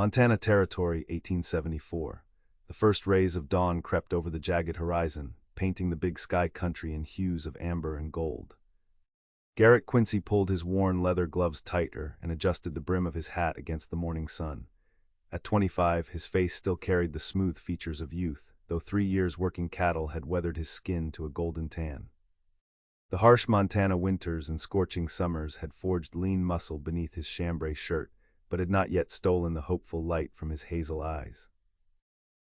Montana Territory, 1874. The first rays of dawn crept over the jagged horizon, painting the big sky country in hues of amber and gold. Garrett Quincy pulled his worn leather gloves tighter and adjusted the brim of his hat against the morning sun. At 25, his face still carried the smooth features of youth, though 3 years working cattle had weathered his skin to a golden tan. The harsh Montana winters and scorching summers had forged lean muscle beneath his chambray shirt, but had not yet stolen the hopeful light from his hazel eyes.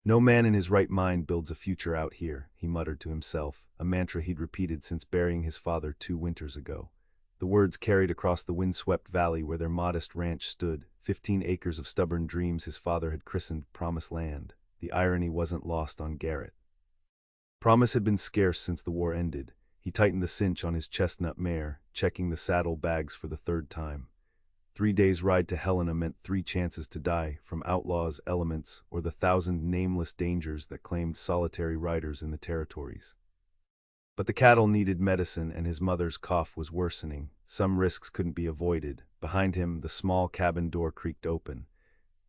"No man in his right mind builds a future out here," he muttered to himself, a mantra he'd repeated since burying his father 2 winters ago. The words carried across the windswept valley where their modest ranch stood, 15 acres of stubborn dreams his father had christened Promised Land. The irony wasn't lost on Garrett. Promise had been scarce since the war ended. He tightened the cinch on his chestnut mare, checking the saddle bags for the 3rd time. 3 days' ride to Helena meant 3 chances to die, from outlaws, elements, or the 1,000 nameless dangers that claimed solitary riders in the territories. But the cattle needed medicine and his mother's cough was worsening. Some risks couldn't be avoided. Behind him, the small cabin door creaked open.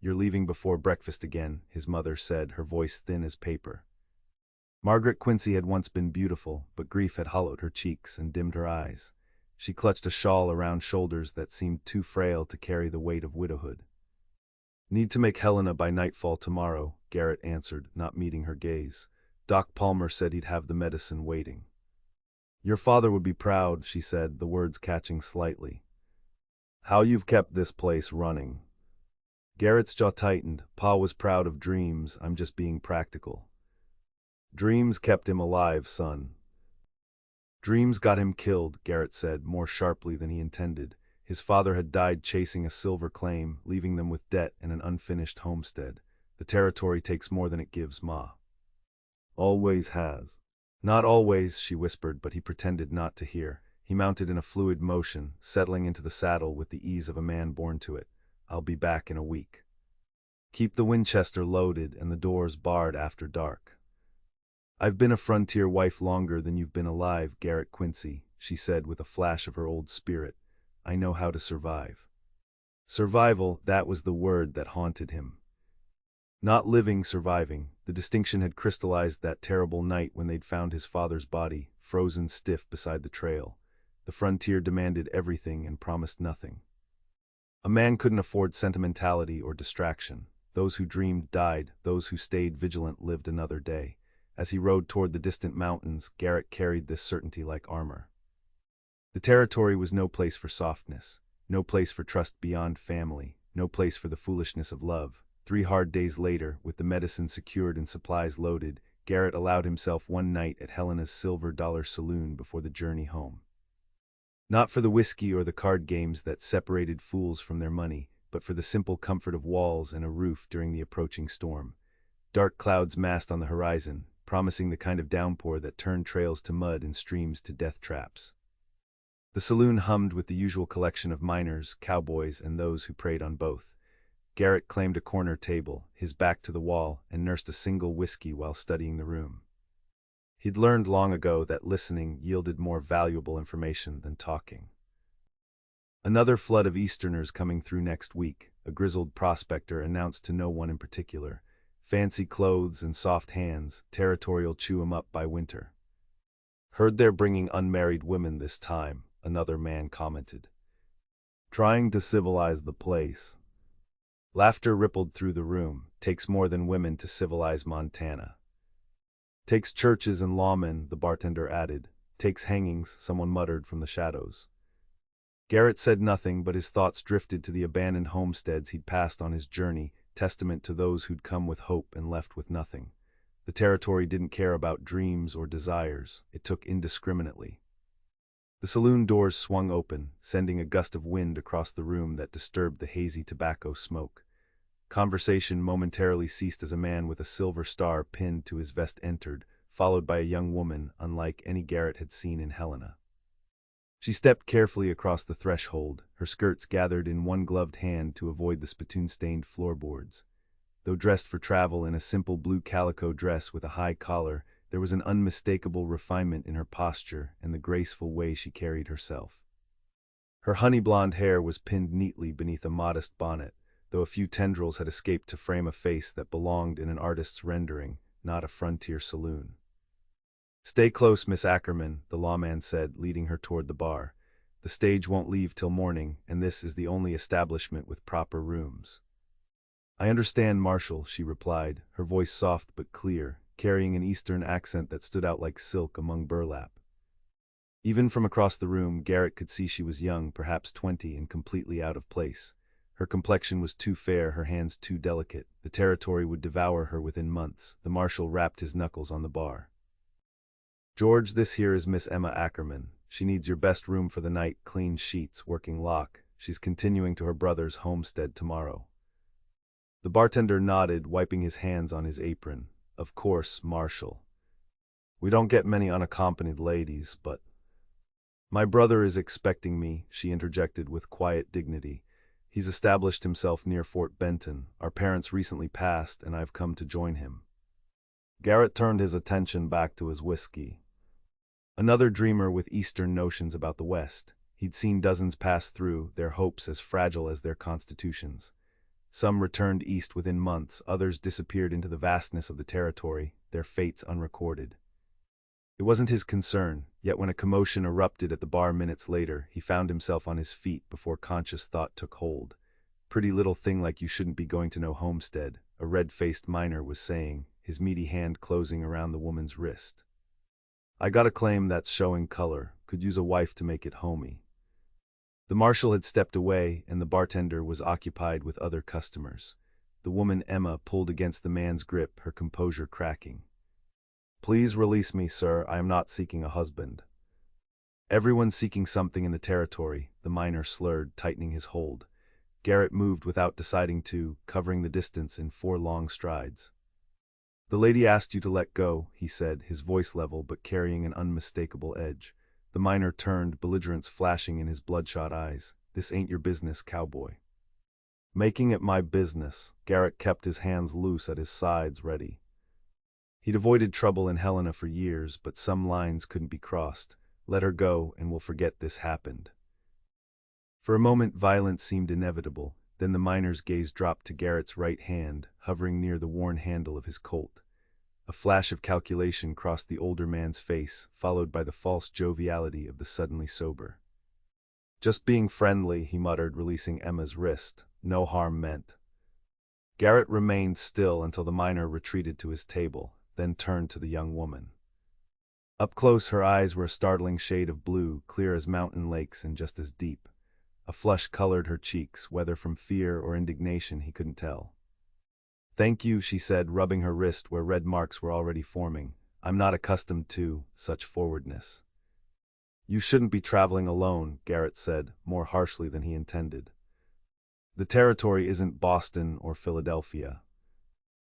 "You're leaving before breakfast again," his mother said, her voice thin as paper. Margaret Quincy had once been beautiful, but grief had hollowed her cheeks and dimmed her eyes. She clutched a shawl around shoulders that seemed too frail to carry the weight of widowhood. "Need to make Helena by nightfall tomorrow," Garrett answered, not meeting her gaze. "Doc Palmer said he'd have the medicine waiting." "Your father would be proud," she said, the words catching slightly. "How you've kept this place running." Garrett's jaw tightened. "Pa was proud of dreams, I'm just being practical." "Dreams kept him alive, son." "Dreams got him killed," Garrett said, more sharply than he intended. His father had died chasing a silver claim, leaving them with debt and an unfinished homestead. "The territory takes more than it gives, Ma." "Always has." "Not always," she whispered, but he pretended not to hear. He mounted in a fluid motion, settling into the saddle with the ease of a man born to it. "I'll be back in a week. Keep the Winchester loaded and the doors barred after dark." "I've been a frontier wife longer than you've been alive, Garrett Quincy," she said with a flash of her old spirit. "I know how to survive." Survival, that was the word that haunted him. Not living, surviving. The distinction had crystallized that terrible night when they'd found his father's body, frozen stiff beside the trail. The frontier demanded everything and promised nothing. A man couldn't afford sentimentality or distraction. Those who dreamed died, those who stayed vigilant lived another day. As he rode toward the distant mountains, Garrett carried this certainty like armor. The territory was no place for softness, no place for trust beyond family, no place for the foolishness of love. 3 hard days later, with the medicine secured and supplies loaded, Garrett allowed himself one night at Helena's Silver Dollar Saloon before the journey home. Not for the whiskey or the card games that separated fools from their money, but for the simple comfort of walls and a roof during the approaching storm. Dark clouds massed on the horizon, promising the kind of downpour that turned trails to mud and streams to death traps. The saloon hummed with the usual collection of miners, cowboys, and those who preyed on both. Garrett claimed a corner table, his back to the wall, and nursed a single whiskey while studying the room. He'd learned long ago that listening yielded more valuable information than talking. Another flood of Easterners coming through next week, a grizzled prospector announced to no one in particular. Fancy clothes and soft hands, territorial chew 'em up by winter. "Heard they're bringing unmarried women this time," another man commented. "Trying to civilize the place." Laughter rippled through the room. "Takes more than women to civilize Montana." "Takes churches and lawmen," the bartender added. "Takes hangings," someone muttered from the shadows. Garrett said nothing, but his thoughts drifted to the abandoned homesteads he'd passed on his journey, testament to those who'd come with hope and left with nothing. The territory didn't care about dreams or desires, it took indiscriminately. The saloon doors swung open, sending a gust of wind across the room that disturbed the hazy tobacco smoke. Conversation momentarily ceased as a man with a silver star pinned to his vest entered, followed by a young woman unlike any Garrett had seen in Helena. She stepped carefully across the threshold, her skirts gathered in one gloved hand to avoid the spittoon-stained floorboards. Though dressed for travel in a simple blue calico dress with a high collar, there was an unmistakable refinement in her posture and the graceful way she carried herself. Her honey blonde hair was pinned neatly beneath a modest bonnet, though a few tendrils had escaped to frame a face that belonged in an artist's rendering, not a frontier saloon. "Stay close, Miss Ackerman," the lawman said, leading her toward the bar. "The stage won't leave till morning, and this is the only establishment with proper rooms." "I understand, Marshal," she replied, her voice soft but clear, carrying an Eastern accent that stood out like silk among burlap. Even from across the room, Garrett could see she was young, perhaps 20, and completely out of place. Her complexion was too fair, her hands too delicate. The territory would devour her within months. The marshal rapped his knuckles on the bar. "George, this here is Miss Emma Ackerman. She needs your best room for the night, clean sheets, working lock. She's continuing to her brother's homestead tomorrow." The bartender nodded, wiping his hands on his apron. "Of course, Marshal. We don't get many unaccompanied ladies, but—" "My brother is expecting me," she interjected with quiet dignity. "He's established himself near Fort Benton. Our parents recently passed, and I've come to join him." Garrett turned his attention back to his whiskey. Another dreamer with Eastern notions about the West. He'd seen dozens pass through, their hopes as fragile as their constitutions. Some returned east within months, others disappeared into the vastness of the territory, their fates unrecorded. It wasn't his concern, yet when a commotion erupted at the bar minutes later, he found himself on his feet before conscious thought took hold. "Pretty little thing like you shouldn't be going to no homestead," a red-faced miner was saying, his meaty hand closing around the woman's wrist. "I got a claim that's showing color, could use a wife to make it homey." The marshal had stepped away, and the bartender was occupied with other customers. The woman Emma pulled against the man's grip, her composure cracking. "Please release me, sir. I am not seeking a husband." "Everyone's seeking something in the territory," the miner slurred, tightening his hold. Garrett moved without deciding to, covering the distance in 4 long strides. "The lady asked you to let go," he said, his voice level but carrying an unmistakable edge. The miner turned, belligerence flashing in his bloodshot eyes. "This ain't your business, cowboy." "Making it my business." Garrett kept his hands loose at his sides, ready. He'd avoided trouble in Helena for years, but some lines couldn't be crossed. Let her go, and we'll forget this happened. For a moment, violence seemed inevitable. Then the miner's gaze dropped to Garrett's right hand, hovering near the worn handle of his Colt. A flash of calculation crossed the older man's face, followed by the false joviality of the suddenly sober. "Just being friendly," he muttered, releasing Emma's wrist. "No harm meant." Garrett remained still until the miner retreated to his table, then turned to the young woman. Up close, her eyes were a startling shade of blue, clear as mountain lakes and just as deep. A flush colored her cheeks, whether from fear or indignation he couldn't tell. "Thank you," she said, rubbing her wrist where red marks were already forming. "I'm not accustomed to such forwardness." "You shouldn't be traveling alone," Garrett said, more harshly than he intended. "The territory isn't Boston or Philadelphia."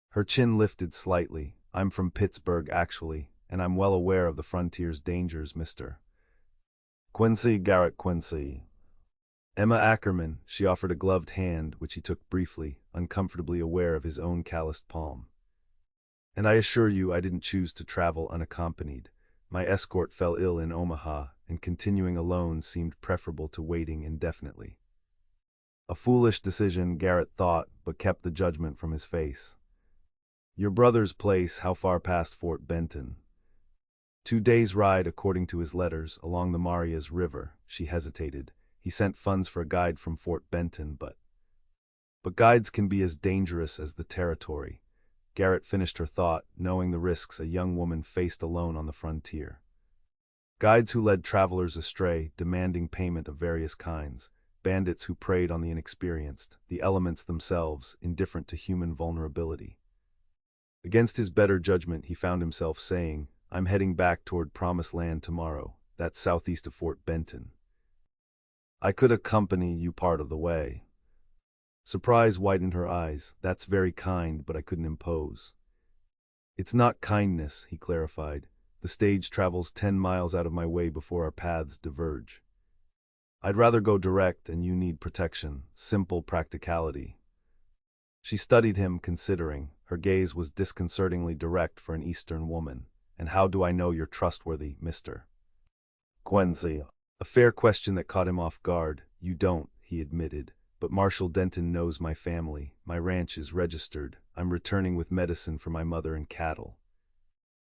Her chin lifted slightly. "I'm from Pittsburgh, actually, and I'm well aware of the frontier's dangers, Mr. Quincy, Garrett Quincy." "Emma Ackerman," she offered a gloved hand, which he took briefly, uncomfortably aware of his own calloused palm. "And I assure you I didn't choose to travel unaccompanied. My escort fell ill in Omaha, and continuing alone seemed preferable to waiting indefinitely." A foolish decision, Garrett thought, but kept the judgment from his face. "Your brother's place, how far past Fort Benton?" 2 days' ride, according to his letters, along the Marias River." She hesitated. "He sent funds for a guide from Fort Benton, but guides can be as dangerous as the territory." Garrett finished her thought, knowing the risks a young woman faced alone on the frontier. Guides who led travelers astray, demanding payment of various kinds. Bandits who preyed on the inexperienced. The elements themselves, indifferent to human vulnerability. Against his better judgment, he found himself saying, "I'm heading back toward Promised Land tomorrow. That's southeast of Fort Benton. I could accompany you part of the way." Surprise widened her eyes. "That's very kind, but I couldn't impose." "It's not kindness," he clarified. "The stage travels 10 miles out of my way before our paths diverge. I'd rather go direct, and you need protection. Simple practicality." She studied him, considering. Her gaze was disconcertingly direct for an Eastern woman. "And how do I know you're trustworthy, Mr. Quincy?" A fair question that caught him off guard. "You don't," he admitted, but Marshal Denton knows my family. My ranch is registered. I'm returning with medicine for my mother and cattle.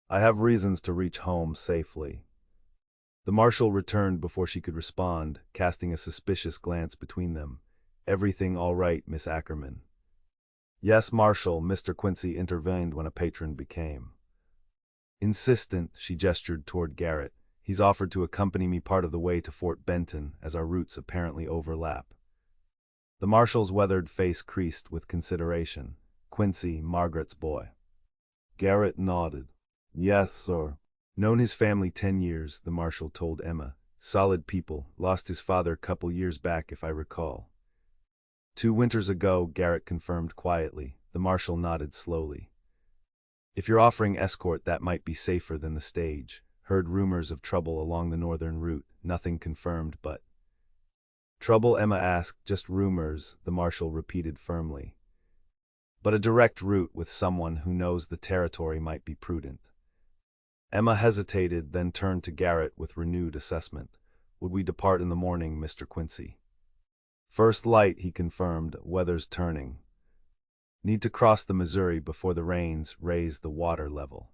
I have reasons to reach home safely." The marshal returned before she could respond, casting a suspicious glance between them. "Everything all right, Miss Ackerman?" "Yes, Marshal," Mr. Quincy intervened when a patron became insistent. She gestured toward Garrett. "He's offered to accompany me part of the way to Fort Benton, as our routes apparently overlap." The marshal's weathered face creased with consideration. "Quincy, Margaret's boy." Garrett nodded. "Yes, sir." "Known his family 10 years, the marshal told Emma. "Solid people. Lost his father couple years back, if I recall." 2 winters ago, Garrett confirmed quietly. The marshal nodded slowly. "If you're offering escort, that might be safer than the stage. Heard rumors of trouble along the northern route. Nothing confirmed, but—" "Trouble?" Emma asked. "Just rumors," the marshal repeated firmly. "But a direct route with someone who knows the territory might be prudent." Emma hesitated, then turned to Garrett with renewed assessment. "Would we depart in the morning, Mr. Quincy?" "First light," he confirmed. "Weather's turning. Need to cross the Missouri before the rains raise the water level."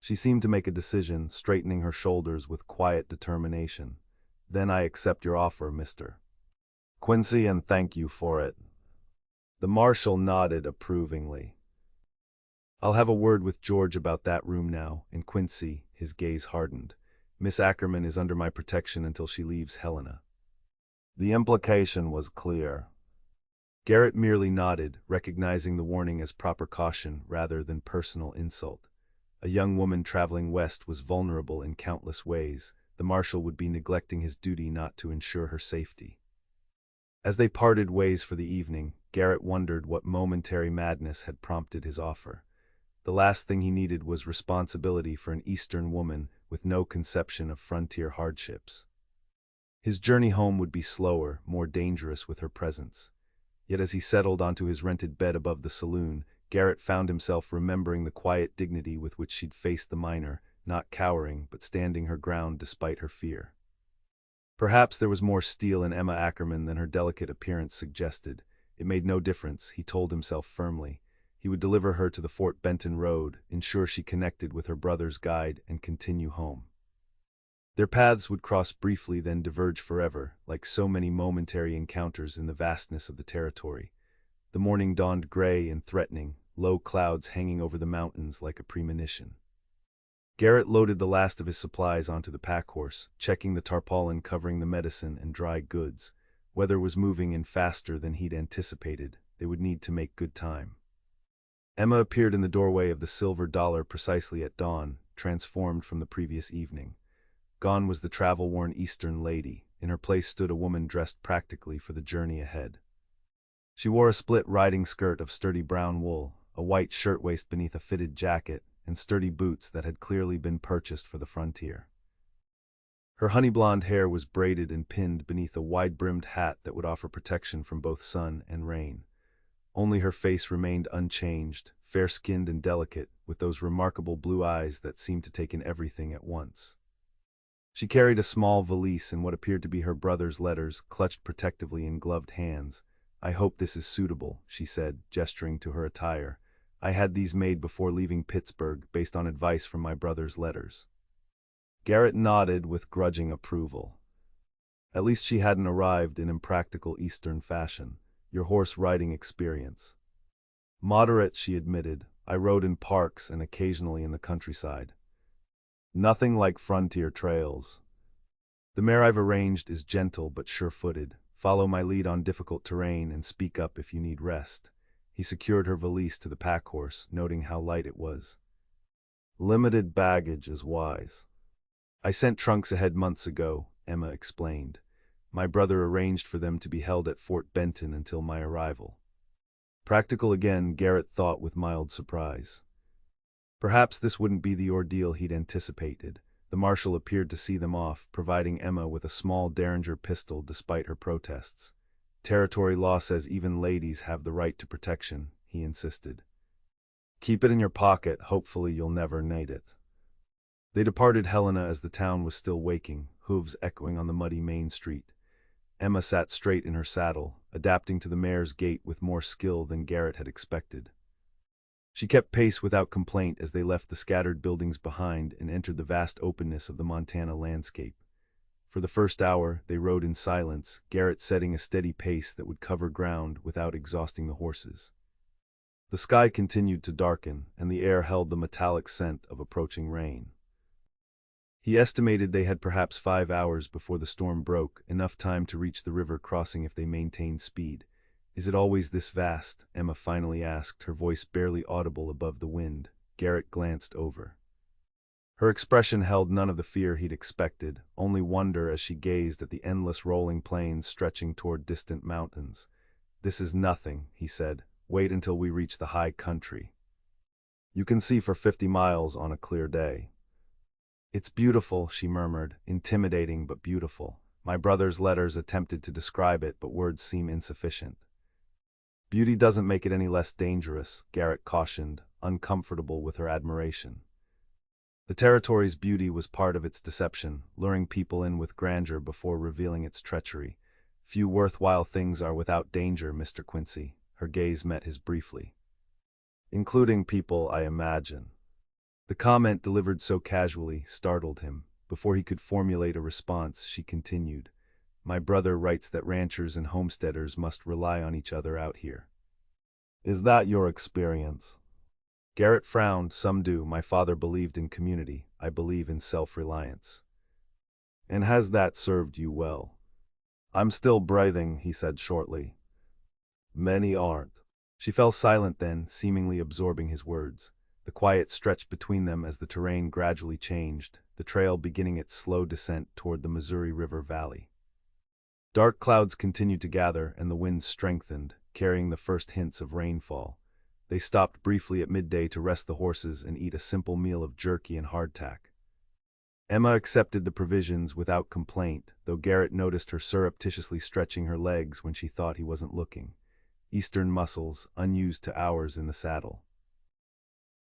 She seemed to make a decision, straightening her shoulders with quiet determination. "Then I accept your offer, Mr. Quincy, and thank you for it." The marshal nodded approvingly. "I'll have a word with George about that room now," and Quincy, his gaze hardened. "Miss Ackerman is under my protection until she leaves Helena." The implication was clear. Garrett merely nodded, recognizing the warning as proper caution rather than personal insult. A young woman traveling west was vulnerable in countless ways. The marshal would be neglecting his duty not to ensure her safety. As they parted ways for the evening, Garrett wondered what momentary madness had prompted his offer. The last thing he needed was responsibility for an Eastern woman with no conception of frontier hardships. His journey home would be slower, more dangerous with her presence. Yet as he settled onto his rented bed above the saloon, Garrett found himself remembering the quiet dignity with which she'd faced the miner, not cowering, but standing her ground despite her fear. Perhaps there was more steel in Emma Ackerman than her delicate appearance suggested. It made no difference, he told himself firmly. He would deliver her to the Fort Benton road, ensure she connected with her brother's guide, and continue home. Their paths would cross briefly, then diverge forever, like so many momentary encounters in the vastness of the territory. The morning dawned gray and threatening, low clouds hanging over the mountains like a premonition. Garrett loaded the last of his supplies onto the pack horse, checking the tarpaulin covering the medicine and dry goods. Weather was moving in faster than he'd anticipated. They would need to make good time. Emma appeared in the doorway of the Silver Dollar precisely at dawn, transformed from the previous evening. Gone was the travel-worn Eastern lady. In her place stood a woman dressed practically for the journey ahead. She wore a split riding skirt of sturdy brown wool, a white shirtwaist beneath a fitted jacket, and sturdy boots that had clearly been purchased for the frontier. Her honey-blonde hair was braided and pinned beneath a wide-brimmed hat that would offer protection from both sun and rain. Only her face remained unchanged, fair-skinned and delicate, with those remarkable blue eyes that seemed to take in everything at once. She carried a small valise and what appeared to be her brother's letters, clutched protectively in gloved hands. "I hope this is suitable," she said, gesturing to her attire. "I had these made before leaving Pittsburgh, based on advice from my brother's letters." Garrett nodded with grudging approval. At least she hadn't arrived in impractical Eastern fashion. "Your horse riding experience?" "Moderate," she admitted. "I rode in parks and occasionally in the countryside. Nothing like frontier trails. The mare I've arranged is gentle but sure-footed. Follow my lead on difficult terrain and speak up if you need rest." He secured her valise to the pack horse, noting how light it was. "Limited baggage is wise." "I sent trunks ahead months ago," Emma explained. "My brother arranged for them to be held at Fort Benton until my arrival." Practical again, Garrett thought with mild surprise. Perhaps this wouldn't be the ordeal he'd anticipated. The marshal appeared to see them off, providing Emma with a small Derringer pistol despite her protests. "Territory law says even ladies have the right to protection," he insisted. "Keep it in your pocket, hopefully you'll never need it." They departed Helena as the town was still waking, hooves echoing on the muddy main street. Emma sat straight in her saddle, adapting to the mare's gait with more skill than Garrett had expected. She kept pace without complaint as they left the scattered buildings behind and entered the vast openness of the Montana landscape. For the first hour, they rode in silence, Garrett setting a steady pace that would cover ground without exhausting the horses. The sky continued to darken, and the air held the metallic scent of approaching rain. He estimated they had perhaps 5 hours before the storm broke, enough time to reach the river crossing if they maintained speed. "Is it always this vast?" Emma finally asked, her voice barely audible above the wind. Garrett glanced over. Her expression held none of the fear he'd expected, only wonder as she gazed at the endless rolling plains stretching toward distant mountains. "This is nothing," he said. "Wait until we reach the high country. You can see for 50 miles on a clear day." "It's beautiful," she murmured, "intimidating but beautiful. My brother's letters attempted to describe it, but words seem insufficient." "Beauty doesn't make it any less dangerous," Garrett cautioned, uncomfortable with her admiration. The territory's beauty was part of its deception, luring people in with grandeur before revealing its treachery. "Few worthwhile things are without danger, Mr. Quincy." Her gaze met his briefly. "Including people, I imagine." The comment, delivered so casually, startled him. Before he could formulate a response, she continued, "My brother writes that ranchers and homesteaders must rely on each other out here." "Is that your experience?" Garrett frowned. "Some do. My father believed in community. I believe in self-reliance." "And has that served you well?" "I'm still breathing," he said shortly. "Many aren't." She fell silent then, seemingly absorbing his words. The quiet stretched between them as the terrain gradually changed, the trail beginning its slow descent toward the Missouri River Valley. Dark clouds continued to gather, and the wind strengthened, carrying the first hints of rainfall. They stopped briefly at midday to rest the horses and eat a simple meal of jerky and hardtack. Emma accepted the provisions without complaint, though Garrett noticed her surreptitiously stretching her legs when she thought he wasn't looking. Eastern muscles, unused to hours in the saddle.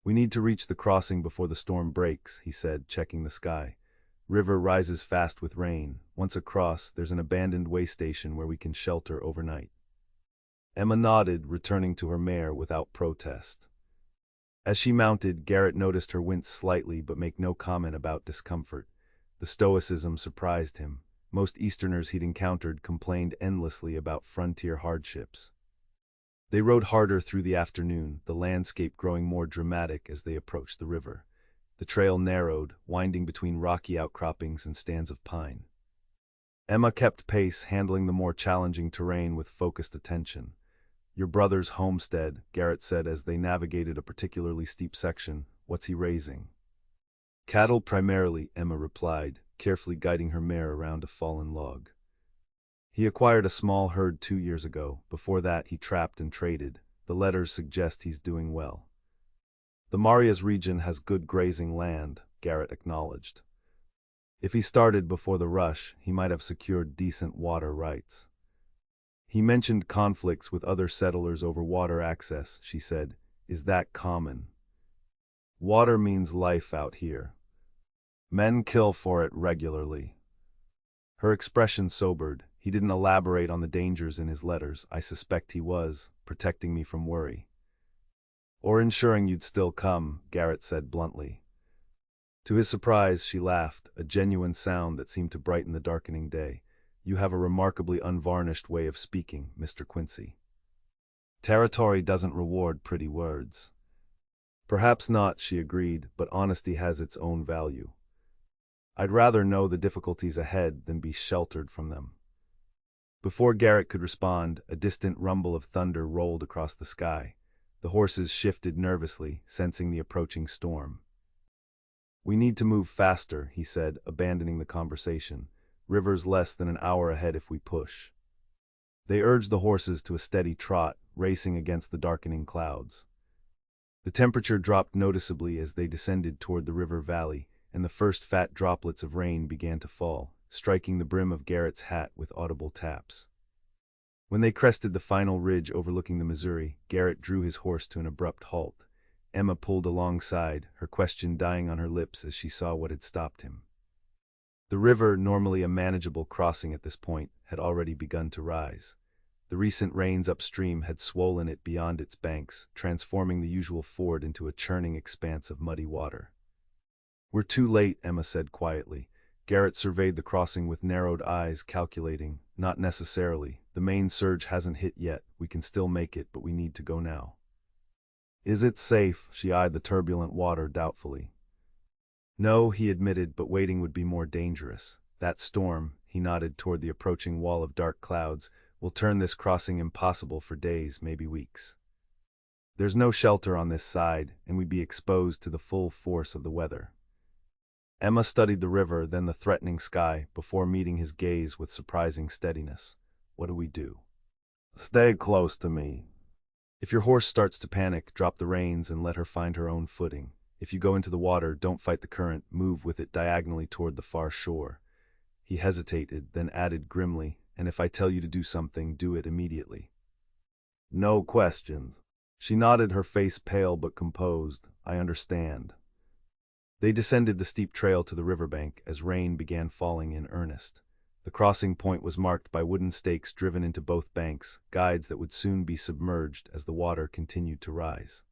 "We need to reach the crossing before the storm breaks," he said, checking the sky. "River rises fast with rain. Once across, there's an abandoned way station where we can shelter overnight." Emma nodded, returning to her mare without protest. As she mounted, Garrett noticed her wince slightly but make no comment about discomfort. The stoicism surprised him. Most Easterners he'd encountered complained endlessly about frontier hardships. They rode harder through the afternoon, the landscape growing more dramatic as they approached the river. The trail narrowed, winding between rocky outcroppings and stands of pine. Emma kept pace, handling the more challenging terrain with focused attention. "Your brother's homestead," Garrett said as they navigated a particularly steep section. "What's he raising?" "Cattle primarily," Emma replied, carefully guiding her mare around a fallen log. "He acquired a small herd 2 years ago. Before that, he trapped and traded. The letters suggest he's doing well." "The Marias region has good grazing land," Garrett acknowledged. "If he started before the rush, he might have secured decent water rights." He mentioned conflicts with other settlers over water access, she said. "Is that common?" "Water means life out here. Men kill for it regularly." Her expression sobered. He didn't elaborate on the dangers in his letters. "I suspect he was protecting me from worry." "Or ensuring you'd still come," Garrett said bluntly. To his surprise, she laughed, a genuine sound that seemed to brighten the darkening day. "You have a remarkably unvarnished way of speaking, Mr. Quincy." "Territory doesn't reward pretty words." "Perhaps not," she agreed, "but honesty has its own value. I'd rather know the difficulties ahead than be sheltered from them." Before Garrett could respond, a distant rumble of thunder rolled across the sky. The horses shifted nervously, sensing the approaching storm. "We need to move faster," he said, abandoning the conversation. "River's less than an hour ahead if we push." They urged the horses to a steady trot, racing against the darkening clouds. The temperature dropped noticeably as they descended toward the river valley, and the first fat droplets of rain began to fall, striking the brim of Garrett's hat with audible taps. When they crested the final ridge overlooking the Missouri, Garrett drew his horse to an abrupt halt. Emma pulled alongside, her question dying on her lips as she saw what had stopped him. The river, normally a manageable crossing at this point, had already begun to rise. The recent rains upstream had swollen it beyond its banks, transforming the usual ford into a churning expanse of muddy water. "We're too late," Emma said quietly. Garrett surveyed the crossing with narrowed eyes, calculating. "Not necessarily. The main surge hasn't hit yet. We can still make it, but we need to go now." "Is it safe?" She eyed the turbulent water doubtfully. "No," he admitted, "but waiting would be more dangerous. That storm," he nodded toward the approaching wall of dark clouds, "will turn this crossing impossible for days, maybe weeks. There's no shelter on this side, and we'd be exposed to the full force of the weather." Emma studied the river, then the threatening sky, before meeting his gaze with surprising steadiness. "What do we do?" "Stay close to me. If your horse starts to panic, drop the reins and let her find her own footing. If you go into the water, don't fight the current, move with it diagonally toward the far shore." He hesitated, then added grimly, "And if I tell you to do something, do it immediately." "No questions." She nodded, her face pale but composed. "I understand." They descended the steep trail to the riverbank as rain began falling in earnest. The crossing point was marked by wooden stakes driven into both banks, guides that would soon be submerged as the water continued to rise.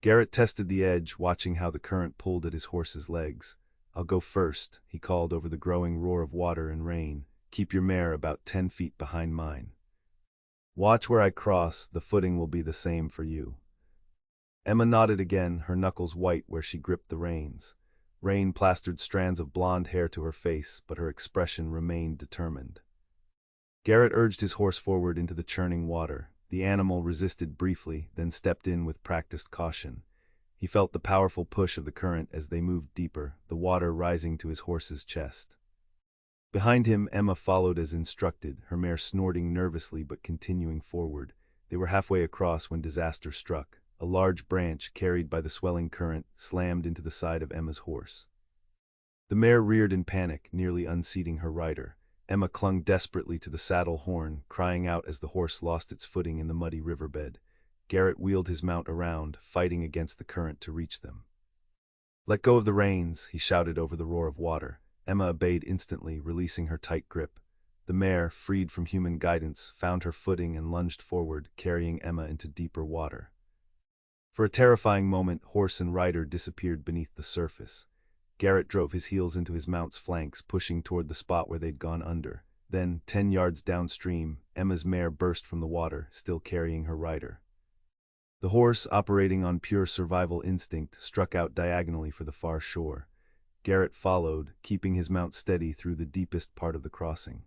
Garrett tested the edge, watching how the current pulled at his horse's legs. "I'll go first," he called over the growing roar of water and rain. "Keep your mare about 10 feet behind mine. Watch where I cross, the footing will be the same for you." Emma nodded again, her knuckles white where she gripped the reins. Rain plastered strands of blonde hair to her face, but her expression remained determined. Garrett urged his horse forward into the churning water. The animal resisted briefly, then stepped in with practiced caution. He felt the powerful push of the current as they moved deeper, the water rising to his horse's chest. Behind him, Emma followed as instructed, her mare snorting nervously but continuing forward. They were halfway across when disaster struck. A large branch, carried by the swelling current, slammed into the side of Emma's horse. The mare reared in panic, nearly unseating her rider. Emma clung desperately to the saddle horn, crying out as the horse lost its footing in the muddy riverbed. Garrett wheeled his mount around, fighting against the current to reach them. "Let go of the reins," he shouted over the roar of water. Emma obeyed instantly, releasing her tight grip. The mare, freed from human guidance, found her footing and lunged forward, carrying Emma into deeper water. For a terrifying moment, horse and rider disappeared beneath the surface. Garrett drove his heels into his mount's flanks, pushing toward the spot where they'd gone under. Then, 10 yards downstream, Emma's mare burst from the water, still carrying her rider. The horse, operating on pure survival instinct, struck out diagonally for the far shore. Garrett followed, keeping his mount steady through the deepest part of the crossing.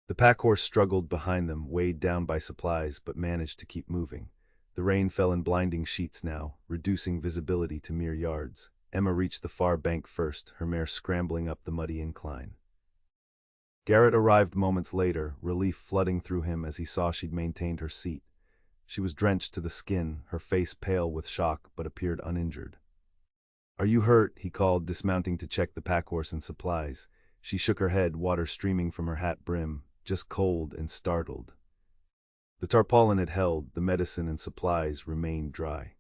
The pack horse struggled behind them, weighed down by supplies, but managed to keep moving. The rain fell in blinding sheets now, reducing visibility to mere yards. Emma reached the far bank first, her mare scrambling up the muddy incline. Garrett arrived moments later, relief flooding through him as he saw she'd maintained her seat. She was drenched to the skin, her face pale with shock, but appeared uninjured. "Are you hurt?" he called, dismounting to check the pack horse and supplies. She shook her head, water streaming from her hat brim. "Just cold and startled." The tarpaulin had held, the medicine and supplies remained dry.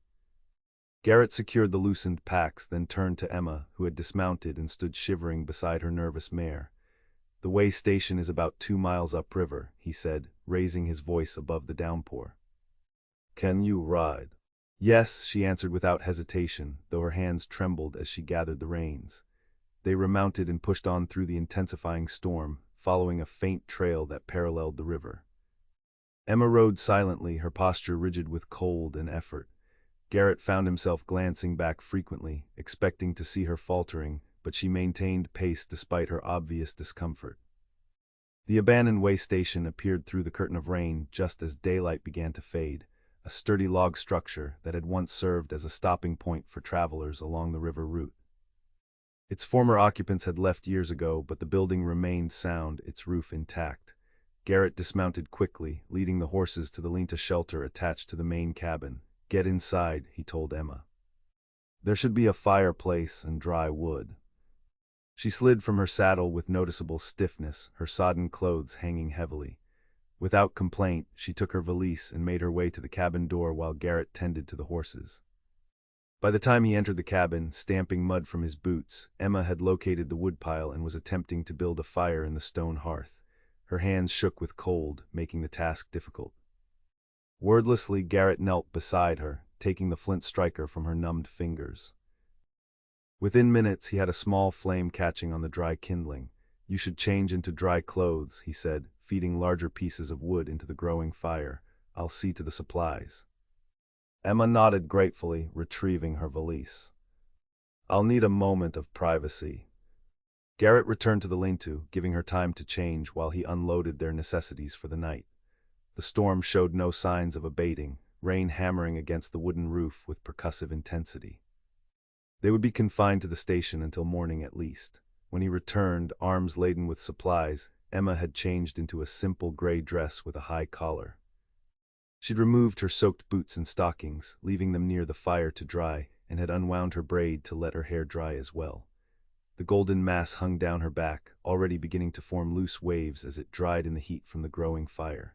Garrett secured the loosened packs, then turned to Emma, who had dismounted and stood shivering beside her nervous mare. "The way station is about 2 miles upriver," he said, raising his voice above the downpour. "Can you ride?" "Yes," she answered without hesitation, though her hands trembled as she gathered the reins. They remounted and pushed on through the intensifying storm, following a faint trail that paralleled the river. Emma rode silently, her posture rigid with cold and effort. Garrett found himself glancing back frequently, expecting to see her faltering, but she maintained pace despite her obvious discomfort. The abandoned way station appeared through the curtain of rain just as daylight began to fade, a sturdy log structure that had once served as a stopping point for travelers along the river route. Its former occupants had left years ago, but the building remained sound, its roof intact. Garrett dismounted quickly, leading the horses to the lean-to shelter attached to the main cabin. "Get inside," he told Emma. "There should be a fireplace and dry wood." She slid from her saddle with noticeable stiffness, her sodden clothes hanging heavily. Without complaint, she took her valise and made her way to the cabin door while Garrett tended to the horses. By the time he entered the cabin, stamping mud from his boots, Emma had located the woodpile and was attempting to build a fire in the stone hearth. Her hands shook with cold, making the task difficult. Wordlessly, Garrett knelt beside her, taking the flint striker from her numbed fingers. Within minutes, he had a small flame catching on the dry kindling. "You should change into dry clothes," he said, feeding larger pieces of wood into the growing fire. "I'll see to the supplies." Emma nodded gratefully, retrieving her valise. "I'll need a moment of privacy." Garrett returned to the lean-to, giving her time to change while he unloaded their necessities for the night. The storm showed no signs of abating, rain hammering against the wooden roof with percussive intensity. They would be confined to the station until morning at least. When he returned, arms laden with supplies, Emma had changed into a simple gray dress with a high collar. She'd removed her soaked boots and stockings, leaving them near the fire to dry, and had unwound her braid to let her hair dry as well. The golden mass hung down her back, already beginning to form loose waves as it dried in the heat from the growing fire.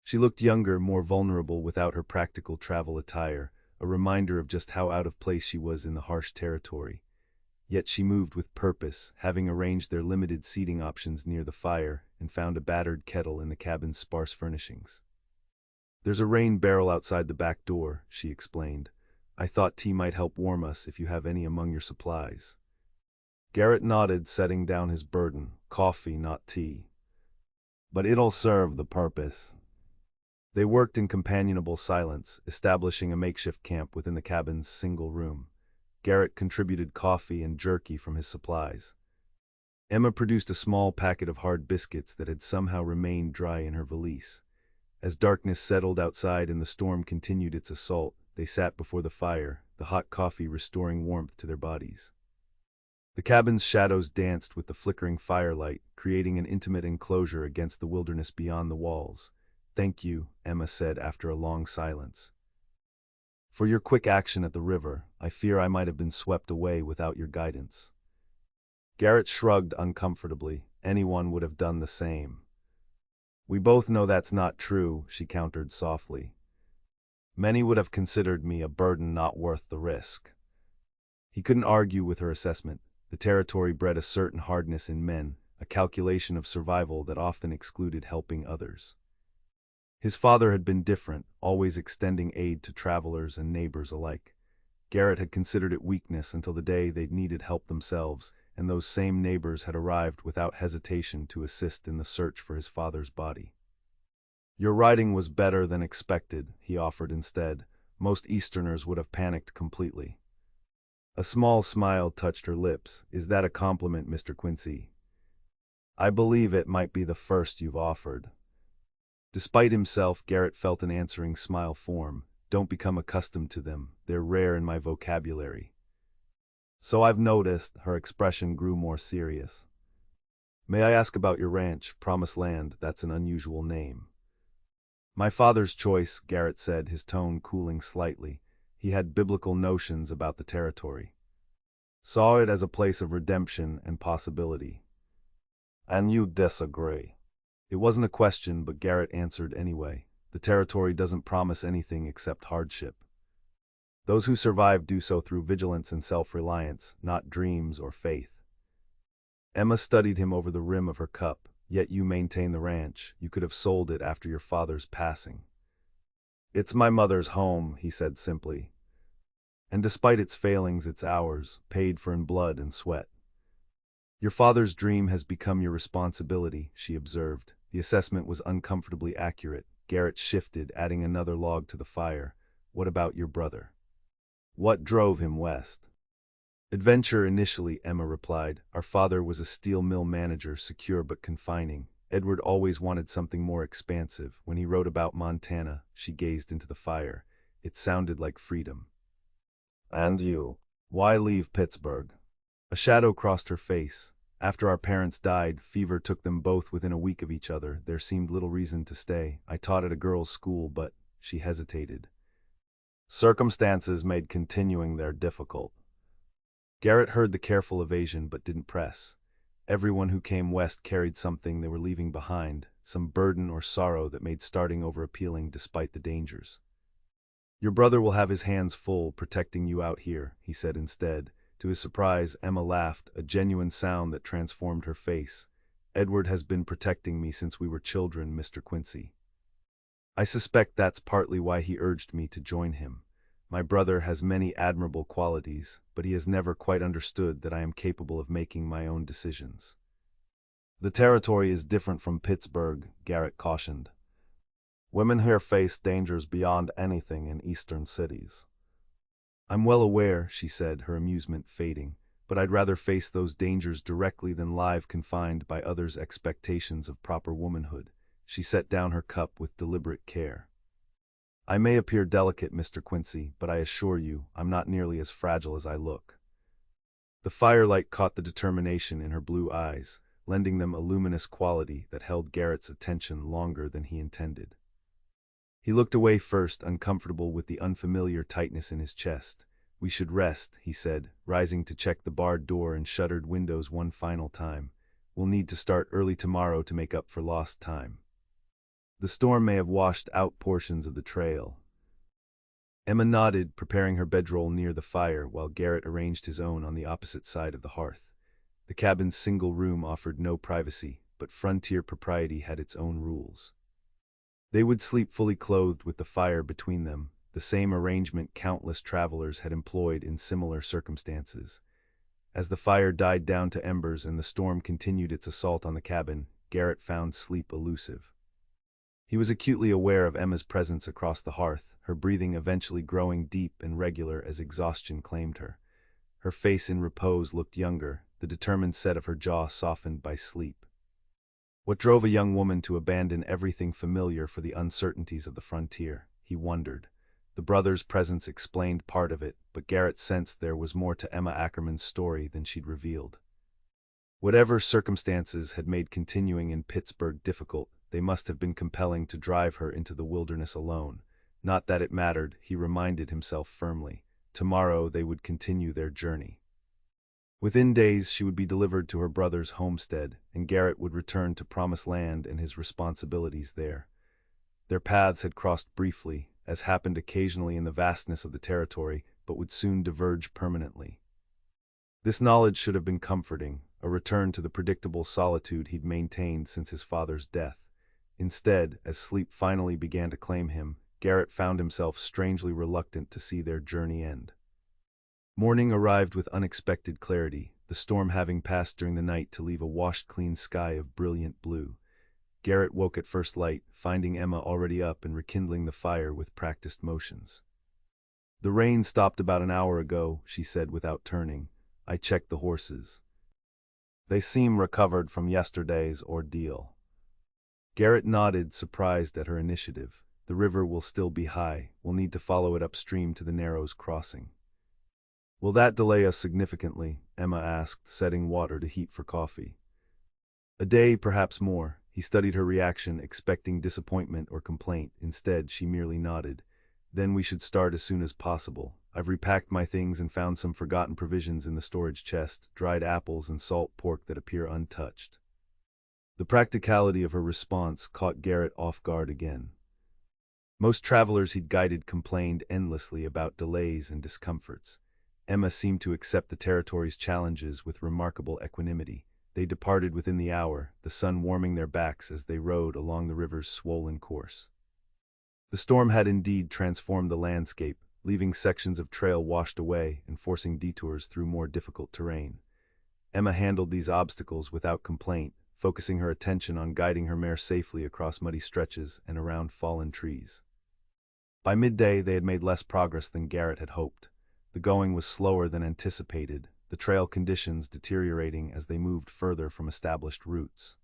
She looked younger, more vulnerable without her practical travel attire, a reminder of just how out of place she was in the harsh territory. Yet she moved with purpose, having arranged their limited seating options near the fire and found a battered kettle in the cabin's sparse furnishings. "There's a rain barrel outside the back door," she explained. "I thought tea might help warm us if you have any among your supplies." Garrett nodded, setting down his burden. "Coffee, not tea. But it'll serve the purpose." They worked in companionable silence, establishing a makeshift camp within the cabin's single room. Garrett contributed coffee and jerky from his supplies. Emma produced a small packet of hard biscuits that had somehow remained dry in her valise. As darkness settled outside and the storm continued its assault, they sat before the fire, the hot coffee restoring warmth to their bodies. The cabin's shadows danced with the flickering firelight, creating an intimate enclosure against the wilderness beyond the walls. "Thank you," Emma said after a long silence. "For your quick action at the river. I fear I might have been swept away without your guidance." Garrett shrugged uncomfortably. "Anyone would have done the same." "We both know that's not true," she countered softly. "Many would have considered me a burden not worth the risk." He couldn't argue with her assessment. The territory bred a certain hardness in men, a calculation of survival that often excluded helping others. His father had been different, always extending aid to travelers and neighbors alike. Garrett had considered it weakness until the day they'd needed help themselves, and those same neighbors had arrived without hesitation to assist in the search for his father's body. "Your writing was better than expected," he offered instead. "Most Easterners would have panicked completely." A small smile touched her lips. "Is that a compliment, Mr. Quincy?" "I believe it might be the first you've offered." Despite himself, Garrett felt an answering smile form. "Don't become accustomed to them. They're rare in my vocabulary." "So I've noticed." Her expression grew more serious. "May I ask about your ranch, Promised Land? That's an unusual name." "My father's choice," Garrett said, his tone cooling slightly. He had biblical notions about the territory. "Saw it as a place of redemption and possibility." "And you disagree?" It wasn't a question, but Garrett answered anyway. "The territory doesn't promise anything except hardship. Those who survive do so through vigilance and self-reliance, not dreams or faith." Emma studied him over the rim of her cup. "Yet you maintain the ranch. You could have sold it after your father's passing." "It's my mother's home," he said simply. "And despite its failings, it's ours, paid for in blood and sweat." "Your father's dream has become your responsibility," she observed. The assessment was uncomfortably accurate. Garrett shifted, adding another log to the fire. "What about your brother? What drove him west?" "Adventure initially," Emma replied. "Our father was a steel mill manager, secure but confining. Edward always wanted something more expansive. When he wrote about Montana," she gazed into the fire. "It sounded like freedom." "And you? Why leave Pittsburgh?" A shadow crossed her face. "After our parents died, fever took them both within a week of each other. There seemed little reason to stay. I taught at a girls' school, but—" she hesitated. "Circumstances made continuing there difficult." Garrett heard the careful evasion but didn't press. Everyone who came west carried something they were leaving behind, some burden or sorrow that made starting over appealing despite the dangers. Your brother will have his hands full protecting you out here, he said instead. To his surprise, Emma laughed, a genuine sound that transformed her face. Edward has been protecting me since we were children, Mr. Quincy. I suspect that's partly why he urged me to join him. My brother has many admirable qualities, but he has never quite understood that I am capable of making my own decisions. The territory is different from Pittsburgh, Garrett cautioned. Women here face dangers beyond anything in eastern cities. I'm well aware, she said, her amusement fading, but I'd rather face those dangers directly than live confined by others' expectations of proper womanhood. She set down her cup with deliberate care. I may appear delicate, Mr. Quincy, but I assure you, I'm not nearly as fragile as I look. The firelight caught the determination in her blue eyes, lending them a luminous quality that held Garrett's attention longer than he intended. He looked away first, uncomfortable with the unfamiliar tightness in his chest. We should rest, he said, rising to check the barred door and shuttered windows one final time. We'll need to start early tomorrow to make up for lost time. The storm may have washed out portions of the trail. Emma nodded, preparing her bedroll near the fire, while Garrett arranged his own on the opposite side of the hearth. The cabin's single room offered no privacy, but frontier propriety had its own rules. They would sleep fully clothed with the fire between them, the same arrangement countless travelers had employed in similar circumstances. As the fire died down to embers and the storm continued its assault on the cabin, Garrett found sleep elusive. He was acutely aware of Emma's presence across the hearth, her breathing eventually growing deep and regular as exhaustion claimed her. Her face in repose looked younger, the determined set of her jaw softened by sleep. What drove a young woman to abandon everything familiar for the uncertainties of the frontier, he wondered. The brothers' presence explained part of it, but Garrett sensed there was more to Emma Ackerman's story than she'd revealed. Whatever circumstances had made continuing in Pittsburgh difficult, they must have been compelling to drive her into the wilderness alone. Not that it mattered, he reminded himself firmly. Tomorrow they would continue their journey. Within days she would be delivered to her brother's homestead, and Garrett would return to Promised Land and his responsibilities there. Their paths had crossed briefly, as happened occasionally in the vastness of the territory, but would soon diverge permanently. This knowledge should have been comforting, a return to the predictable solitude he'd maintained since his father's death. Instead, as sleep finally began to claim him, Garrett found himself strangely reluctant to see their journey end. Morning arrived with unexpected clarity, the storm having passed during the night to leave a washed-clean sky of brilliant blue. Garrett woke at first light, finding Emma already up and rekindling the fire with practiced motions. The rain stopped about an hour ago, she said without turning. I checked the horses. They seem recovered from yesterday's ordeal. Garrett nodded, surprised at her initiative. The river will still be high. We'll need to follow it upstream to the Narrows crossing. Will that delay us significantly? Emma asked, setting water to heat for coffee. A day, perhaps more. He studied her reaction, expecting disappointment or complaint. Instead, she merely nodded. Then we should start as soon as possible. I've repacked my things and found some forgotten provisions in the storage chest, dried apples and salt pork that appear untouched. The practicality of her response caught Garrett off guard again. Most travelers he'd guided complained endlessly about delays and discomforts. Emma seemed to accept the territory's challenges with remarkable equanimity. They departed within the hour, the sun warming their backs as they rode along the river's swollen course. The storm had indeed transformed the landscape, leaving sections of trail washed away and forcing detours through more difficult terrain. Emma handled these obstacles without complaint, focusing her attention on guiding her mare safely across muddy stretches and around fallen trees. By midday, they had made less progress than Garrett had hoped. The going was slower than anticipated, the trail conditions deteriorating as they moved further from established routes.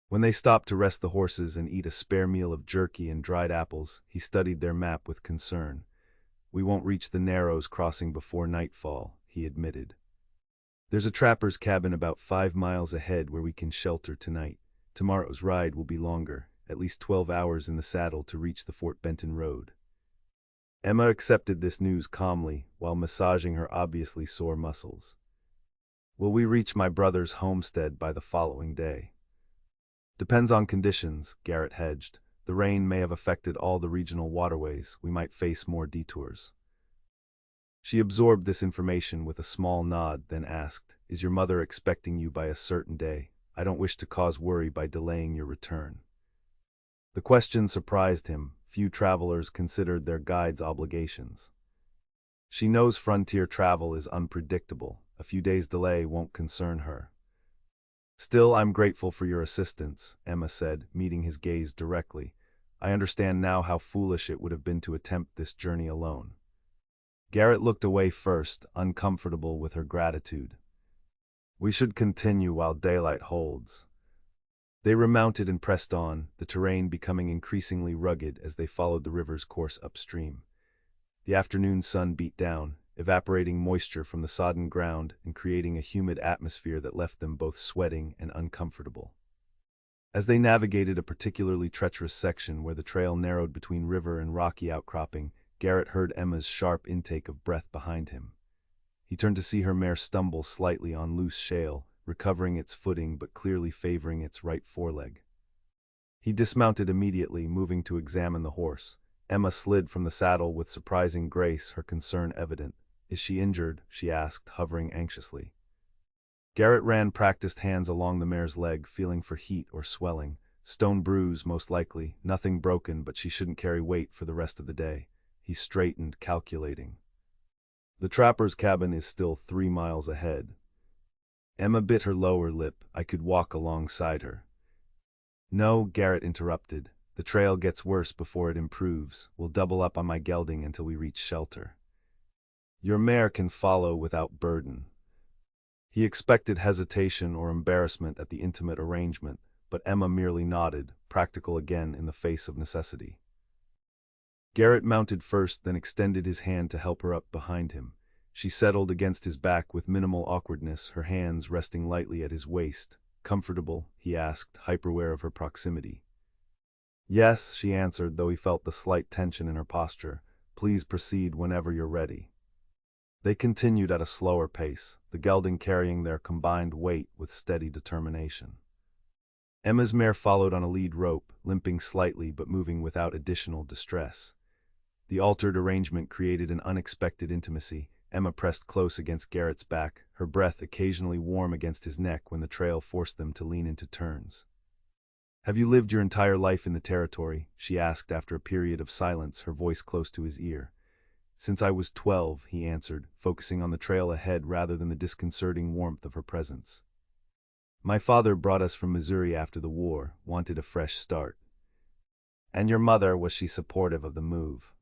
When they stopped to rest the horses and eat a spare meal of jerky and dried apples, he studied their map with concern. We won't reach the Narrows crossing before nightfall, he admitted. There's a trapper's cabin about 5 miles ahead where we can shelter tonight. Tomorrow's ride will be longer, at least 12 hours in the saddle to reach the Fort Benton road. Emma accepted this news calmly, while massaging her obviously sore muscles. Will we reach my brother's homestead by the following day? Depends on conditions, Garrett hedged. The rain may have affected all the regional waterways. We might face more detours. She absorbed this information with a small nod, then asked, "Is your mother expecting you by a certain day? I don't wish to cause worry by delaying your return." The question surprised him. Few travelers considered their guide's obligations. She knows frontier travel is unpredictable. A few days' delay won't concern her. "Still, I'm grateful for your assistance," Emma said, meeting his gaze directly. "I understand now how foolish it would have been to attempt this journey alone." Garrett looked away first, uncomfortable with her gratitude. "We should continue while daylight holds." They remounted and pressed on, the terrain becoming increasingly rugged as they followed the river's course upstream. The afternoon sun beat down, evaporating moisture from the sodden ground and creating a humid atmosphere that left them both sweating and uncomfortable. As they navigated a particularly treacherous section where the trail narrowed between river and rocky outcropping, Garrett heard Emma's sharp intake of breath behind him. He turned to see her mare stumble slightly on loose shale, recovering its footing but clearly favoring its right foreleg. He dismounted immediately, moving to examine the horse. Emma slid from the saddle with surprising grace, her concern evident. "Is she injured?" she asked, hovering anxiously. Garrett ran practiced hands along the mare's leg, feeling for heat or swelling. "Stone bruise, most likely. Nothing broken, but she shouldn't carry weight for the rest of the day." He straightened, calculating. "The trapper's cabin is still 3 miles ahead." Emma bit her lower lip. "I could walk alongside her." "No," Garrett interrupted. "The trail gets worse before it improves. We'll double up on my gelding until we reach shelter. Your mare can follow without burden." He expected hesitation or embarrassment at the intimate arrangement, but Emma merely nodded, practical again in the face of necessity. Garrett mounted first, then extended his hand to help her up behind him. She settled against his back with minimal awkwardness, her hands resting lightly at his waist. "Comfortable?" he asked, hyper-aware of her proximity. "Yes," she answered, though he felt the slight tension in her posture. "Please proceed whenever you're ready." They continued at a slower pace, the gelding carrying their combined weight with steady determination. Emma's mare followed on a lead rope, limping slightly but moving without additional distress. The altered arrangement created an unexpected intimacy. Emma pressed close against Garrett's back, her breath occasionally warm against his neck when the trail forced them to lean into turns. "Have you lived your entire life in the territory?" she asked after a period of silence, her voice close to his ear. "Since I was 12, he answered, focusing on the trail ahead rather than the disconcerting warmth of her presence. "My father brought us from Missouri after the war, wanted a fresh start." "And your mother, was she supportive of the move?"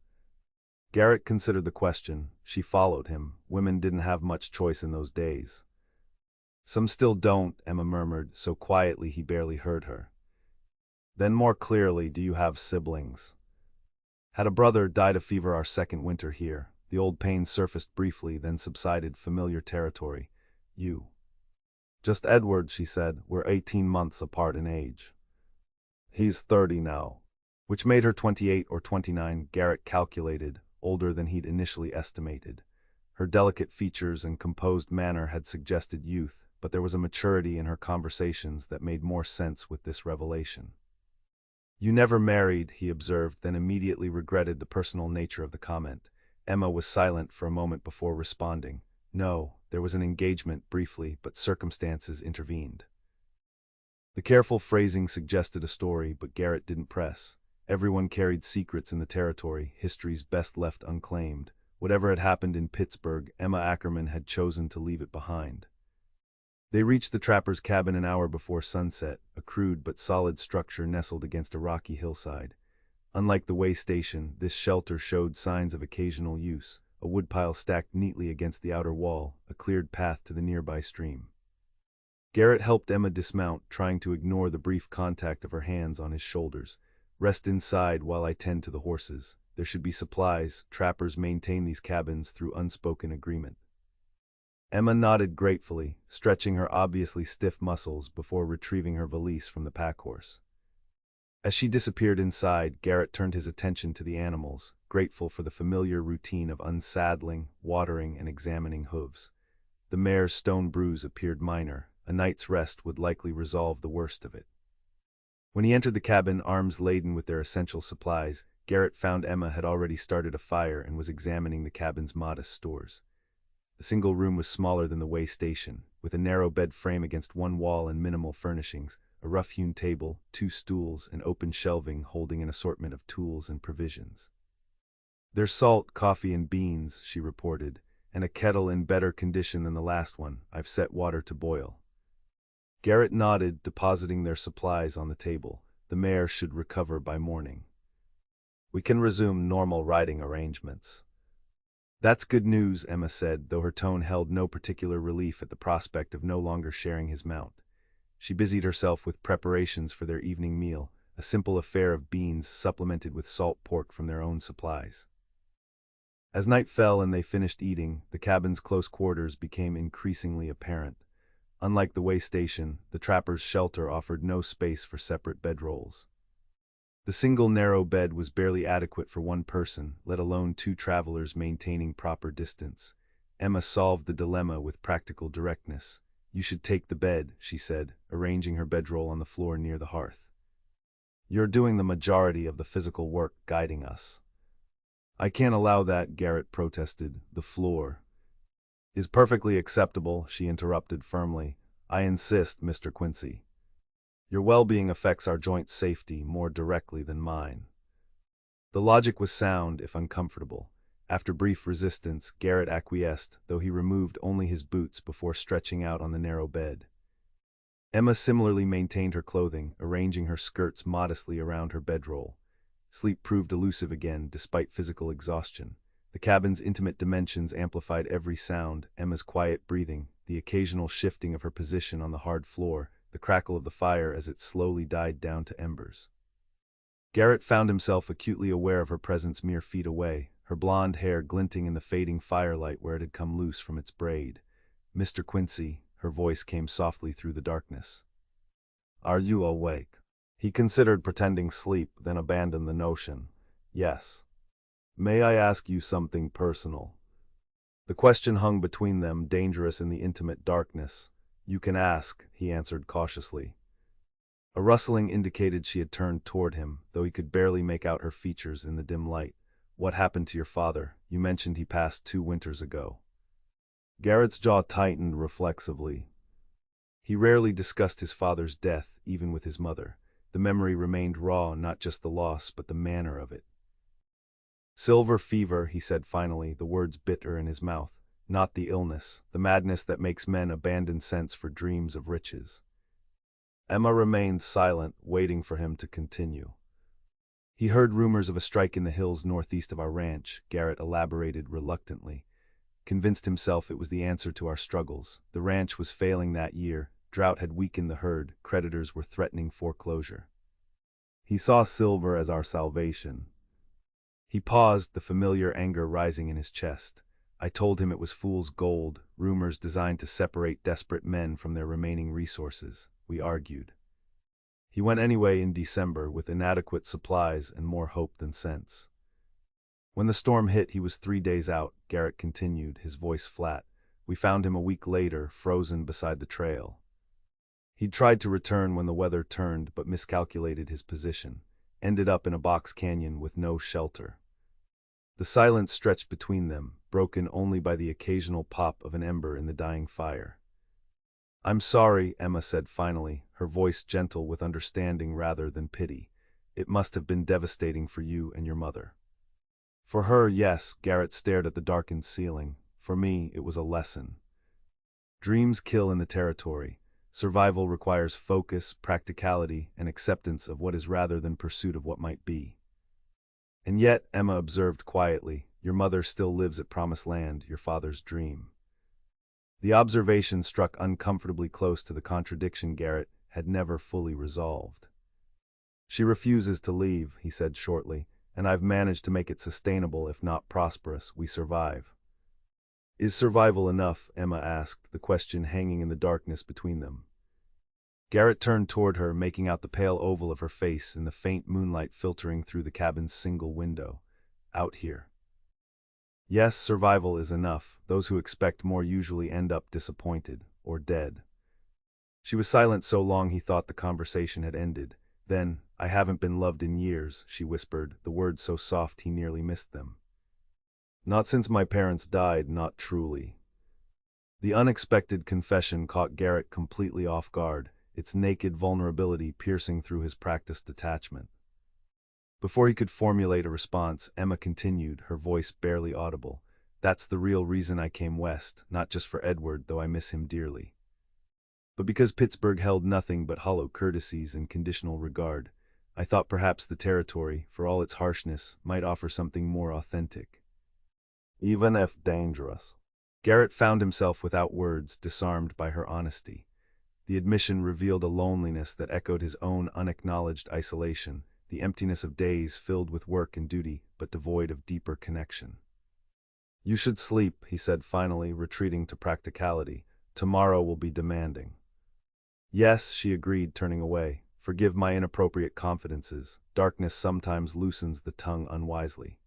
Garrett considered the question. She followed him. Women didn't have much choice in those days. "Some still don't," Emma murmured, so quietly he barely heard her. Then more clearly, "Do you have siblings?" "Had a brother, died of fever our second winter here." The old pain surfaced briefly, then subsided, familiar territory. "You?" "Just Edward," she said. "We're 18 months apart in age." "He's 30 now." Which made her 28 or 29, Garrett calculated, older than he'd initially estimated. Her delicate features and composed manner had suggested youth, but there was a maturity in her conversations that made more sense with this revelation. "You never married," he observed, then immediately regretted the personal nature of the comment. Emma was silent for a moment before responding. "No, there was an engagement, briefly, but circumstances intervened." The careful phrasing suggested a story, but Garrett didn't press. Everyone carried secrets in the territory, histories best left unclaimed. Whatever had happened in Pittsburgh, Emma Ackerman had chosen to leave it behind. They reached the trapper's cabin an hour before sunset, a crude but solid structure nestled against a rocky hillside. Unlike the way station, this shelter showed signs of occasional use, a woodpile stacked neatly against the outer wall, a cleared path to the nearby stream. Garrett helped Emma dismount, trying to ignore the brief contact of her hands on his shoulders. "Rest inside while I tend to the horses. There should be supplies. Trappers maintain these cabins through unspoken agreement." Emma nodded gratefully, stretching her obviously stiff muscles before retrieving her valise from the packhorse. As she disappeared inside, Garrett turned his attention to the animals, grateful for the familiar routine of unsaddling, watering, and examining hooves. The mare's stone bruise appeared minor. A night's rest would likely resolve the worst of it. When he entered the cabin, arms laden with their essential supplies, Garrett found Emma had already started a fire and was examining the cabin's modest stores. The single room was smaller than the way station, with a narrow bed frame against one wall and minimal furnishings, a rough-hewn table, 2 stools, and open shelving holding an assortment of tools and provisions. "There's salt, coffee, and beans," she reported, "and a kettle in better condition than the last one. I've set water to boil." Garrett nodded, depositing their supplies on the table. "The mare should recover by morning. We can resume normal riding arrangements." "That's good news," Emma said, though her tone held no particular relief at the prospect of no longer sharing his mount. She busied herself with preparations for their evening meal, a simple affair of beans supplemented with salt pork from their own supplies. As night fell and they finished eating, the cabin's close quarters became increasingly apparent. Unlike the way station, the trapper's shelter offered no space for separate bedrolls. The single narrow bed was barely adequate for one person, let alone 2 travelers maintaining proper distance. Emma solved the dilemma with practical directness. "You should take the bed," she said, arranging her bedroll on the floor near the hearth. "You're doing the majority of the physical work guiding us." "I can't allow that," Garrett protested. "The floor is perfectly acceptable," she interrupted firmly. "I insist, Mr. Quincy. Your well-being affects our joint safety more directly than mine." The logic was sound, if uncomfortable. After brief resistance, Garrett acquiesced, though he removed only his boots before stretching out on the narrow bed. Emma similarly maintained her clothing, arranging her skirts modestly around her bedroll. Sleep proved elusive again, despite physical exhaustion. The cabin's intimate dimensions amplified every sound: Emma's quiet breathing, the occasional shifting of her position on the hard floor, the crackle of the fire as it slowly died down to embers. Garrett found himself acutely aware of her presence mere feet away, her blonde hair glinting in the fading firelight where it had come loose from its braid. "Mr. Quincy," her voice came softly through the darkness. "Are you awake?" He considered pretending sleep, then abandoned the notion. "Yes." "May I ask you something personal?" The question hung between them, dangerous in the intimate darkness. "You can ask," he answered cautiously. A rustling indicated she had turned toward him, though he could barely make out her features in the dim light. "What happened to your father? You mentioned he passed 2 winters ago." Garrett's jaw tightened reflexively. He rarely discussed his father's death, even with his mother. The memory remained raw, not just the loss, but the manner of it. "Silver fever," he said finally, the words bitter in his mouth. "Not the illness, the madness that makes men abandon sense for dreams of riches." Emma remained silent, waiting for him to continue. "He heard rumors of a strike in the hills northeast of our ranch," Garrett elaborated reluctantly. "Convinced himself it was the answer to our struggles. The ranch was failing that year, drought had weakened the herd, creditors were threatening foreclosure. He saw silver as our salvation." He paused, the familiar anger rising in his chest. "I told him it was fool's gold, rumors designed to separate desperate men from their remaining resources. We argued. He went anyway in December, with inadequate supplies and more hope than sense. When the storm hit, he was 3 days out," Garrett continued, his voice flat. "We found him a week later, frozen beside the trail. He'd tried to return when the weather turned, but miscalculated his position. Ended up in a box canyon with no shelter." The silence stretched between them, broken only by the occasional pop of an ember in the dying fire. "I'm sorry," Emma said finally, her voice gentle with understanding rather than pity. "It must have been devastating for you and your mother." "For her, yes," Garrett stared at the darkened ceiling. "For me, it was a lesson. Dreams kill in the territory. Survival requires focus, practicality, and acceptance of what is rather than pursuit of what might be." "And yet," Emma observed quietly, "your mother still lives at Promised Land, your father's dream." The observation struck uncomfortably close to the contradiction Garrett had never fully resolved. "She refuses to leave," he said shortly, "and I've managed to make it sustainable, if not prosperous. We survive." "Is survival enough?" Emma asked, the question hanging in the darkness between them. Garrett turned toward her, making out the pale oval of her face in the faint moonlight filtering through the cabin's single window. "Out here. Yes, survival is enough. Those who expect more usually end up disappointed, or dead." She was silent so long he thought the conversation had ended. Then, "I haven't been loved in years," she whispered, the words so soft he nearly missed them. "Not since my parents died, not truly." The unexpected confession caught Garrett completely off guard, its naked vulnerability piercing through his practiced detachment. Before he could formulate a response, Emma continued, her voice barely audible. "That's the real reason I came west, not just for Edward, though I miss him dearly. But because Pittsburgh held nothing but hollow courtesies and conditional regard, I thought perhaps the territory, for all its harshness, might offer something more authentic. Even if dangerous." Garrett found himself without words, disarmed by her honesty. The admission revealed a loneliness that echoed his own unacknowledged isolation, the emptiness of days filled with work and duty, but devoid of deeper connection. "You should sleep," he said finally, retreating to practicality. "Tomorrow will be demanding." "Yes," she agreed, turning away. "Forgive my inappropriate confidences. Darkness sometimes loosens the tongue unwisely."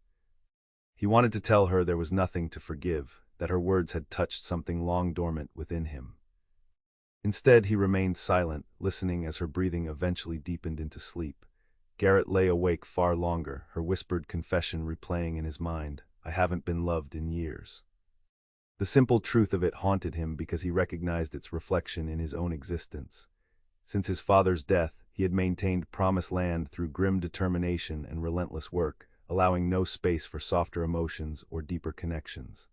He wanted to tell her there was nothing to forgive, that her words had touched something long dormant within him. Instead, he remained silent, listening as her breathing eventually deepened into sleep. Garrett lay awake far longer, her whispered confession replaying in his mind. "I haven't been loved in years." The simple truth of it haunted him because he recognized its reflection in his own existence. Since his father's death, he had maintained promised land through grim determination and relentless work, allowing no space for softer emotions or deeper connections.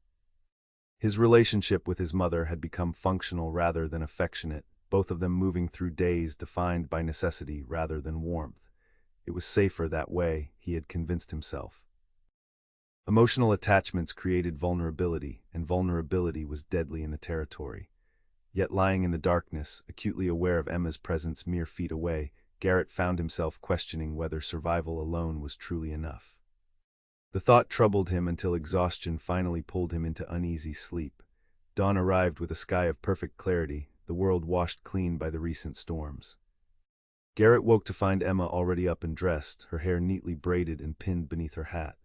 His relationship with his mother had become functional rather than affectionate, both of them moving through days defined by necessity rather than warmth. It was safer that way, he had convinced himself. Emotional attachments created vulnerability, and vulnerability was deadly in the territory. Yet lying in the darkness, acutely aware of Emma's presence mere feet away, Garrett found himself questioning whether survival alone was truly enough. The thought troubled him until exhaustion finally pulled him into uneasy sleep. Dawn arrived with a sky of perfect clarity, the world washed clean by the recent storms. Garrett woke to find Emma already up and dressed, her hair neatly braided and pinned beneath her hat.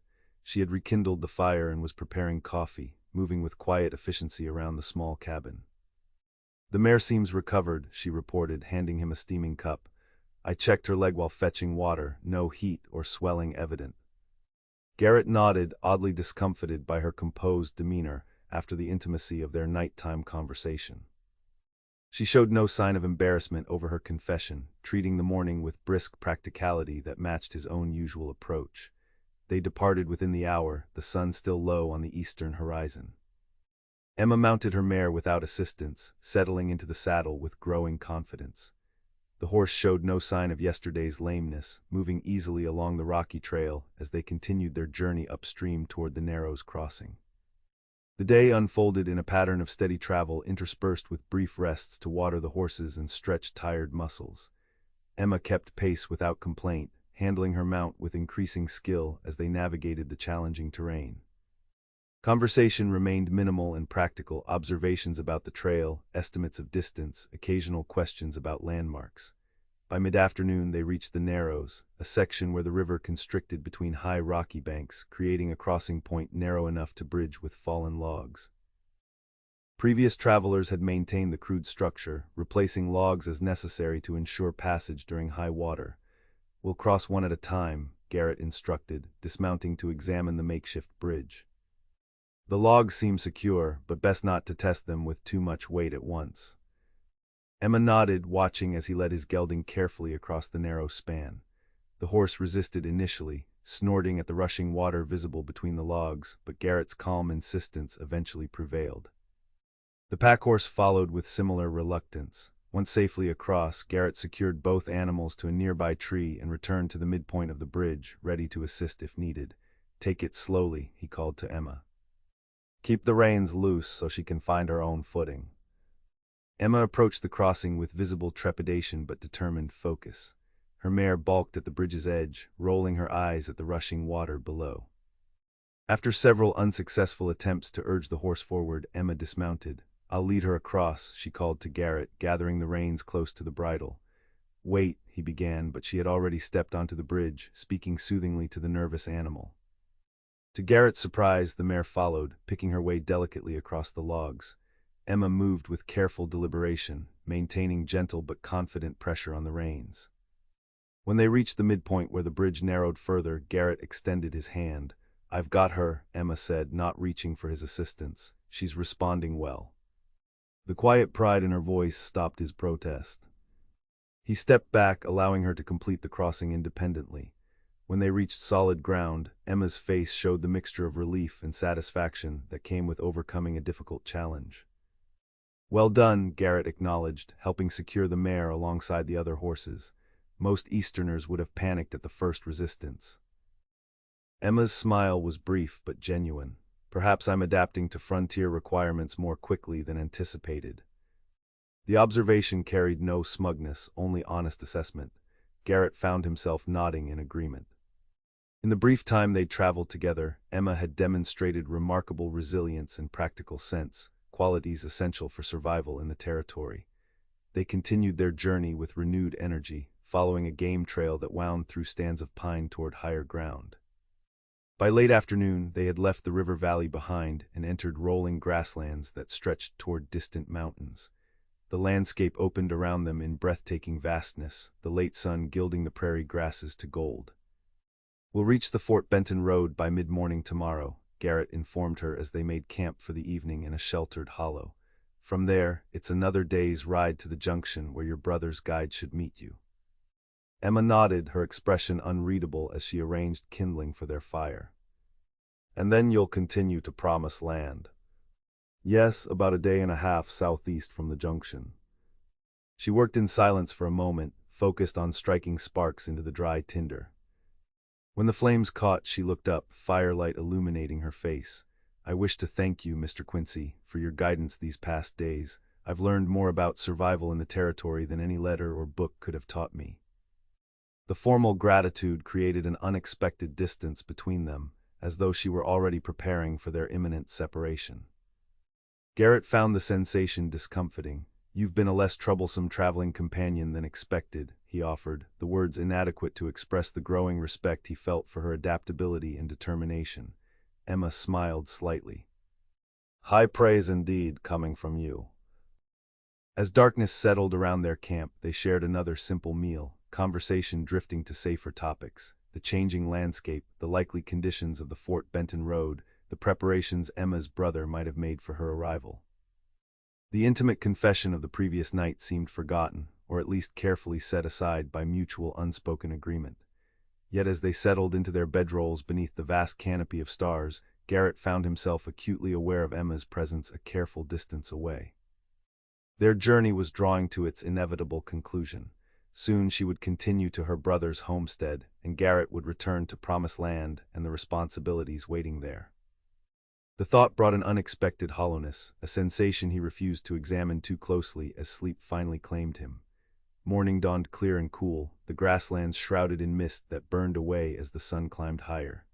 She had rekindled the fire and was preparing coffee, moving with quiet efficiency around the small cabin. "The mare seems recovered," she reported, handing him a steaming cup. "I checked her leg while fetching water, no heat or swelling evident." Garrett nodded, oddly discomfited by her composed demeanor after the intimacy of their nighttime conversation. She showed no sign of embarrassment over her confession, treating the morning with brisk practicality that matched his own usual approach. They departed within the hour, the sun still low on the eastern horizon. Emma mounted her mare without assistance, settling into the saddle with growing confidence. The horse showed no sign of yesterday's lameness, moving easily along the rocky trail as they continued their journey upstream toward the Narrows crossing. The day unfolded in a pattern of steady travel interspersed with brief rests to water the horses and stretch tired muscles. Emma kept pace without complaint, handling her mount with increasing skill as they navigated the challenging terrain. Conversation remained minimal and practical, observations about the trail, estimates of distance, occasional questions about landmarks. By mid-afternoon they reached the Narrows, a section where the river constricted between high rocky banks, creating a crossing point narrow enough to bridge with fallen logs. Previous travelers had maintained the crude structure, replacing logs as necessary to ensure passage during high water. "We'll cross one at a time," Garrett instructed, dismounting to examine the makeshift bridge. The logs seemed secure, but best not to test them with too much weight at once. Emma nodded, watching as he led his gelding carefully across the narrow span. The horse resisted initially, snorting at the rushing water visible between the logs, but Garrett's calm insistence eventually prevailed. The packhorse followed with similar reluctance. Once safely across, Garrett secured both animals to a nearby tree and returned to the midpoint of the bridge, ready to assist if needed. "Take it slowly," he called to Emma. "Keep the reins loose so she can find her own footing." Emma approached the crossing with visible trepidation but determined focus. Her mare balked at the bridge's edge, rolling her eyes at the rushing water below. After several unsuccessful attempts to urge the horse forward, Emma dismounted. "I'll lead her across," she called to Garrett, gathering the reins close to the bridle. "Wait," he began, but she had already stepped onto the bridge, speaking soothingly to the nervous animal. To Garrett's surprise, the mare followed, picking her way delicately across the logs. Emma moved with careful deliberation, maintaining gentle but confident pressure on the reins. When they reached the midpoint where the bridge narrowed further, Garrett extended his hand. "I've got her," Emma said, not reaching for his assistance. "She's responding well." The quiet pride in her voice stopped his protest. He stepped back, allowing her to complete the crossing independently. When they reached solid ground, Emma's face showed the mixture of relief and satisfaction that came with overcoming a difficult challenge. "Well done," Garrett acknowledged, helping secure the mare alongside the other horses. Most Easterners would have panicked at the first resistance. Emma's smile was brief but genuine. "Perhaps I'm adapting to frontier requirements more quickly than anticipated." The observation carried no smugness, only honest assessment. Garrett found himself nodding in agreement. In the brief time they'd traveled together, Emma had demonstrated remarkable resilience and practical sense, qualities essential for survival in the territory. They continued their journey with renewed energy, following a game trail that wound through stands of pine toward higher ground. By late afternoon, they had left the river valley behind and entered rolling grasslands that stretched toward distant mountains. The landscape opened around them in breathtaking vastness, the late sun gilding the prairie grasses to gold. "We'll reach the Fort Benton road by mid-morning tomorrow," Garrett informed her as they made camp for the evening in a sheltered hollow. "From there, it's another day's ride to the junction where your brother's guide should meet you." Emma nodded, her expression unreadable as she arranged kindling for their fire. "And then you'll continue to Promised Land." "Yes, about a day and a half southeast from the junction." She worked in silence for a moment, focused on striking sparks into the dry tinder. When the flames caught, she looked up, firelight illuminating her face. "I wish to thank you, Mr. Quincy, for your guidance these past days. I've learned more about survival in the territory than any letter or book could have taught me." The formal gratitude created an unexpected distance between them, as though she were already preparing for their imminent separation. Garrett found the sensation discomfiting. "You've been a less troublesome traveling companion than expected," he offered, the words inadequate to express the growing respect he felt for her adaptability and determination. Emma smiled slightly. "High praise indeed, coming from you." As darkness settled around their camp, they shared another simple meal, conversation drifting to safer topics: the changing landscape, the likely conditions of the Fort Benton road, the preparations Emma's brother might have made for her arrival. The intimate confession of the previous night seemed forgotten, or at least carefully set aside by mutual unspoken agreement. Yet as they settled into their bedrolls beneath the vast canopy of stars, Garrett found himself acutely aware of Emma's presence a careful distance away. Their journey was drawing to its inevitable conclusion. Soon she would continue to her brother's homestead, and Garrett would return to Promised Land and the responsibilities waiting there. The thought brought an unexpected hollowness, a sensation he refused to examine too closely as sleep finally claimed him. Morning dawned clear and cool, the grasslands shrouded in mist that burned away as the sun climbed higher.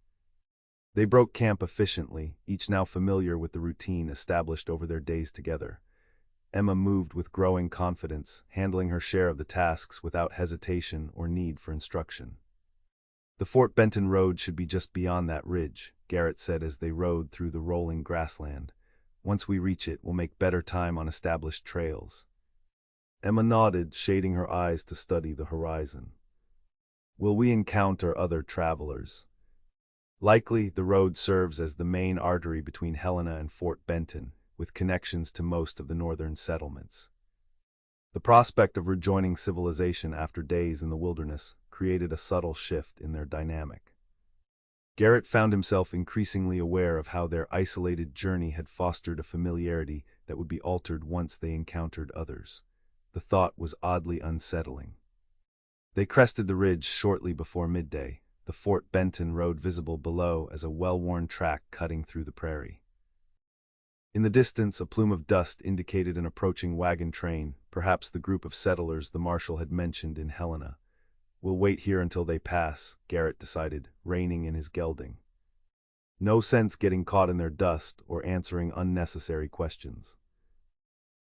They broke camp efficiently, each now familiar with the routine established over their days together. Emma moved with growing confidence, handling her share of the tasks without hesitation or need for instruction. "The Fort Benton road should be just beyond that ridge," Garrett said as they rode through the rolling grassland. "Once we reach it, we'll make better time on established trails." Emma nodded, shading her eyes to study the horizon. "Will we encounter other travelers?" "Likely. The road serves as the main artery between Helena and Fort Benton, with connections to most of the northern settlements." The prospect of rejoining civilization after days in the wilderness created a subtle shift in their dynamic. Garrett found himself increasingly aware of how their isolated journey had fostered a familiarity that would be altered once they encountered others. The thought was oddly unsettling. They crested the ridge shortly before midday, the Fort Benton road visible below as a well-worn track cutting through the prairie. In the distance, a plume of dust indicated an approaching wagon train, perhaps the group of settlers the marshal had mentioned in Helena. "We'll wait here until they pass," Garrett decided, reining in his gelding. No sense getting caught in their dust or answering unnecessary questions.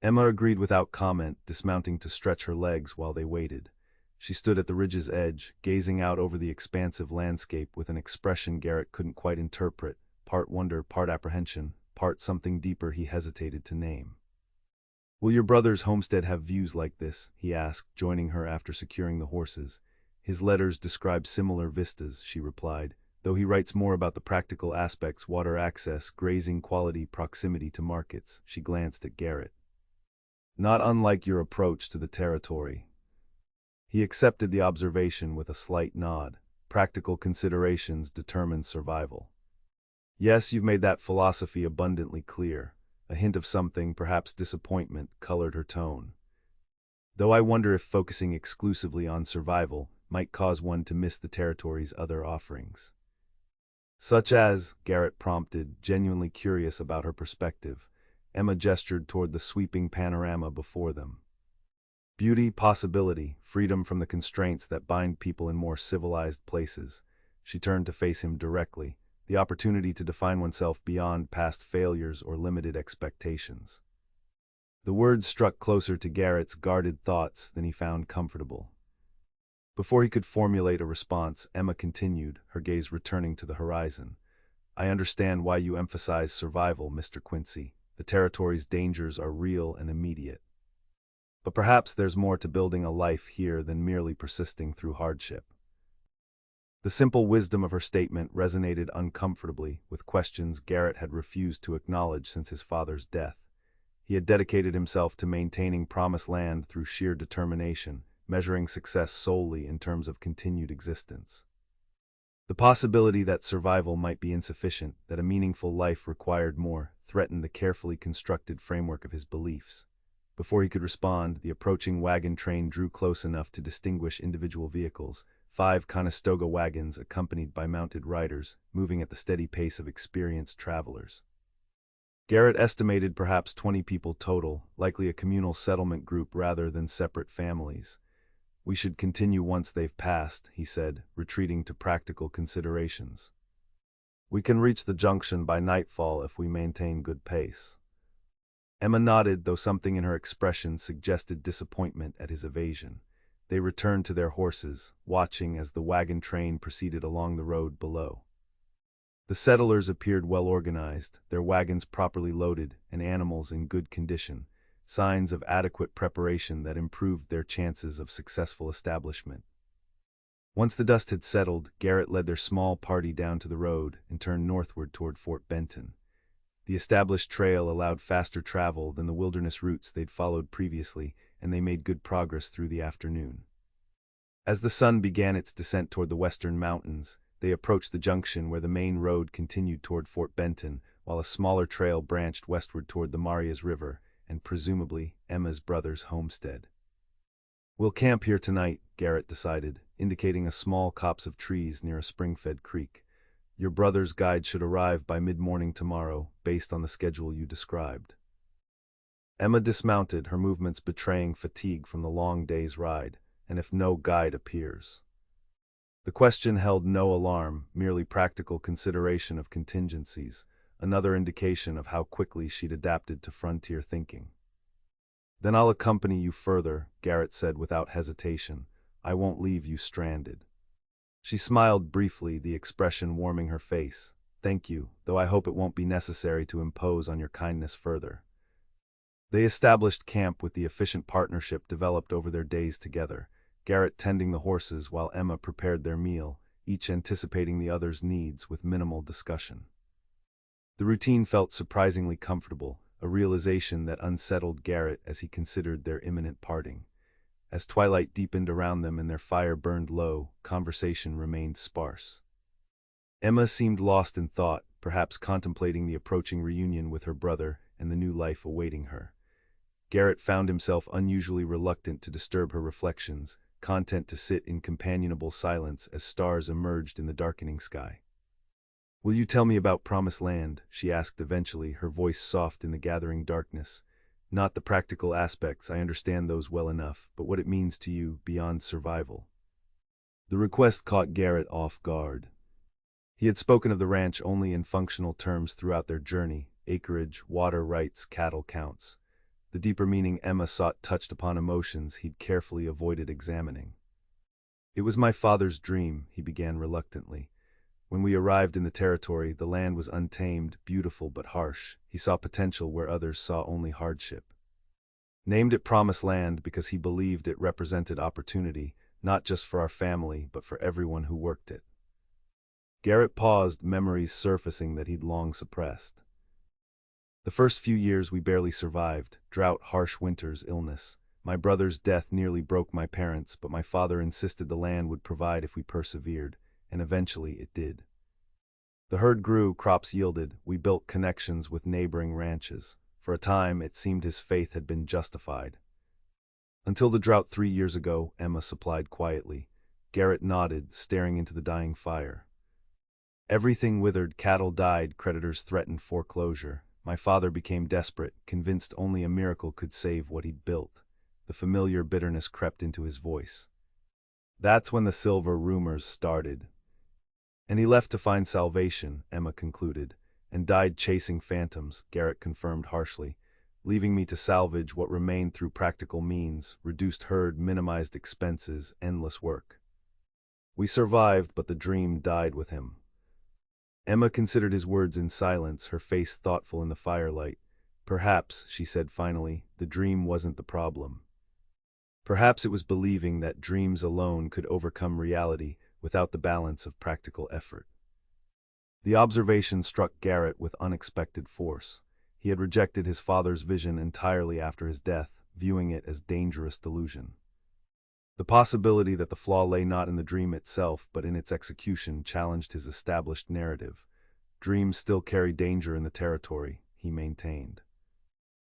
Emma agreed without comment, dismounting to stretch her legs while they waited. She stood at the ridge's edge, gazing out over the expansive landscape with an expression Garrett couldn't quite interpret, part wonder, part apprehension, part something deeper he hesitated to name. "Will your brother's homestead have views like this?" he asked, joining her after securing the horses. His letters describe similar vistas, she replied, though he writes more about the practical aspects: water access, grazing quality, proximity to markets. She glanced at Garrett. Not unlike your approach to the territory. He accepted the observation with a slight nod. Practical considerations determine survival. Yes, you've made that philosophy abundantly clear. A hint of something, perhaps disappointment, colored her tone. Though I wonder if focusing exclusively on survival might cause one to miss the territory's other offerings. Such as, Garrett prompted, genuinely curious about her perspective. Emma gestured toward the sweeping panorama before them. Beauty, possibility, freedom from the constraints that bind people in more civilized places. She turned to face him directly, the opportunity to define oneself beyond past failures or limited expectations. The words struck closer to Garrett's guarded thoughts than he found comfortable. Before he could formulate a response, Emma continued, her gaze returning to the horizon. I understand why you emphasize survival, Mr. Quincy. The territory's dangers are real and immediate. But perhaps there's more to building a life here than merely persisting through hardship. The simple wisdom of her statement resonated uncomfortably with questions Garrett had refused to acknowledge since his father's death. He had dedicated himself to maintaining Promised Land through sheer determination, measuring success solely in terms of continued existence. The possibility that survival might be insufficient, that a meaningful life required more, threatened the carefully constructed framework of his beliefs. Before he could respond, the approaching wagon train drew close enough to distinguish individual vehicles, 5 Conestoga wagons accompanied by mounted riders, moving at the steady pace of experienced travelers. Garrett estimated perhaps 20 people total, likely a communal settlement group rather than separate families. We should continue once they've passed, he said, retreating to practical considerations. We can reach the junction by nightfall if we maintain good pace. Emma nodded, though something in her expression suggested disappointment at his evasion. They returned to their horses, watching as the wagon train proceeded along the road below. The settlers appeared well organized, their wagons properly loaded and animals in good condition, signs of adequate preparation that improved their chances of successful establishment. Once the dust had settled, Garrett led their small party down to the road and turned northward toward Fort Benton. The established trail allowed faster travel than the wilderness routes they'd followed previously, and they made good progress through the afternoon. As the sun began its descent toward the western mountains, they approached the junction where the main road continued toward Fort Benton, while a smaller trail branched westward toward the Marias River and presumably Emma's brother's homestead. We'll camp here tonight, Garrett decided, indicating a small copse of trees near a spring-fed creek. Your brother's guide should arrive by mid-morning tomorrow, based on the schedule you described. Emma dismounted, her movements betraying fatigue from the long day's ride. And if no guide appears? The question held no alarm, merely practical consideration of contingencies, another indication of how quickly she'd adapted to frontier thinking. Then I'll accompany you further, Garrett said without hesitation. I won't leave you stranded. She smiled briefly, the expression warming her face. Thank you, though I hope it won't be necessary to impose on your kindness further. They established camp with the efficient partnership developed over their days together, Garrett tending the horses while Emma prepared their meal, each anticipating the other's needs with minimal discussion. The routine felt surprisingly comfortable, a realization that unsettled Garrett as he considered their imminent parting. As twilight deepened around them and their fire burned low, conversation remained sparse. Emma seemed lost in thought, perhaps contemplating the approaching reunion with her brother and the new life awaiting her. Garrett found himself unusually reluctant to disturb her reflections, content to sit in companionable silence as stars emerged in the darkening sky. Will you tell me about Promised Land? She asked eventually, her voice soft in the gathering darkness. Not the practical aspects, I understand those well enough, but what it means to you beyond survival. The request caught Garrett off guard. He had spoken of the ranch only in functional terms throughout their journey: acreage, water rights, cattle counts. The deeper meaning Emma sought touched upon emotions he'd carefully avoided examining. It was my father's dream, he began reluctantly. When we arrived in the territory, the land was untamed, beautiful but harsh. He saw potential where others saw only hardship. Named it Promised Land because he believed it represented opportunity, not just for our family, but for everyone who worked it. Garrett paused, memories surfacing that he'd long suppressed. The first few years we barely survived: drought, harsh winters, illness. My brother's death nearly broke my parents, but my father insisted the land would provide if we persevered, and eventually it did. The herd grew, crops yielded, we built connections with neighboring ranches. For a time, it seemed his faith had been justified. Until the drought 3 years ago, Emma supplied quietly. Garrett nodded, staring into the dying fire. Everything withered, cattle died, creditors threatened foreclosure. My father became desperate, convinced only a miracle could save what he'd built. The familiar bitterness crept into his voice. That's when the silver rumors started. And he left to find salvation, Emma concluded, and died chasing phantoms, Garrett confirmed harshly, leaving me to salvage what remained through practical means: reduced herd, minimized expenses, endless work. We survived, but the dream died with him. Emma considered his words in silence, her face thoughtful in the firelight. Perhaps, she said finally, the dream wasn't the problem. Perhaps it was believing that dreams alone could overcome reality without the balance of practical effort. The observation struck Garrett with unexpected force. He had rejected his father's vision entirely after his death, viewing it as dangerous delusion. The possibility that the flaw lay not in the dream itself, but in its execution, challenged his established narrative. Dreams still carry danger in the territory, he maintained.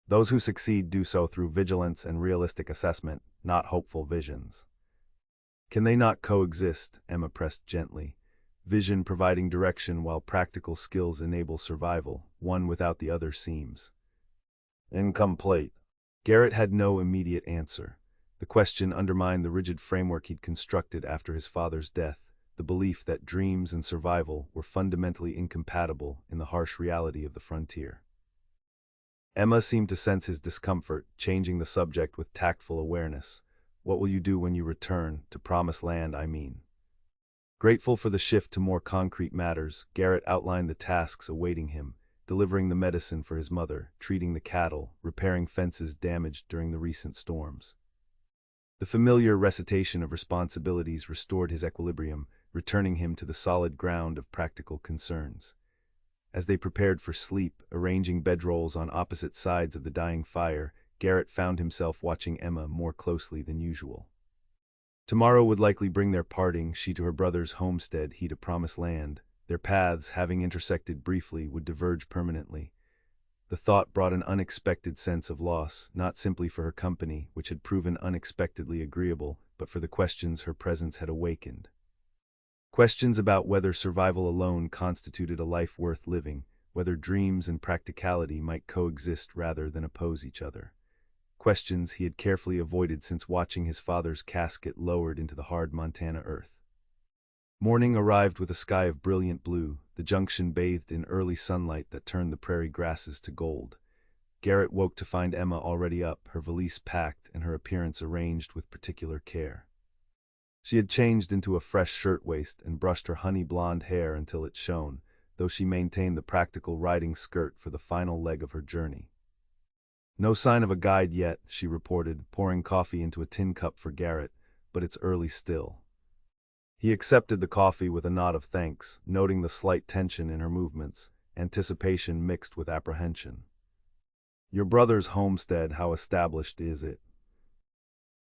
Those who succeed do so through vigilance and realistic assessment, not hopeful visions. Can they not coexist? Emma pressed gently. Vision providing direction while practical skills enable survival. One without the other seems incomplete. Garrett had no immediate answer. The question undermined the rigid framework he'd constructed after his father's death, the belief that dreams and survival were fundamentally incompatible in the harsh reality of the frontier. Emma seemed to sense his discomfort, changing the subject with tactful awareness. What will you do when you return, to promised land, I mean? Grateful for the shift to more concrete matters, Garrett outlined the tasks awaiting him: delivering the medicine for his mother, treating the cattle, repairing fences damaged during the recent storms. The familiar recitation of responsibilities restored his equilibrium, returning him to the solid ground of practical concerns. As they prepared for sleep, arranging bedrolls on opposite sides of the dying fire, Garrett found himself watching Emma more closely than usual. Tomorrow would likely bring their parting, she to her brother's homestead, he to promised land. Their paths, having intersected briefly, would diverge permanently. The thought brought an unexpected sense of loss, not simply for her company, which had proven unexpectedly agreeable, but for the questions her presence had awakened. Questions about whether survival alone constituted a life worth living, whether dreams and practicality might coexist rather than oppose each other. Questions he had carefully avoided since watching his father's casket lowered into the hard Montana earth. Morning arrived with a sky of brilliant blue, the junction bathed in early sunlight that turned the prairie grasses to gold. Garrett woke to find Emma already up, her valise packed and her appearance arranged with particular care. She had changed into a fresh shirtwaist and brushed her honey blonde hair until it shone, though she maintained the practical riding skirt for the final leg of her journey. No sign of a guide yet, she reported, pouring coffee into a tin cup for Garrett, but it's early still. He accepted the coffee with a nod of thanks, noting the slight tension in her movements, anticipation mixed with apprehension. Your brother's homestead, how established is it?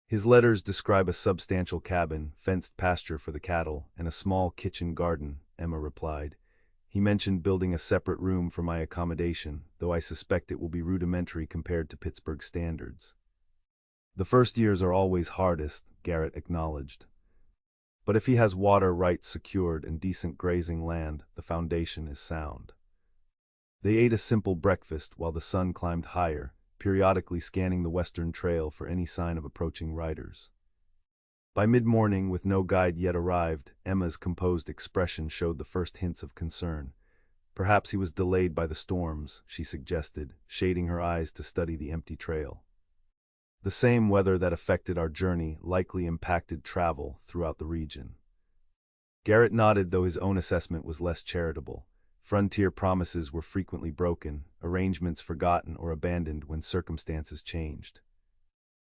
His letters describe a substantial cabin, fenced pasture for the cattle, and a small kitchen garden, Emma replied. He mentioned building a separate room for my accommodation, though I suspect it will be rudimentary compared to Pittsburgh standards. The first years are always hardest, Garrett acknowledged. But if he has water rights secured and decent grazing land, the foundation is sound. They ate a simple breakfast while the sun climbed higher, periodically scanning the western trail for any sign of approaching riders. By mid-morning, with no guide yet arrived, Emma's composed expression showed the first hints of concern. Perhaps he was delayed by the storms, she suggested, shading her eyes to study the empty trail. The same weather that affected our journey likely impacted travel throughout the region. Garrett nodded, though his own assessment was less charitable. Frontier promises were frequently broken, arrangements forgotten or abandoned when circumstances changed.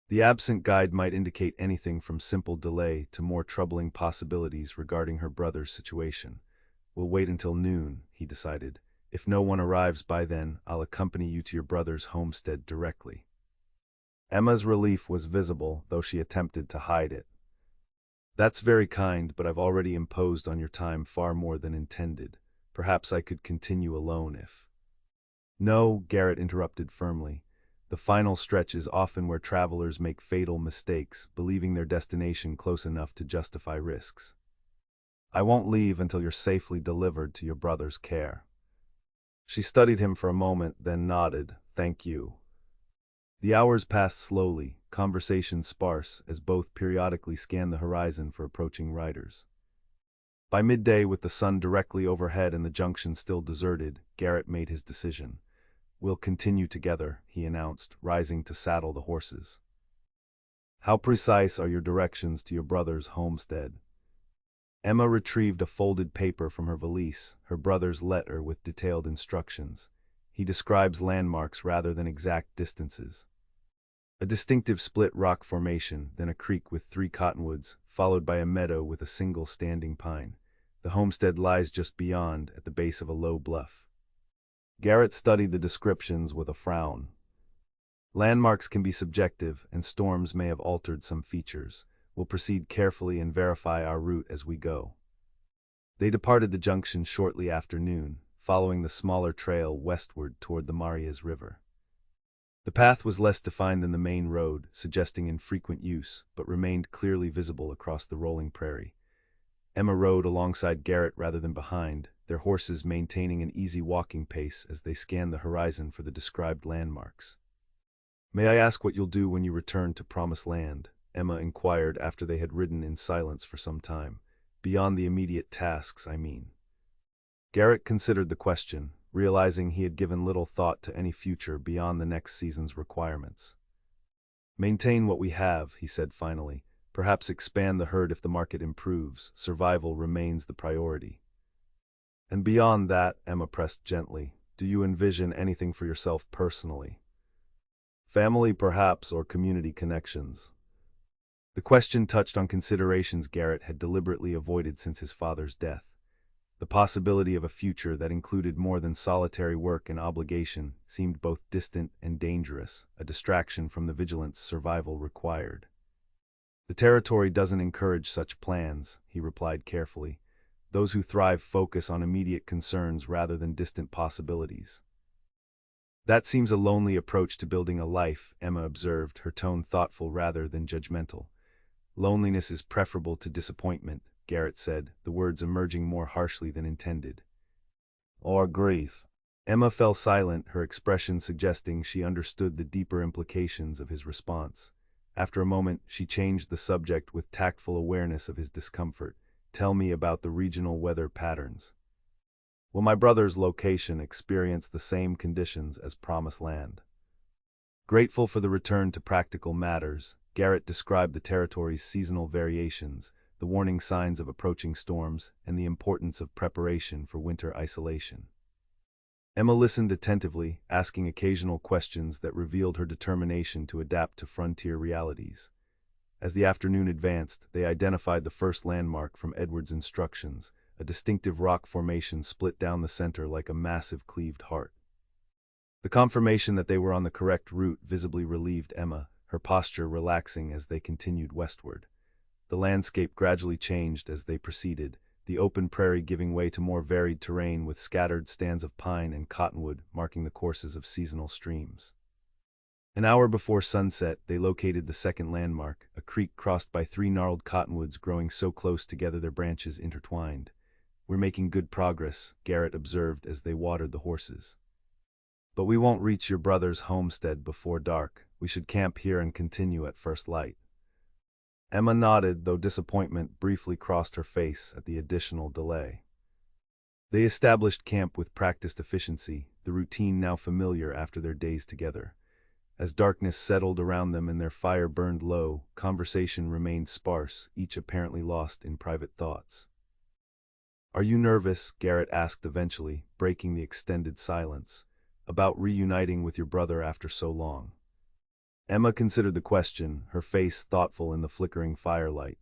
The absent guide might indicate anything from simple delay to more troubling possibilities regarding her brother's situation. We'll wait until noon, he decided. If no one arrives by then, I'll accompany you to your brother's homestead directly. Emma's relief was visible, though she attempted to hide it. That's very kind, but I've already imposed on your time far more than intended. Perhaps I could continue alone if... No, Garrett interrupted firmly. The final stretch is often where travelers make fatal mistakes, believing their destination close enough to justify risks. I won't leave until you're safely delivered to your brother's care. She studied him for a moment, then nodded. Thank you. The hours passed slowly, conversation sparse, as both periodically scanned the horizon for approaching riders. By midday, with the sun directly overhead and the junction still deserted, Garrett made his decision. We'll continue together, he announced, rising to saddle the horses. How precise are your directions to your brother's homestead? Emma retrieved a folded paper from her valise, her brother's letter with detailed instructions. He describes landmarks rather than exact distances. A distinctive split rock formation, then a creek with 3 cottonwoods, followed by a meadow with a single standing pine. The homestead lies just beyond, at the base of a low bluff. Garrett studied the descriptions with a frown. Landmarks can be subjective, and storms may have altered some features. We'll proceed carefully and verify our route as we go. They departed the junction shortly after noon, following the smaller trail westward toward the Marias River. The path was less defined than the main road, suggesting infrequent use, but remained clearly visible across the rolling prairie. Emma rode alongside Garrett rather than behind, their horses maintaining an easy walking pace as they scanned the horizon for the described landmarks. May I ask what you'll do when you return to Promised Land? Emma inquired after they had ridden in silence for some time. Beyond the immediate tasks, I mean. Garrett considered the question, realizing he had given little thought to any future beyond the next season's requirements. Maintain what we have, he said finally. Perhaps expand the herd if the market improves. Survival remains the priority. And beyond that, Emma pressed gently, do you envision anything for yourself personally? Family perhaps, or community connections? The question touched on considerations Garrett had deliberately avoided since his father's death. The possibility of a future that included more than solitary work and obligation seemed both distant and dangerous, a distraction from the vigilance survival required. The territory doesn't encourage such plans, he replied carefully. Those who thrive focus on immediate concerns rather than distant possibilities. That seems a lonely approach to building a life, Emma observed, her tone thoughtful rather than judgmental. Loneliness is preferable to disappointment, Garrett said, the words emerging more harshly than intended. Or grief. Emma fell silent, her expression suggesting she understood the deeper implications of his response. After a moment, she changed the subject with tactful awareness of his discomfort. Tell me about the regional weather patterns. Will my brother's location experience the same conditions as Promised Land? Grateful for the return to practical matters, Garrett described the territory's seasonal variations, the warning signs of approaching storms, and the importance of preparation for winter isolation. Emma listened attentively, asking occasional questions that revealed her determination to adapt to frontier realities. As the afternoon advanced, they identified the first landmark from Edward's instructions, a distinctive rock formation split down the center like a massive cleaved heart. The confirmation that they were on the correct route visibly relieved Emma, her posture relaxing as they continued westward. The landscape gradually changed as they proceeded, the open prairie giving way to more varied terrain with scattered stands of pine and cottonwood marking the courses of seasonal streams. An hour before sunset, they located the second landmark, a creek crossed by 3 gnarled cottonwoods growing so close together their branches intertwined. We're making good progress, Garrett observed as they watered the horses. But we won't reach your brother's homestead before dark. We should camp here and continue at first light. Emma nodded, though disappointment briefly crossed her face at the additional delay. They established camp with practiced efficiency, the routine now familiar after their days together. As darkness settled around them and their fire burned low, conversation remained sparse, each apparently lost in private thoughts. Are you nervous? Garrett asked eventually, breaking the extended silence. About reuniting with your brother after so long. Emma considered the question, her face thoughtful in the flickering firelight.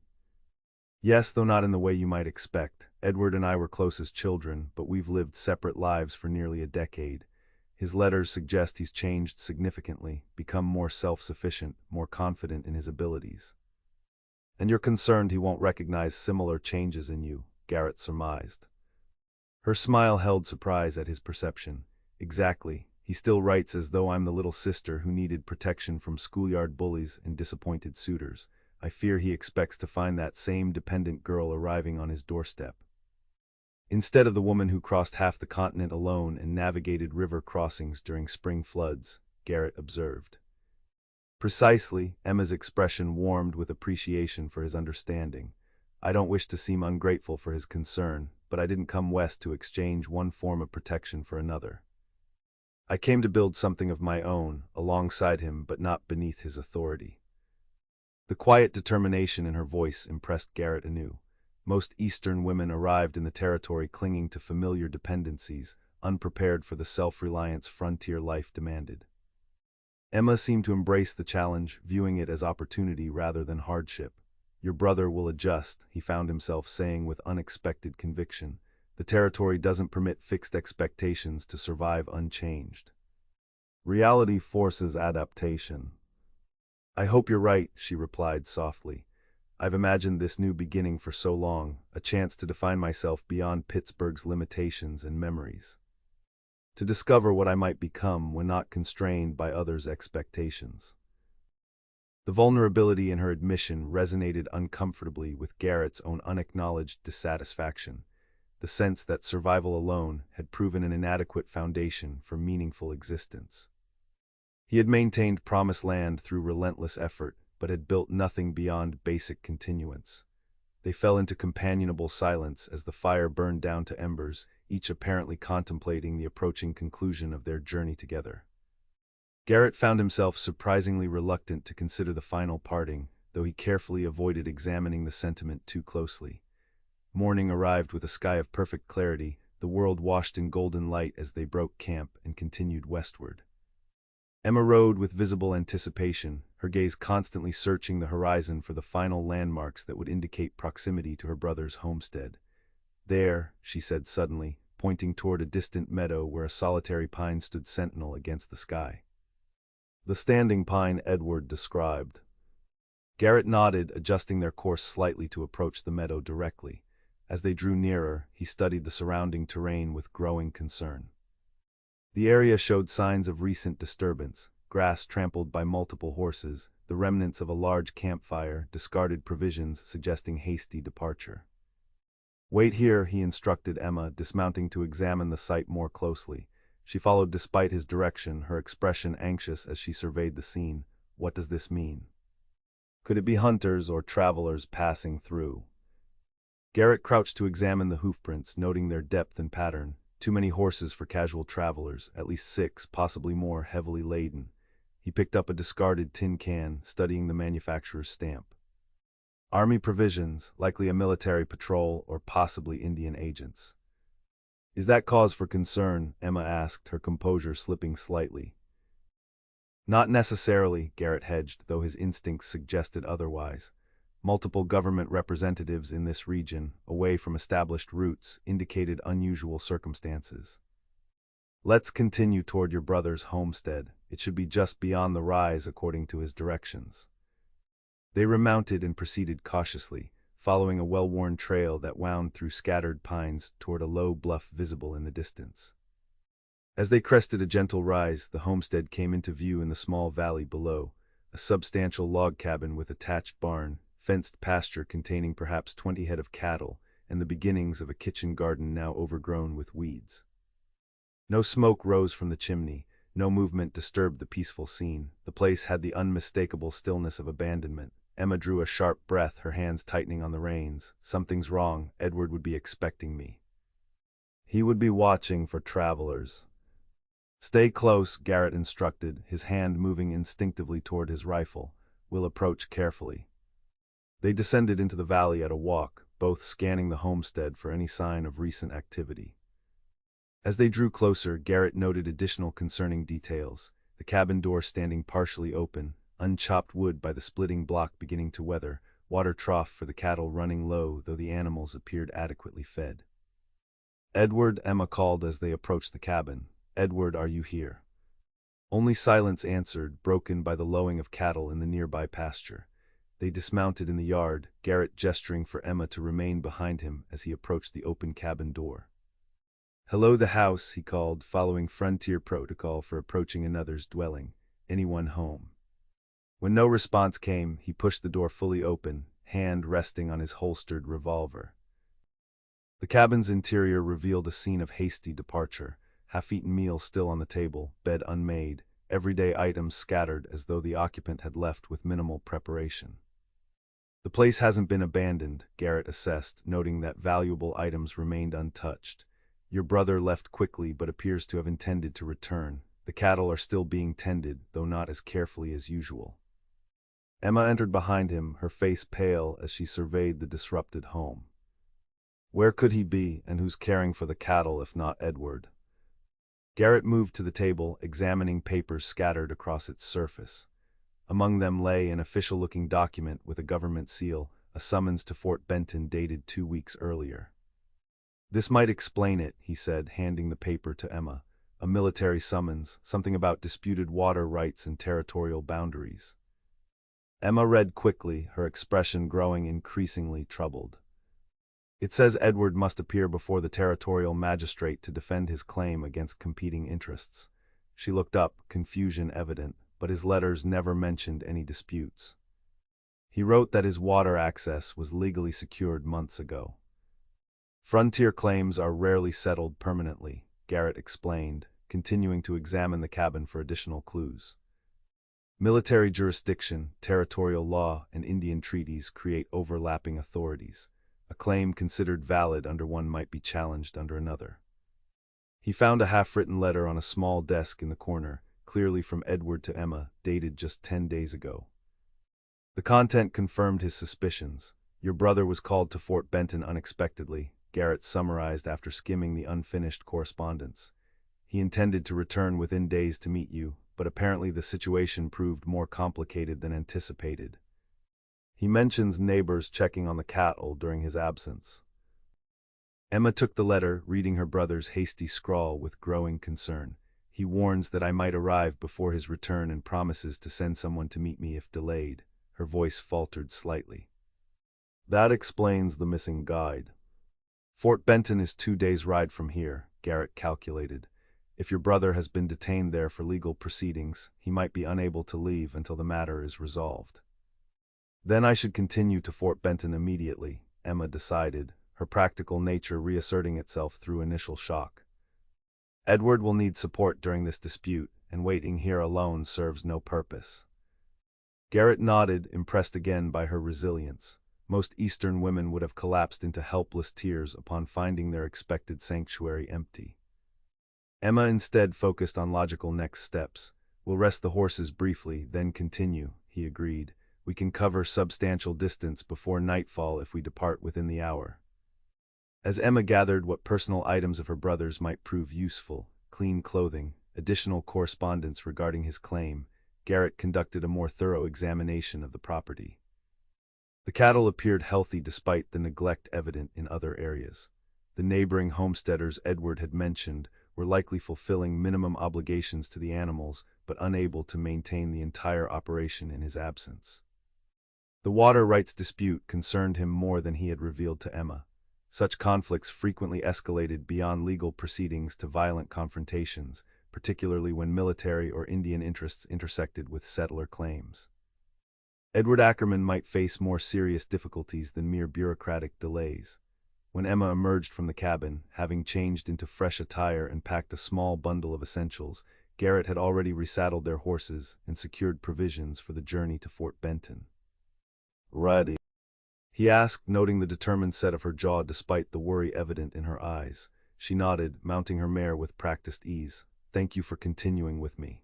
Yes, though not in the way you might expect. Edward and I were close as children, but we've lived separate lives for nearly a decade. His letters suggest he's changed significantly, become more self-sufficient, more confident in his abilities. And you're concerned he won't recognize similar changes in you, Garrett surmised. Her smile held surprise at his perception. Exactly. He still writes as though I'm the little sister who needed protection from schoolyard bullies and disappointed suitors. I fear he expects to find that same dependent girl arriving on his doorstep. Instead of the woman who crossed half the continent alone and navigated river crossings during spring floods, Garrett observed. Precisely, Emma's expression warmed with appreciation for his understanding. I don't wish to seem ungrateful for his concern, but I didn't come west to exchange one form of protection for another. I came to build something of my own, alongside him but not beneath his authority. The quiet determination in her voice impressed Garrett anew. Most Eastern women arrived in the territory clinging to familiar dependencies, unprepared for the self-reliance frontier life demanded. Emma seemed to embrace the challenge, viewing it as opportunity rather than hardship. Your brother will adjust, he found himself saying with unexpected conviction. The territory doesn't permit fixed expectations to survive unchanged. Reality forces adaptation. I hope you're right, she replied softly. I've imagined this new beginning for so long, a chance to define myself beyond Pittsburgh's limitations and memories. To discover what I might become when not constrained by others' expectations. The vulnerability in her admission resonated uncomfortably with Garrett's own unacknowledged dissatisfaction, the sense that survival alone had proven an inadequate foundation for meaningful existence. He had maintained promised land through relentless effort, but had built nothing beyond basic continuance. They fell into companionable silence as the fire burned down to embers, each apparently contemplating the approaching conclusion of their journey together. Garrett found himself surprisingly reluctant to consider the final parting, though he carefully avoided examining the sentiment too closely. Morning arrived with a sky of perfect clarity, the world washed in golden light as they broke camp and continued westward. Emma rode with visible anticipation, her gaze constantly searching the horizon for the final landmarks that would indicate proximity to her brother's homestead. There, she said suddenly, pointing toward a distant meadow where a solitary pine stood sentinel against the sky. The standing pine Edward described. Garrett nodded, adjusting their course slightly to approach the meadow directly. As they drew nearer, he studied the surrounding terrain with growing concern. The area showed signs of recent disturbance, grass trampled by multiple horses, the remnants of a large campfire, discarded provisions suggesting hasty departure. Wait here, he instructed Emma, dismounting to examine the site more closely. She followed despite his direction, her expression anxious as she surveyed the scene. What does this mean? Could it be hunters or travelers passing through? Garrett crouched to examine the hoofprints, noting their depth and pattern. Too many horses for casual travelers, at least 6, possibly more, heavily laden. He picked up a discarded tin can, studying the manufacturer's stamp. Army provisions, likely a military patrol or possibly Indian agents. Is that cause for concern? Emma asked, her composure slipping slightly. Not necessarily, Garrett hedged, though his instincts suggested otherwise. Multiple government representatives in this region, away from established routes, indicated unusual circumstances. Let's continue toward your brother's homestead. It should be just beyond the rise according to his directions. They remounted and proceeded cautiously, following a well-worn trail that wound through scattered pines toward a low bluff visible in the distance. As they crested a gentle rise, the homestead came into view in the small valley below, a substantial log cabin with attached barn, fenced pasture containing perhaps 20 head of cattle, and the beginnings of a kitchen garden now overgrown with weeds. No smoke rose from the chimney, no movement disturbed the peaceful scene. The place had the unmistakable stillness of abandonment. Emma drew a sharp breath, her hands tightening on the reins. Something's wrong. Edward would be expecting me. He would be watching for travelers. Stay close, Garrett instructed, his hand moving instinctively toward his rifle. We'll approach carefully. They descended into the valley at a walk, both scanning the homestead for any sign of recent activity. As they drew closer, Garrett noted additional concerning details, the cabin door standing partially open, unchopped wood by the splitting block beginning to weather, water trough for the cattle running low though the animals appeared adequately fed. "Edward," Emma called as they approached the cabin. "Edward, are you here?" Only silence answered, broken by the lowing of cattle in the nearby pasture. They dismounted in the yard, Garrett gesturing for Emma to remain behind him as he approached the open cabin door. "Hello, the house," he called, following frontier protocol for approaching another's dwelling. "Anyone home?" When no response came, he pushed the door fully open, hand resting on his holstered revolver. The cabin's interior revealed a scene of hasty departure, half-eaten meals still on the table, bed unmade, everyday items scattered as though the occupant had left with minimal preparation. "The place hasn't been abandoned," Garrett assessed, noting that valuable items remained untouched. "Your brother left quickly but appears to have intended to return. The cattle are still being tended, though not as carefully as usual." Emma entered behind him, her face pale as she surveyed the disrupted home. Where could he be, and who's caring for the cattle if not Edward? Garrett moved to the table, examining papers scattered across its surface. Among them lay an official-looking document with a government seal, a summons to Fort Benton dated 2 weeks earlier. "This might explain it," he said, handing the paper to Emma. "A military summons, something about disputed water rights and territorial boundaries." Emma read quickly, her expression growing increasingly troubled. "It says Edward must appear before the territorial magistrate to defend his claim against competing interests." She looked up, confusion evident, but his letters never mentioned any disputes. "He wrote that his water access was legally secured months ago." "Frontier claims are rarely settled permanently," Garrett explained, continuing to examine the cabin for additional clues. "Military jurisdiction, territorial law, and Indian treaties create overlapping authorities. A claim considered valid under one might be challenged under another." He found a half-written letter on a small desk in the corner, clearly from Edward to Emma, dated just 10 days ago. The content confirmed his suspicions. "Your brother was called to Fort Benton unexpectedly," Garrett summarized after skimming the unfinished correspondence. "He intended to return within days to meet you, but apparently the situation proved more complicated than anticipated. He mentions neighbors checking on the cattle during his absence." Emma took the letter, reading her brother's hasty scrawl with growing concern. "He warns that I might arrive before his return and promises to send someone to meet me if delayed." Her voice faltered slightly. "That explains the missing guide." "Fort Benton is 2 days' ride from here," Garrett calculated. "If your brother has been detained there for legal proceedings, he might be unable to leave until the matter is resolved." "Then I should continue to Fort Benton immediately," Emma decided, her practical nature reasserting itself through initial shock. "Edward will need support during this dispute, and waiting here alone serves no purpose." Garrett nodded, impressed again by her resilience. Most Eastern women would have collapsed into helpless tears upon finding their expected sanctuary empty. Emma instead focused on logical next steps. "We'll rest the horses briefly, then continue," he agreed. "We can cover substantial distance before nightfall if we depart within the hour." As Emma gathered what personal items of her brother's might prove useful, clean clothing, additional correspondence regarding his claim, Garrett conducted a more thorough examination of the property. The cattle appeared healthy despite the neglect evident in other areas. The neighboring homesteaders Edward had mentioned were likely fulfilling minimum obligations to the animals, but unable to maintain the entire operation in his absence. The water rights dispute concerned him more than he had revealed to Emma. Such conflicts frequently escalated beyond legal proceedings to violent confrontations, particularly when military or Indian interests intersected with settler claims. Edward Ackerman might face more serious difficulties than mere bureaucratic delays. When Emma emerged from the cabin, having changed into fresh attire and packed a small bundle of essentials, Garrett had already resaddled their horses and secured provisions for the journey to Fort Benton. "Ready?" he asked, noting the determined set of her jaw despite the worry evident in her eyes. She nodded, mounting her mare with practiced ease. "Thank you for continuing with me.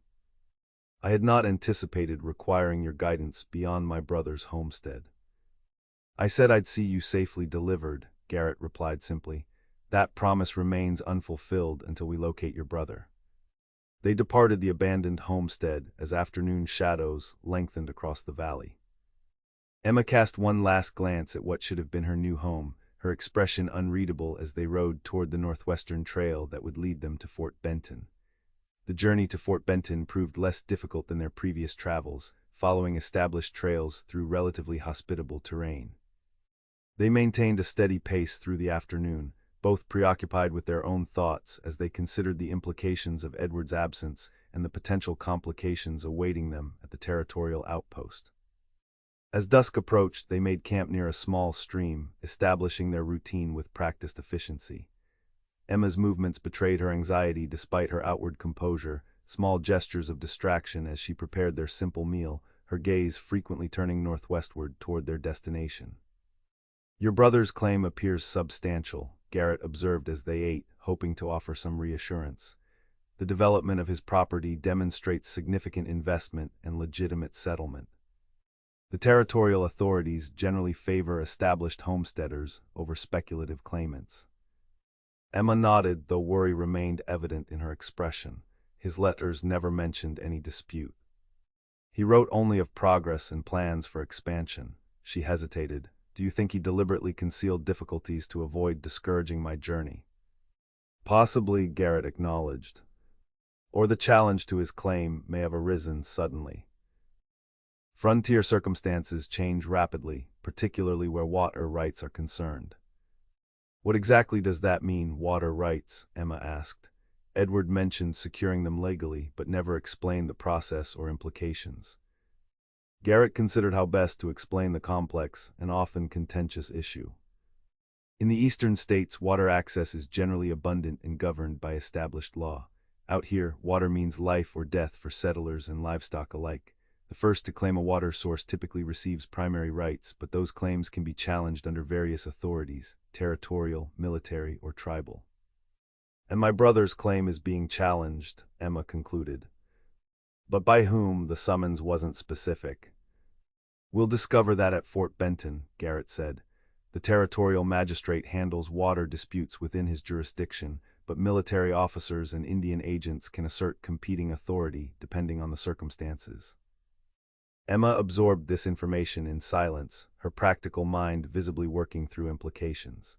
I had not anticipated requiring your guidance beyond my brother's homestead." "I said I'd see you safely delivered," Garrett replied simply. "That promise remains unfulfilled until we locate your brother." They departed the abandoned homestead as afternoon shadows lengthened across the valley. Emma cast one last glance at what should have been her new home, her expression unreadable as they rode toward the northwestern trail that would lead them to Fort Benton. The journey to Fort Benton proved less difficult than their previous travels, following established trails through relatively hospitable terrain. They maintained a steady pace through the afternoon, both preoccupied with their own thoughts as they considered the implications of Edward's absence and the potential complications awaiting them at the territorial outpost. As dusk approached, they made camp near a small stream, establishing their routine with practiced efficiency. Emma's movements betrayed her anxiety despite her outward composure, small gestures of distraction as she prepared their simple meal, her gaze frequently turning northwestward toward their destination. "Your brother's claim appears substantial," Garrett observed as they ate, hoping to offer some reassurance. "The development of his property demonstrates significant investment and legitimate settlement. The territorial authorities generally favor established homesteaders over speculative claimants." Emma nodded, though worry remained evident in her expression. His letters never mentioned any dispute. "He wrote only of progress and plans for expansion." She hesitated. "Do you think he deliberately concealed difficulties to avoid discouraging my journey?" "Possibly," Garrett acknowledged. "Or the challenge to his claim may have arisen suddenly. Frontier circumstances change rapidly, particularly where water rights are concerned." "What exactly does that mean, water rights?" Emma asked. Edward mentioned securing them legally, but never explained the process or implications. Garrett considered how best to explain the complex and often contentious issue. In the eastern states, water access is generally abundant and governed by established law. Out here, water means life or death for settlers and livestock alike. The first to claim a water source typically receives primary rights, but those claims can be challenged under various authorities, territorial, military, or tribal. "And my brother's claim is being challenged," Emma concluded. "But by whom?" The summons wasn't specific. "We'll discover that at Fort Benton," Garrett said. "The territorial magistrate handles water disputes within his jurisdiction, but military officers and Indian agents can assert competing authority depending on the circumstances." Emma absorbed this information in silence, her practical mind visibly working through implications.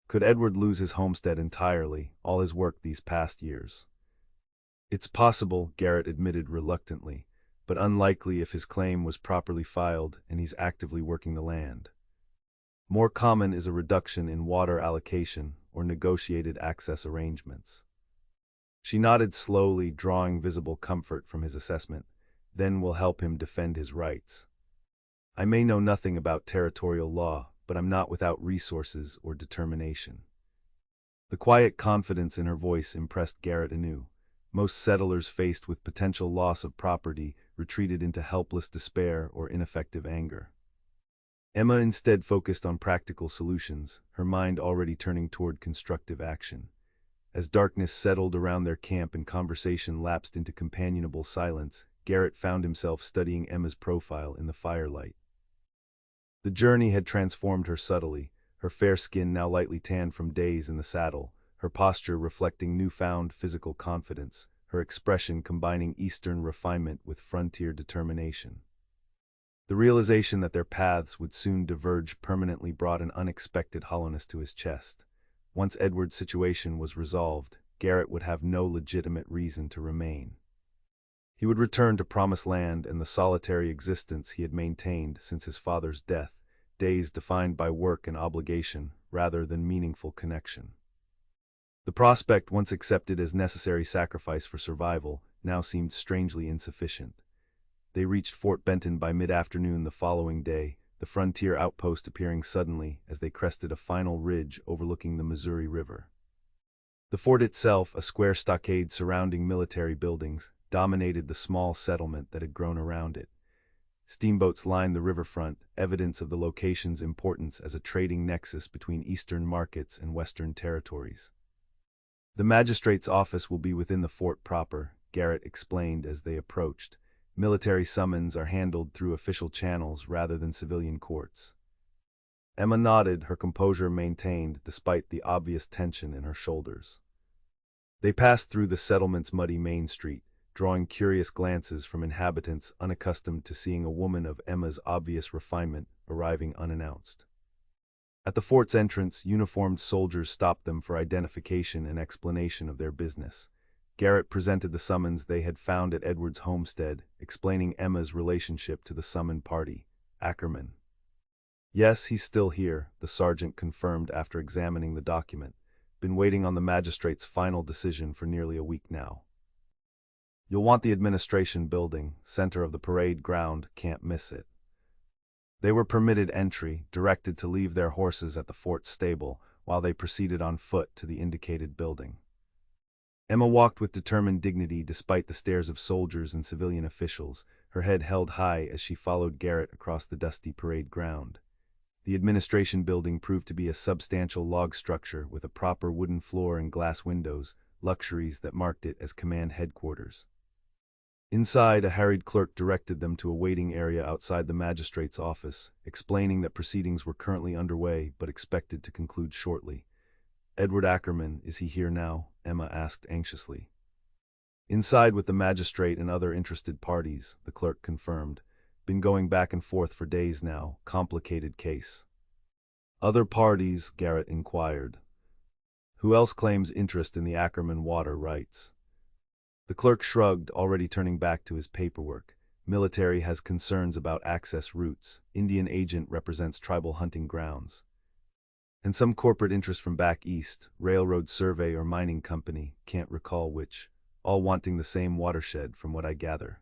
Could Edward lose his homestead entirely, all his work these past years? "It's possible," Garrett admitted reluctantly, "but unlikely if his claim was properly filed and he's actively working the land. More common is a reduction in water allocation or negotiated access arrangements." She nodded slowly, drawing visible comfort from his assessment. "Then we'll help him defend his rights. I may know nothing about territorial law, but I'm not without resources or determination." The quiet confidence in her voice impressed Garrett anew. Most settlers faced with potential loss of property retreated into helpless despair or ineffective anger. Emma instead focused on practical solutions, her mind already turning toward constructive action. As darkness settled around their camp and conversation lapsed into companionable silence, Garrett found himself studying Emma's profile in the firelight. The journey had transformed her subtly, her fair skin now lightly tanned from days in the saddle, her posture reflecting newfound physical confidence, her expression combining Eastern refinement with frontier determination. The realization that their paths would soon diverge permanently brought an unexpected hollowness to his chest. Once Edward's situation was resolved, Garrett would have no legitimate reason to remain. He would return to Promised Land and the solitary existence he had maintained since his father's death, days defined by work and obligation rather than meaningful connection. The prospect, once accepted as necessary sacrifice for survival, now seemed strangely insufficient. They reached Fort Benton by mid-afternoon the following day, the frontier outpost appearing suddenly as they crested a final ridge overlooking the Missouri River. The fort itself, a square stockade surrounding military buildings, dominated the small settlement that had grown around it. Steamboats lined the riverfront, evidence of the location's importance as a trading nexus between eastern markets and western territories. "The magistrate's office will be within the fort proper," Garrett explained as they approached. "Military summons are handled through official channels rather than civilian courts." Emma nodded, her composure maintained despite the obvious tension in her shoulders. They passed through the settlement's muddy main street, drawing curious glances from inhabitants unaccustomed to seeing a woman of Emma's obvious refinement arriving unannounced. At the fort's entrance, uniformed soldiers stopped them for identification and explanation of their business. Garrett presented the summons they had found at Edward's homestead, explaining Emma's relationship to the summoned party, Ackerman. Yes, he's still here, the sergeant confirmed after examining the document. Been waiting on the magistrate's final decision for nearly a week now. You'll want the administration building, center of the parade ground, can't miss it. They were permitted entry, directed to leave their horses at the fort's stable, while they proceeded on foot to the indicated building. Emma walked with determined dignity despite the stares of soldiers and civilian officials, her head held high as she followed Garrett across the dusty parade ground. The administration building proved to be a substantial log structure with a proper wooden floor and glass windows, luxuries that marked it as command headquarters. Inside, a harried clerk directed them to a waiting area outside the magistrate's office, explaining that proceedings were currently underway but expected to conclude shortly. Edward Ackerman, is he here now? Emma asked anxiously. Inside with the magistrate and other interested parties, the clerk confirmed. Been going back and forth for days now, complicated case. Other parties? Garrett inquired. Who else claims interest in the Ackerman water rights? The clerk shrugged, already turning back to his paperwork. Military has concerns about access routes. Indian agent represents tribal hunting grounds. And some corporate interest from back east, railroad survey or mining company, can't recall which, all wanting the same watershed from what I gather.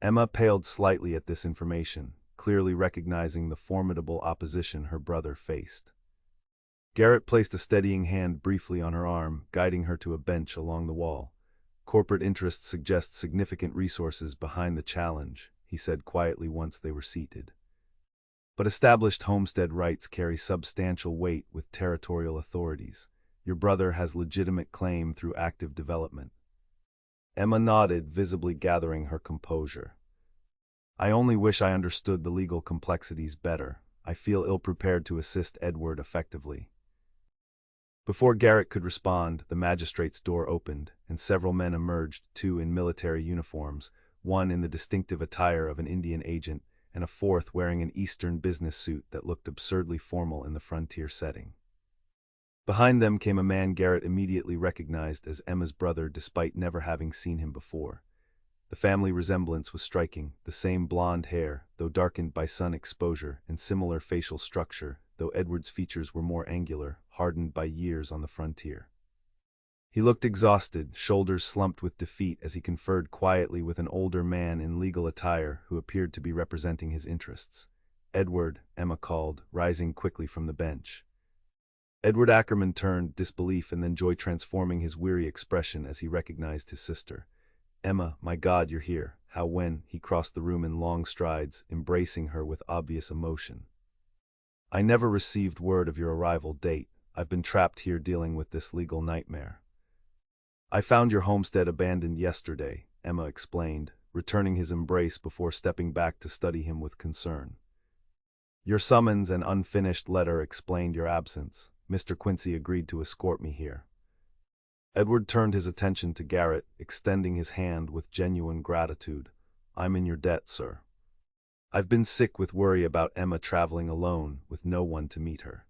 Emma paled slightly at this information, clearly recognizing the formidable opposition her brother faced. Garrett placed a steadying hand briefly on her arm, guiding her to a bench along the wall. Corporate interests suggest significant resources behind the challenge, he said quietly once they were seated. But established homestead rights carry substantial weight with territorial authorities. Your brother has legitimate claim through active development. Emma nodded, visibly gathering her composure. I only wish I understood the legal complexities better. I feel ill-prepared to assist Edward effectively. Before Garrett could respond, the magistrate's door opened, and several men emerged, two in military uniforms, one in the distinctive attire of an Indian agent, and a fourth wearing an Eastern business suit that looked absurdly formal in the frontier setting. Behind them came a man Garrett immediately recognized as Emma's brother despite never having seen him before. The family resemblance was striking, the same blonde hair, though darkened by sun exposure, and similar facial structure, though Edward's features were more angular, hardened by years on the frontier. He looked exhausted, shoulders slumped with defeat as he conferred quietly with an older man in legal attire who appeared to be representing his interests. Edward, Emma called, rising quickly from the bench. Edward Ackerman turned, disbelief and then joy transforming his weary expression as he recognized his sister. Emma, my God, you're here. How when? He crossed the room in long strides, embracing her with obvious emotion. I never received word of your arrival date. I've been trapped here dealing with this legal nightmare. I found your homestead abandoned yesterday, Emma explained, returning his embrace before stepping back to study him with concern. Your summons and unfinished letter explained your absence. Mr. Quincy agreed to escort me here. Edward turned his attention to Garrett, extending his hand with genuine gratitude. I'm in your debt, sir. I've been sick with worry about Emma traveling alone, with no one to meet her.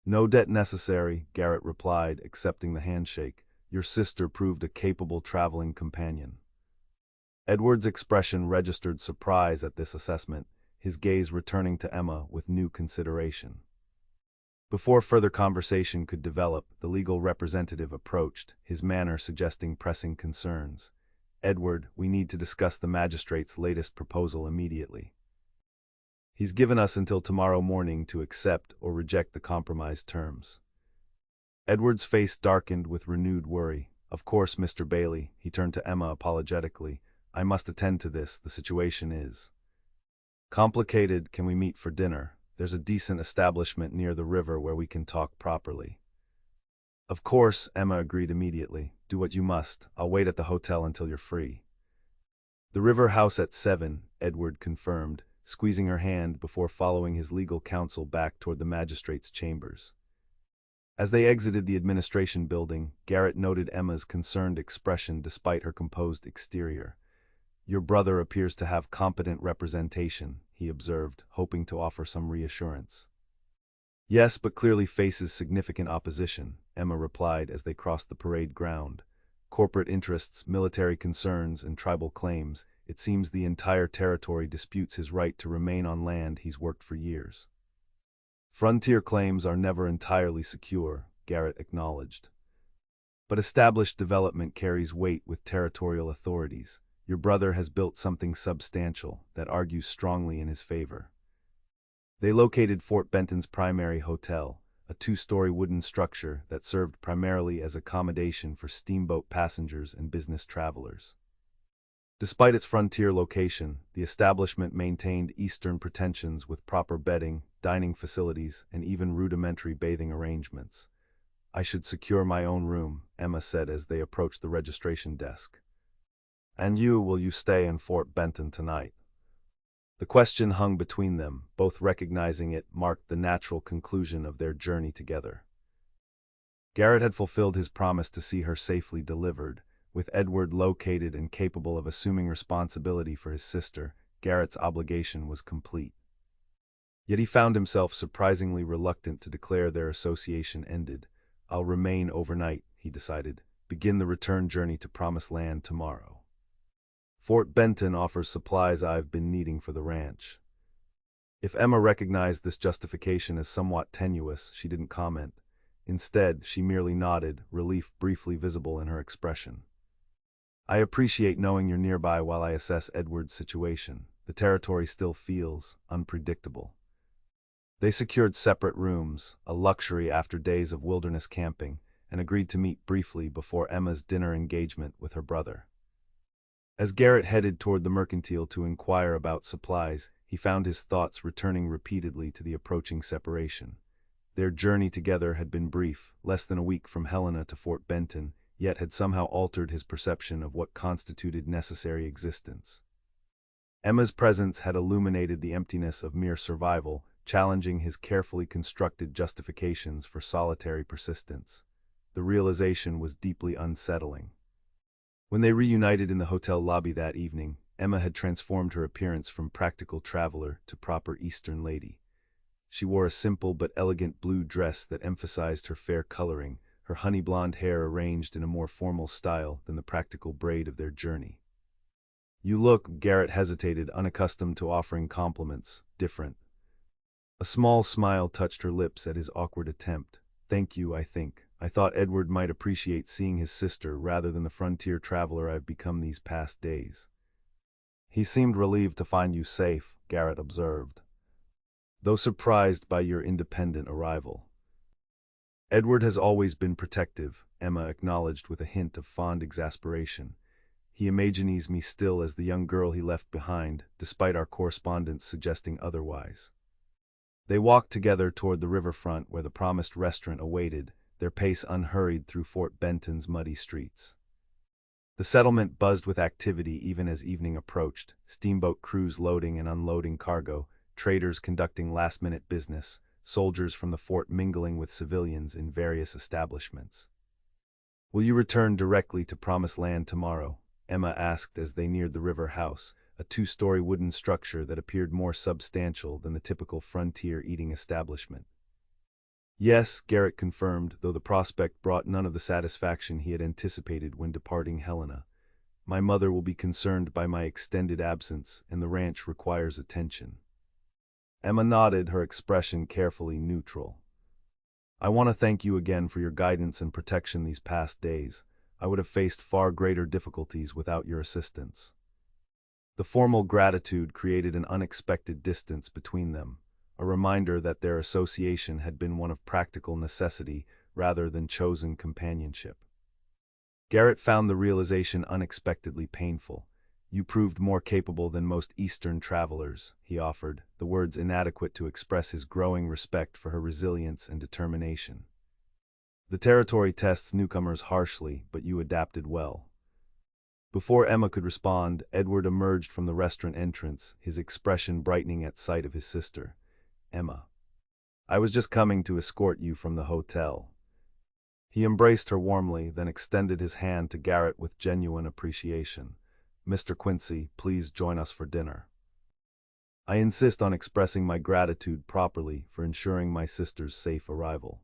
No debt necessary, Garrett replied, accepting the handshake. Your sister proved a capable traveling companion. Edward's expression registered surprise at this assessment, his gaze returning to Emma with new consideration. Before further conversation could develop, the legal representative approached, his manner suggesting pressing concerns. Edward, we need to discuss the magistrate's latest proposal immediately. He's given us until tomorrow morning to accept or reject the compromised terms. Edward's face darkened with renewed worry. Of course, Mr. Bailey, he turned to Emma apologetically. I must attend to this, the situation is complicated. Can we meet for dinner? There's a decent establishment near the river where we can talk properly. Of course, Emma agreed immediately. Do what you must. I'll wait at the hotel until you're free. The river house at 7, Edward confirmed, squeezing her hand before following his legal counsel back toward the magistrate's chambers. As they exited the administration building, Garrett noted Emma's concerned expression despite her composed exterior. "Your brother appears to have competent representation," he observed, hoping to offer some reassurance. "Yes, but clearly faces significant opposition," Emma replied as they crossed the parade ground. "Corporate interests, military concerns, and tribal claims. It seems the entire territory disputes his right to remain on land he's worked for years." "Frontier claims are never entirely secure," Garrett acknowledged. "But established development carries weight with territorial authorities. Your brother has built something substantial that argues strongly in his favor." They located Fort Benton's primary hotel, a two-story wooden structure that served primarily as accommodation for steamboat passengers and business travelers. Despite its frontier location, the establishment maintained Eastern pretensions with proper bedding, dining facilities, and even rudimentary bathing arrangements. "I should secure my own room," Emma said as they approached the registration desk. "And will you stay in Fort Benton tonight?" The question hung between them, both recognizing it marked the natural conclusion of their journey together. Garrett had fulfilled his promise to see her safely delivered. With Edward located and capable of assuming responsibility for his sister, Garrett's obligation was complete. Yet he found himself surprisingly reluctant to declare their association ended. "I'll remain overnight," he decided. "Begin the return journey to Promised Land tomorrow. Fort Benton offers supplies I've been needing for the ranch." If Emma recognized this justification as somewhat tenuous, she didn't comment. Instead, she merely nodded, relief briefly visible in her expression. "I appreciate knowing you're nearby while I assess Edward's situation. The territory still feels unpredictable." They secured separate rooms, a luxury after days of wilderness camping, and agreed to meet briefly before Emma's dinner engagement with her brother. As Garrett headed toward the mercantile to inquire about supplies, he found his thoughts returning repeatedly to the approaching separation. Their journey together had been brief, less than a week from Helena to Fort Benton, yet had somehow altered his perception of what constituted necessary existence. Emma's presence had illuminated the emptiness of mere survival, challenging his carefully constructed justifications for solitary persistence. The realization was deeply unsettling. When they reunited in the hotel lobby that evening, Emma had transformed her appearance from practical traveler to proper Eastern lady. She wore a simple but elegant blue dress that emphasized her fair coloring, her honey blonde hair arranged in a more formal style than the practical braid of their journey. "You look," Garrett hesitated, unaccustomed to offering compliments, "different." A small smile touched her lips at his awkward attempt. "Thank you, I think. I thought Edward might appreciate seeing his sister rather than the frontier traveler I've become these past days." "He seemed relieved to find you safe," Garrett observed, "though surprised by your independent arrival." "Edward has always been protective," Emma acknowledged with a hint of fond exasperation. "He imagines me still as the young girl he left behind, despite our correspondence suggesting otherwise." They walked together toward the riverfront where the promised restaurant awaited, their pace unhurried through Fort Benton's muddy streets. The settlement buzzed with activity even as evening approached, steamboat crews loading and unloading cargo, traders conducting last-minute business, soldiers from the fort mingling with civilians in various establishments. "Will you return directly to Promised Land tomorrow?" Emma asked as they neared the river house, a two-story wooden structure that appeared more substantial than the typical frontier eating establishment. "Yes," Garrett confirmed, though the prospect brought none of the satisfaction he had anticipated when departing Helena. "My mother will be concerned by my extended absence, and the ranch requires attention." Emma nodded, her expression carefully neutral. "I want to thank you again for your guidance and protection these past days. I would have faced far greater difficulties without your assistance." The formal gratitude created an unexpected distance between them, a reminder that their association had been one of practical necessity rather than chosen companionship. Garrett found the realization unexpectedly painful. "You proved more capable than most Eastern travelers," he offered, the words inadequate to express his growing respect for her resilience and determination. "The territory tests newcomers harshly, but you adapted well." Before Emma could respond, Edward emerged from the restaurant entrance, his expression brightening at sight of his sister. "Emma, I was just coming to escort you from the hotel." He embraced her warmly, then extended his hand to Garrett with genuine appreciation. "Mr. Quincy, please join us for dinner. I insist on expressing my gratitude properly for ensuring my sister's safe arrival."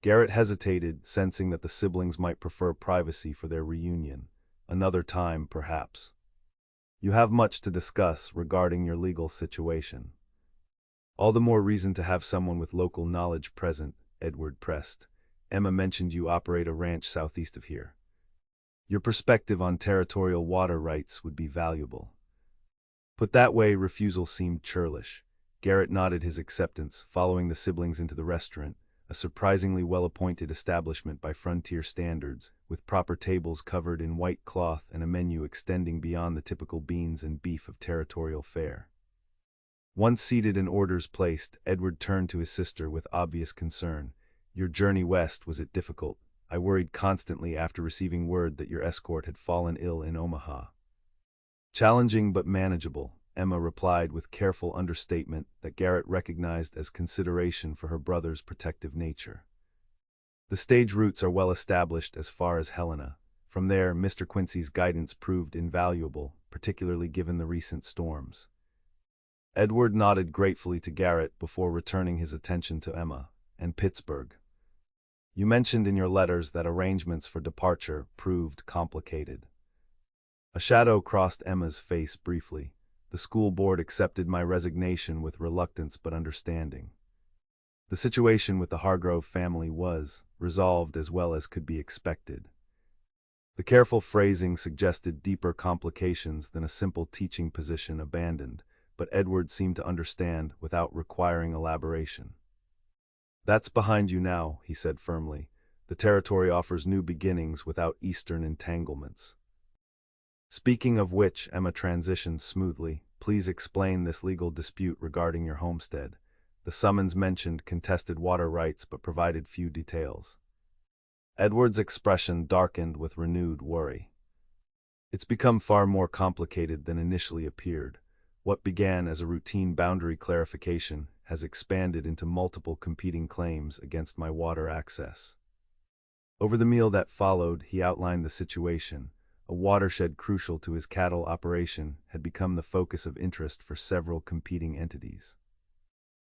Garrett hesitated, sensing that the siblings might prefer privacy for their reunion. "Another time, perhaps. You have much to discuss regarding your legal situation." "All the more reason to have someone with local knowledge present," Edward pressed. "Emma mentioned you operate a ranch southeast of here. Your perspective on territorial water rights would be valuable." Put that way, refusal seemed churlish. Garrett nodded his acceptance, following the siblings into the restaurant, a surprisingly well-appointed establishment by frontier standards, with proper tables covered in white cloth and a menu extending beyond the typical beans and beef of territorial fare. Once seated and orders placed, Edward turned to his sister with obvious concern. "Your journey west, was it difficult? I worried constantly after receiving word that your escort had fallen ill in Omaha." "Challenging but manageable," Emma replied with careful understatement that Garrett recognized as consideration for her brother's protective nature. "The stage routes are well established as far as Helena. From there, Mr. Quincy's guidance proved invaluable, particularly given the recent storms." Edward nodded gratefully to Garrett before returning his attention to Emma. "And Pittsburgh. You mentioned in your letters that arrangements for departure proved complicated." A shadow crossed Emma's face briefly. "The school board accepted my resignation with reluctance but understanding. The situation with the Hargrove family was resolved as well as could be expected." The careful phrasing suggested deeper complications than a simple teaching position abandoned, but Edward seemed to understand without requiring elaboration. "That's behind you now," he said firmly. "The territory offers new beginnings without Eastern entanglements." "Speaking of which," Emma transitioned smoothly, "please explain this legal dispute regarding your homestead. The summons mentioned contested water rights but provided few details." Edward's expression darkened with renewed worry. "It's become far more complicated than initially appeared. What began as a routine boundary clarification has expanded into multiple competing claims against my water access." Over the meal that followed, he outlined the situation. A watershed crucial to his cattle operation had become the focus of interest for several competing entities.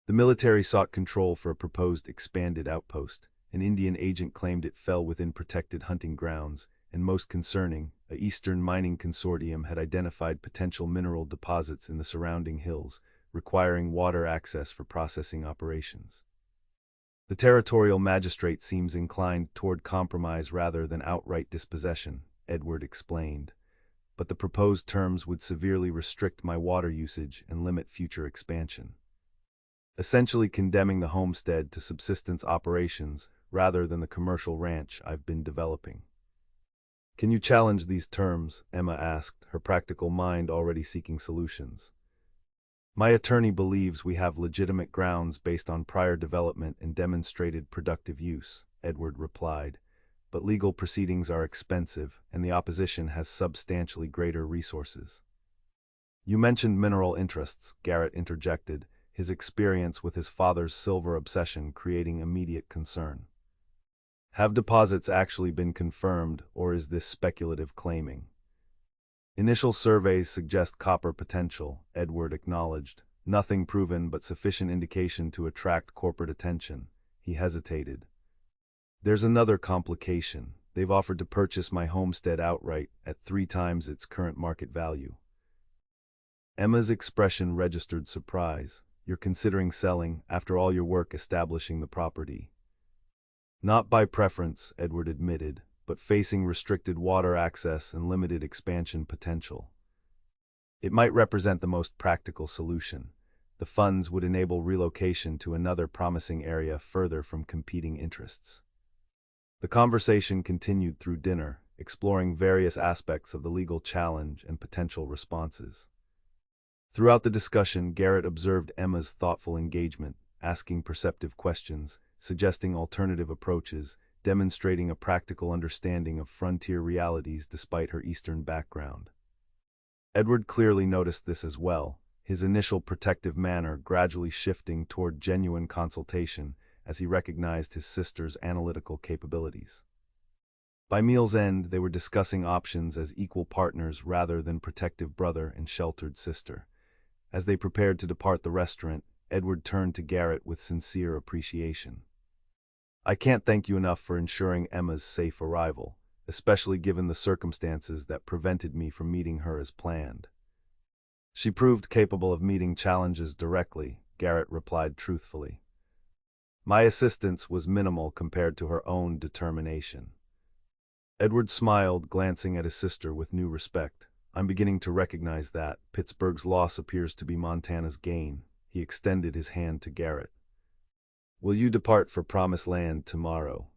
The military sought control for a proposed expanded outpost. An Indian agent claimed it fell within protected hunting grounds, and most concerning, a Eastern mining consortium had identified potential mineral deposits in the surrounding hills, requiring water access for processing operations. "The territorial magistrate seems inclined toward compromise rather than outright dispossession," Edward explained, "but the proposed terms would severely restrict my water usage and limit future expansion, essentially condemning the homestead to subsistence operations rather than the commercial ranch I've been developing." "Can you challenge these terms?" Emma asked, her practical mind already seeking solutions. "My attorney believes we have legitimate grounds based on prior development and demonstrated productive use," Edward replied, "but legal proceedings are expensive and the opposition has substantially greater resources." "You mentioned mineral interests," Garrett interjected, his experience with his father's silver obsession creating immediate concern. "Have deposits actually been confirmed, or is this speculative claiming?" "Initial surveys suggest copper potential," Edward acknowledged. "Nothing proven but sufficient indication to attract corporate attention." He hesitated. "There's another complication. They've offered to purchase my homestead outright at 3 times its current market value." Emma's expression registered surprise. "You're considering selling, after all your work establishing the property?" "Not by preference," Edward admitted, "but facing restricted water access and limited expansion potential. It might represent the most practical solution. The funds would enable relocation to another promising area further from competing interests." The conversation continued through dinner, exploring various aspects of the legal challenge and potential responses. Throughout the discussion, Garrett observed Emma's thoughtful engagement, asking perceptive questions, suggesting alternative approaches, demonstrating a practical understanding of frontier realities despite her Eastern background. Edward clearly noticed this as well, his initial protective manner gradually shifting toward genuine consultation as he recognized his sister's analytical capabilities. By meal's end, they were discussing options as equal partners rather than protective brother and sheltered sister. As they prepared to depart the restaurant, Edward turned to Garrett with sincere appreciation. "I can't thank you enough for ensuring Emma's safe arrival, especially given the circumstances that prevented me from meeting her as planned." "She proved capable of meeting challenges directly," Garrett replied truthfully. "My assistance was minimal compared to her own determination." Edward smiled, glancing at his sister with new respect. "I'm beginning to recognize that Pittsburgh's loss appears to be Montana's gain." He extended his hand to Garrett. "Will you depart for Promised Land tomorrow?"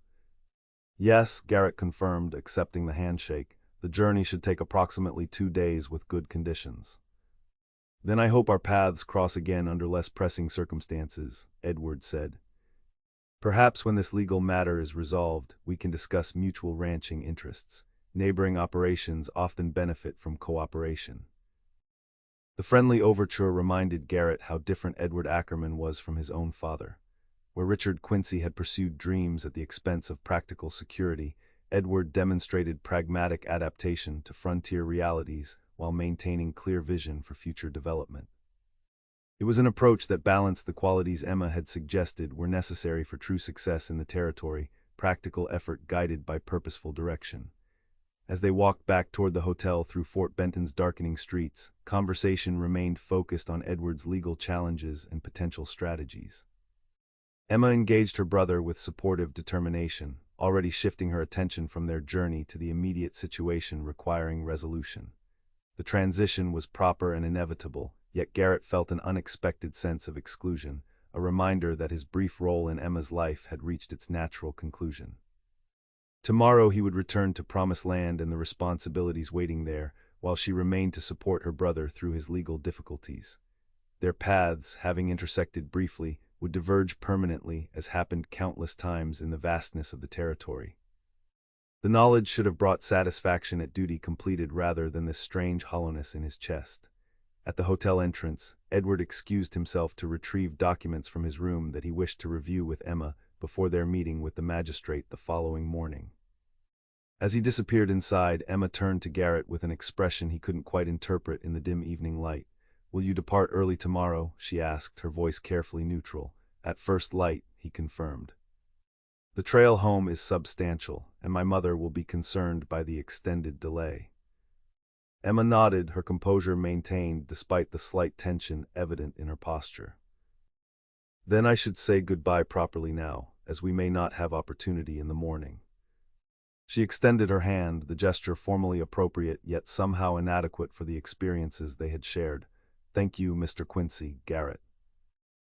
"Yes," Garrett confirmed, accepting the handshake. "The journey should take approximately 2 days with good conditions." "Then I hope our paths cross again under less pressing circumstances," Edward said. "Perhaps when this legal matter is resolved, we can discuss mutual ranching interests. Neighboring operations often benefit from cooperation." The friendly overture reminded Garrett how different Edward Ackerman was from his own father. Where Richard Quincy had pursued dreams at the expense of practical security, Edward demonstrated pragmatic adaptation to frontier realities while maintaining clear vision for future development. It was an approach that balanced the qualities Emma had suggested were necessary for true success in the territory: practical effort guided by purposeful direction. As they walked back toward the hotel through Fort Benton's darkening streets, conversation remained focused on Edward's legal challenges and potential strategies. Emma engaged her brother with supportive determination, already shifting her attention from their journey to the immediate situation requiring resolution. The transition was proper and inevitable, yet Garrett felt an unexpected sense of exclusion, a reminder that his brief role in Emma's life had reached its natural conclusion. Tomorrow he would return to Promised Land and the responsibilities waiting there, while she remained to support her brother through his legal difficulties. Their paths, having intersected briefly, would diverge permanently, as happened countless times in the vastness of the territory. The knowledge should have brought satisfaction at duty completed rather than this strange hollowness in his chest. At the hotel entrance, Edward excused himself to retrieve documents from his room that he wished to review with Emma before their meeting with the magistrate the following morning. As he disappeared inside, Emma turned to Garrett with an expression he couldn't quite interpret in the dim evening light. "Will you depart early tomorrow?" she asked, her voice carefully neutral. "At first light," he confirmed. "The trail home is substantial, and my mother will be concerned by the extended delay." Emma nodded, her composure maintained despite the slight tension evident in her posture. "Then I should say goodbye properly now, as we may not have opportunity in the morning." She extended her hand, the gesture formally appropriate yet somehow inadequate for the experiences they had shared. "Thank you, Mr. Quincy," Garrett,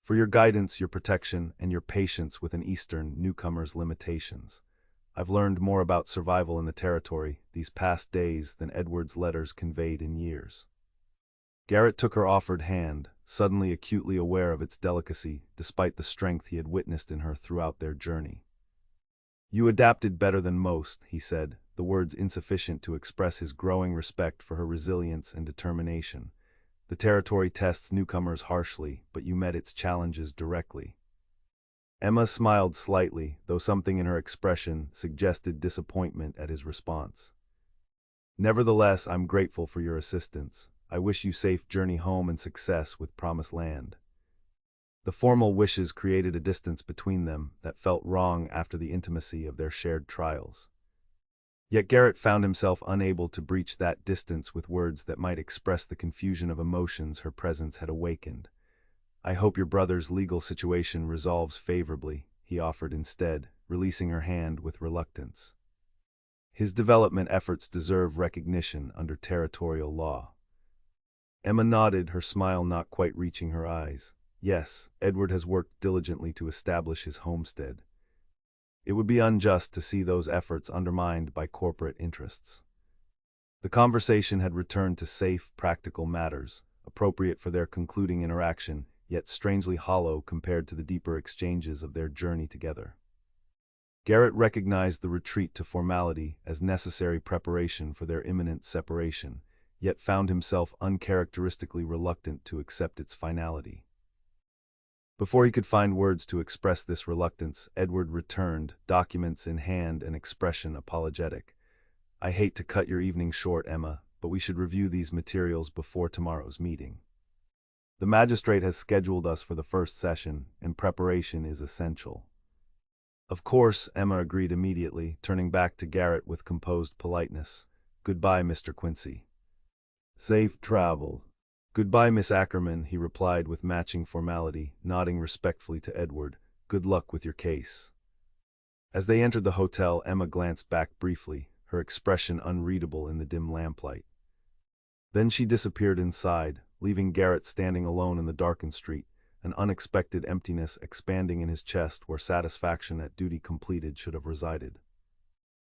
"for your guidance, your protection, and your patience with an Eastern newcomer's limitations. I've learned more about survival in the territory these past days than Edward's letters conveyed in years." Garrett took her offered hand, suddenly acutely aware of its delicacy, despite the strength he had witnessed in her throughout their journey. "You adapted better than most," he said, the words insufficient to express his growing respect for her resilience and determination. "The territory tests newcomers harshly, but you met its challenges directly." Emma smiled slightly, though something in her expression suggested disappointment at his response. "Nevertheless, I'm grateful for your assistance. I wish you safe journey home and success with Promised Land." The formal wishes created a distance between them that felt wrong after the intimacy of their shared trials. Yet Garrett found himself unable to breach that distance with words that might express the confusion of emotions her presence had awakened. "I hope your brother's legal situation resolves favorably," he offered instead, releasing her hand with reluctance. "His development efforts deserve recognition under territorial law." Emma nodded, her smile not quite reaching her eyes. "Yes, Edward has worked diligently to establish his homestead. It would be unjust to see those efforts undermined by corporate interests." The conversation had returned to safe, practical matters, appropriate for their concluding interaction, yet strangely hollow compared to the deeper exchanges of their journey together. Garrett recognized the retreat to formality as necessary preparation for their imminent separation, yet found himself uncharacteristically reluctant to accept its finality. Before he could find words to express this reluctance, Edward returned, documents in hand and expression apologetic. "I hate to cut your evening short, Emma, but we should review these materials before tomorrow's meeting. The magistrate has scheduled us for the first session, and preparation is essential." "Of course," Emma agreed immediately, turning back to Garrett with composed politeness. "Goodbye, Mr. Quincy." "Safe travel." "Goodbye, Miss Ackerman," he replied with matching formality, nodding respectfully to Edward. "Good luck with your case." As they entered the hotel, Emma glanced back briefly, her expression unreadable in the dim lamplight. Then she disappeared inside, leaving Garrett standing alone in the darkened street, an unexpected emptiness expanding in his chest where satisfaction at duty completed should have resided.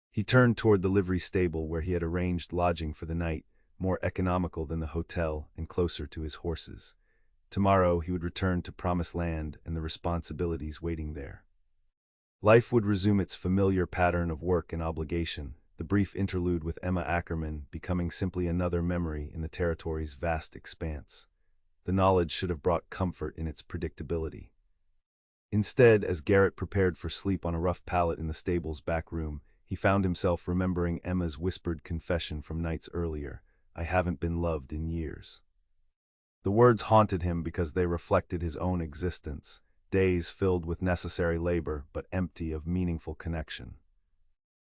He turned toward the livery stable where he had arranged lodging for the night, more economical than the hotel and closer to his horses. Tomorrow he would return to Promised Land and the responsibilities waiting there. Life would resume its familiar pattern of work and obligation, the brief interlude with Emma Ackerman becoming simply another memory in the territory's vast expanse. The knowledge should have brought comfort in its predictability. Instead, as Garrett prepared for sleep on a rough pallet in the stable's back room, he found himself remembering Emma's whispered confession from nights earlier, "I haven't been loved in years." The words haunted him because they reflected his own existence, days filled with necessary labor but empty of meaningful connection.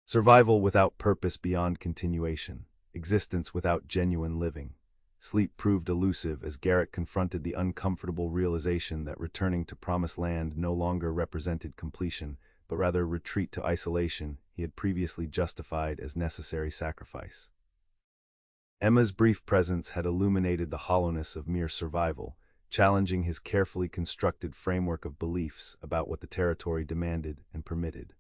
Survival without purpose beyond continuation, existence without genuine living. Sleep proved elusive as Garrett confronted the uncomfortable realization that returning to Promised Land no longer represented completion, but rather retreat to isolation he had previously justified as necessary sacrifice. Emma's brief presence had illuminated the hollowness of mere survival, challenging his carefully constructed framework of beliefs about what the territory demanded and permitted.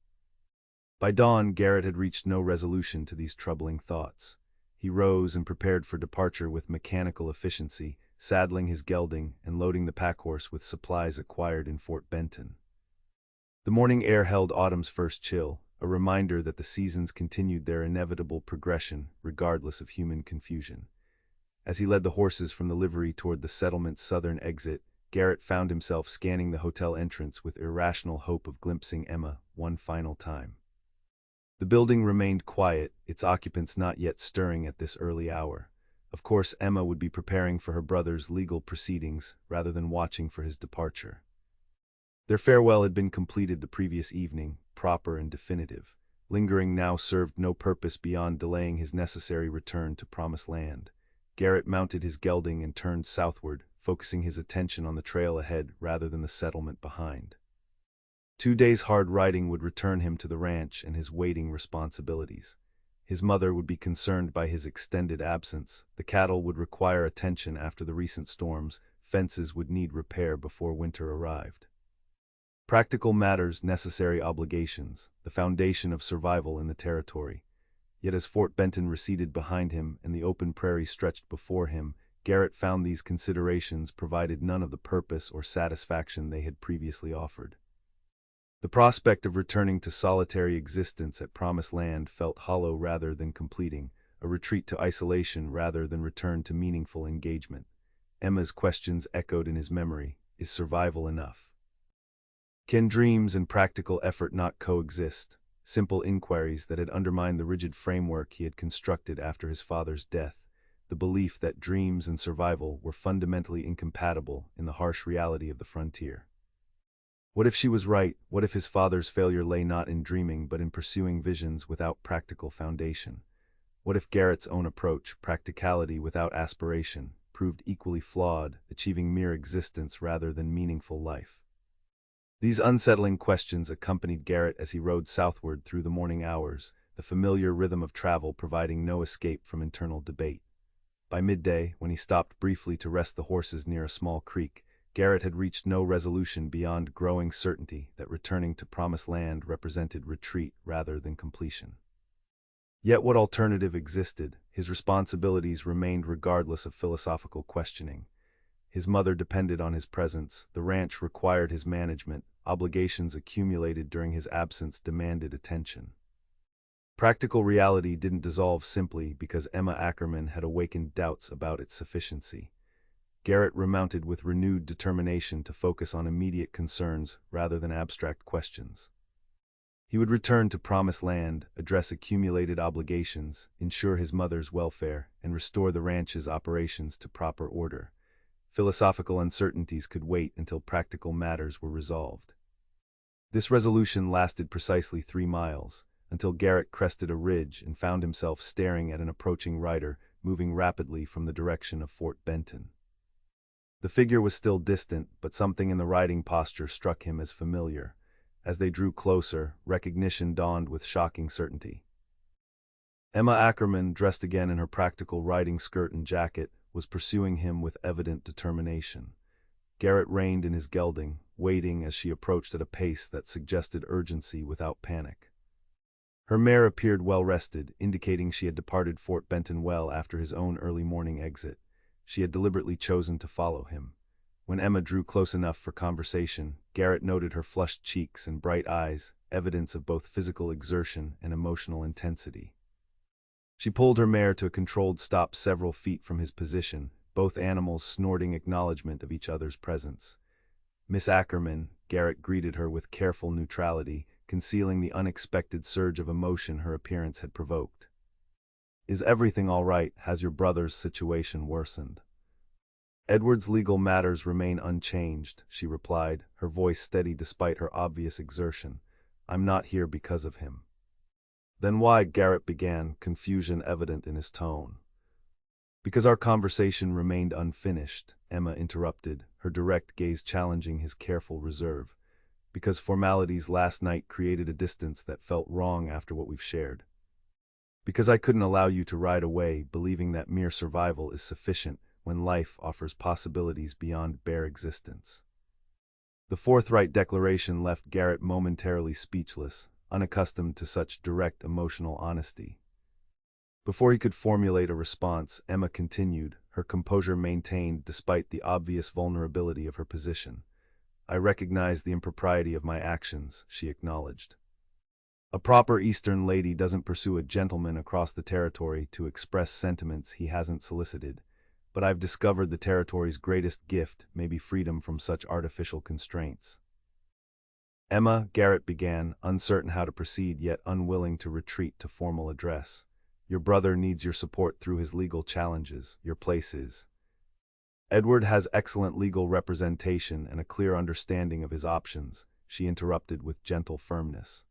By dawn, Garrett had reached no resolution to these troubling thoughts. He rose and prepared for departure with mechanical efficiency, saddling his gelding and loading the packhorse with supplies acquired in Fort Benton. The morning air held autumn's first chill, a reminder that the seasons continued their inevitable progression regardless of human confusion. As he led the horses from the livery toward the settlement's southern exit, Garrett found himself scanning the hotel entrance with irrational hope of glimpsing Emma one final time. The building remained quiet, its occupants not yet stirring at this early hour. Of course, Emma would be preparing for her brother's legal proceedings rather than watching for his departure. Their farewell had been completed the previous evening, proper and definitive. Lingering now served no purpose beyond delaying his necessary return to Promised Land. Garrett mounted his gelding and turned southward, focusing his attention on the trail ahead rather than the settlement behind. 2 days' hard riding would return him to the ranch and his waiting responsibilities. His mother would be concerned by his extended absence, the cattle would require attention after the recent storms, fences would need repair before winter arrived. Practical matters, necessary obligations, the foundation of survival in the territory. Yet as Fort Benton receded behind him and the open prairie stretched before him, Garrett found these considerations provided none of the purpose or satisfaction they had previously offered. The prospect of returning to solitary existence at Promised Land felt hollow rather than completing, a retreat to isolation rather than return to meaningful engagement. Emma's questions echoed in his memory, is survival enough? Can dreams and practical effort not coexist? Simple inquiries that had undermined the rigid framework he had constructed after his father's death, the belief that dreams and survival were fundamentally incompatible in the harsh reality of the frontier. What if she was right? What if his father's failure lay not in dreaming but in pursuing visions without practical foundation? What if Garrett's own approach, practicality without aspiration, proved equally flawed, achieving mere existence rather than meaningful life? These unsettling questions accompanied Garrett as he rode southward through the morning hours, the familiar rhythm of travel providing no escape from internal debate. By midday, when he stopped briefly to rest the horses near a small creek, Garrett had reached no resolution beyond growing certainty that returning to Promised Land represented retreat rather than completion. Yet what alternative existed? His responsibilities remained regardless of philosophical questioning. His mother depended on his presence, the ranch required his management, obligations accumulated during his absence demanded attention. Practical reality didn't dissolve simply because Emma Ackerman had awakened doubts about its sufficiency. Garrett remounted with renewed determination to focus on immediate concerns rather than abstract questions. He would return to Promised Land, address accumulated obligations, ensure his mother's welfare, and restore the ranch's operations to proper order. Philosophical uncertainties could wait until practical matters were resolved. This resolution lasted precisely 3 miles, until Garrett crested a ridge and found himself staring at an approaching rider moving rapidly from the direction of Fort Benton. The figure was still distant, but something in the riding posture struck him as familiar. As they drew closer, recognition dawned with shocking certainty. Emma Ackerman, dressed again in her practical riding skirt and jacket, was pursuing him with evident determination. Garrett reined in his gelding, waiting as she approached at a pace that suggested urgency without panic. Her mare appeared well rested, indicating she had departed Fort Benton well after his own early morning exit. She had deliberately chosen to follow him. When Emma drew close enough for conversation, Garrett noted her flushed cheeks and bright eyes, evidence of both physical exertion and emotional intensity. She pulled her mare to a controlled stop several feet from his position, both animals snorting acknowledgement of each other's presence. "Miss Ackerman," Garrett greeted her with careful neutrality, concealing the unexpected surge of emotion her appearance had provoked. "Is everything all right? Has your brother's situation worsened?" "Edward's legal matters remain unchanged," she replied, her voice steady despite her obvious exertion. "I'm not here because of him." "Then why?" Garrett began, confusion evident in his tone. "Because our conversation remained unfinished," Emma interrupted, her direct gaze challenging his careful reserve. "Because formalities last night created a distance that felt wrong after what we've shared. Because I couldn't allow you to ride away, believing that mere survival is sufficient when life offers possibilities beyond bare existence." The forthright declaration left Garrett momentarily speechless, unaccustomed to such direct emotional honesty. Before he could formulate a response, Emma continued, her composure maintained despite the obvious vulnerability of her position. "I recognize the impropriety of my actions," she acknowledged. "A proper Eastern lady doesn't pursue a gentleman across the territory to express sentiments he hasn't solicited, but I've discovered the territory's greatest gift may be freedom from such artificial constraints." "Emma," Garrett began, uncertain how to proceed yet unwilling to retreat to formal address, "your brother needs your support through his legal challenges. Your place is—" "Edward has excellent legal representation and a clear understanding of his options," she interrupted with gentle firmness.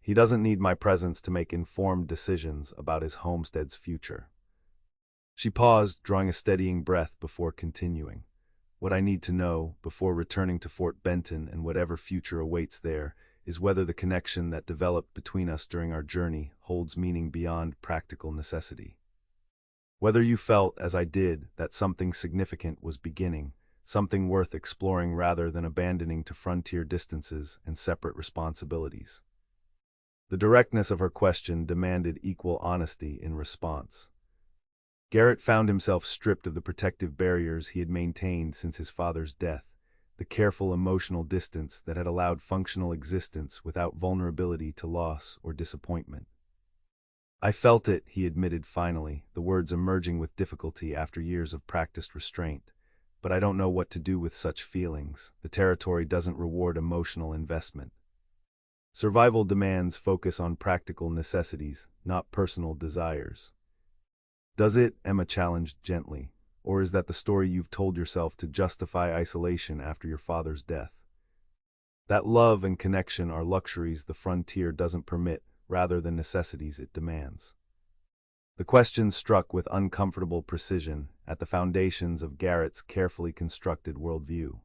"He doesn't need my presence to make informed decisions about his homestead's future." She paused, drawing a steadying breath before continuing. "What I need to know, before returning to Fort Benton and whatever future awaits there, is whether the connection that developed between us during our journey holds meaning beyond practical necessity. Whether you felt, as I did, that something significant was beginning, something worth exploring rather than abandoning to frontier distances and separate responsibilities." The directness of her question demanded equal honesty in response. Garrett found himself stripped of the protective barriers he had maintained since his father's death, the careful emotional distance that had allowed functional existence without vulnerability to loss or disappointment. "I felt it," he admitted finally, the words emerging with difficulty after years of practiced restraint. "But I don't know what to do with such feelings. The territory doesn't reward emotional investment. Survival demands focus on practical necessities, not personal desires." "Does it?" Emma challenged gently. "Or is that the story you've told yourself to justify isolation after your father's death? That love and connection are luxuries the frontier doesn't permit, rather than necessities it demands." The question struck with uncomfortable precision at the foundations of Garrett's carefully constructed worldview.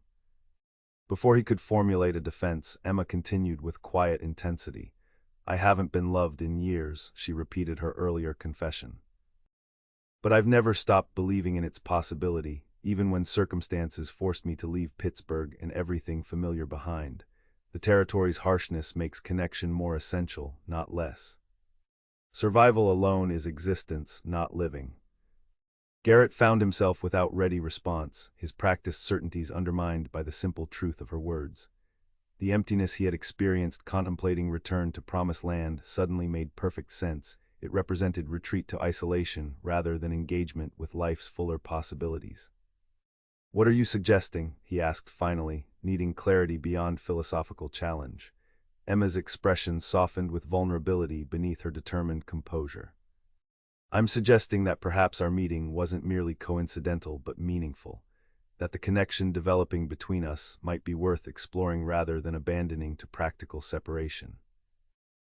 Before he could formulate a defense, Emma continued with quiet intensity. "I haven't been loved in years," she repeated her earlier confession. "But I've never stopped believing in its possibility, even when circumstances forced me to leave Pittsburgh and everything familiar behind. The territory's harshness makes connection more essential, not less. Survival alone is existence, not living." Garrett found himself without ready response, his practiced certainties undermined by the simple truth of her words. The emptiness he had experienced contemplating return to Promised Land suddenly made perfect sense. It represented retreat to isolation rather than engagement with life's fuller possibilities. "What are you suggesting?" he asked finally, needing clarity beyond philosophical challenge. Emma's expression softened with vulnerability beneath her determined composure. "I'm suggesting that perhaps our meeting wasn't merely coincidental but meaningful, that the connection developing between us might be worth exploring rather than abandoning to practical separation.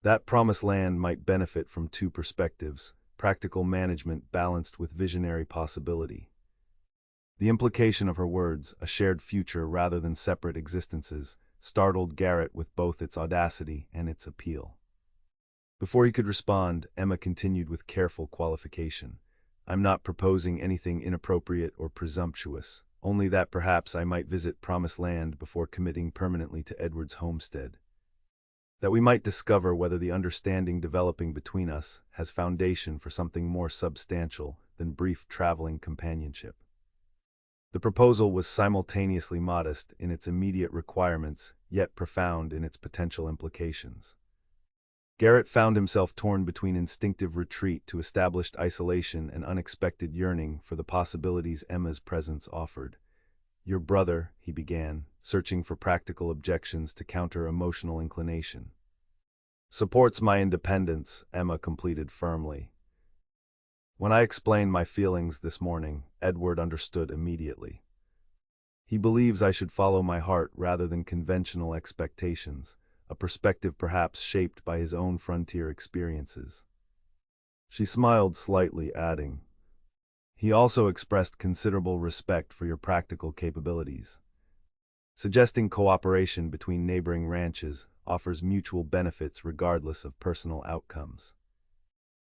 That promised land might benefit from two perspectives, practical management balanced with visionary possibility." The implication of her words, a shared future rather than separate existences, startled Garrett with both its audacity and its appeal. Before he could respond, Emma continued with careful qualification. "I'm not proposing anything inappropriate or presumptuous, only that perhaps I might visit Promised Land before committing permanently to Edward's homestead. That we might discover whether the understanding developing between us has foundation for something more substantial than brief traveling companionship." The proposal was simultaneously modest in its immediate requirements, yet profound in its potential implications. Garrett found himself torn between instinctive retreat to established isolation and unexpected yearning for the possibilities Emma's presence offered. "Your brother," he began, searching for practical objections to counter emotional inclination. "Supports my independence," Emma completed firmly. "When I explained my feelings this morning, Edward understood immediately. He believes I should follow my heart rather than conventional expectations, a perspective perhaps shaped by his own frontier experiences." She smiled slightly, adding, "He also expressed considerable respect for your practical capabilities. Suggesting cooperation between neighboring ranches offers mutual benefits regardless of personal outcomes."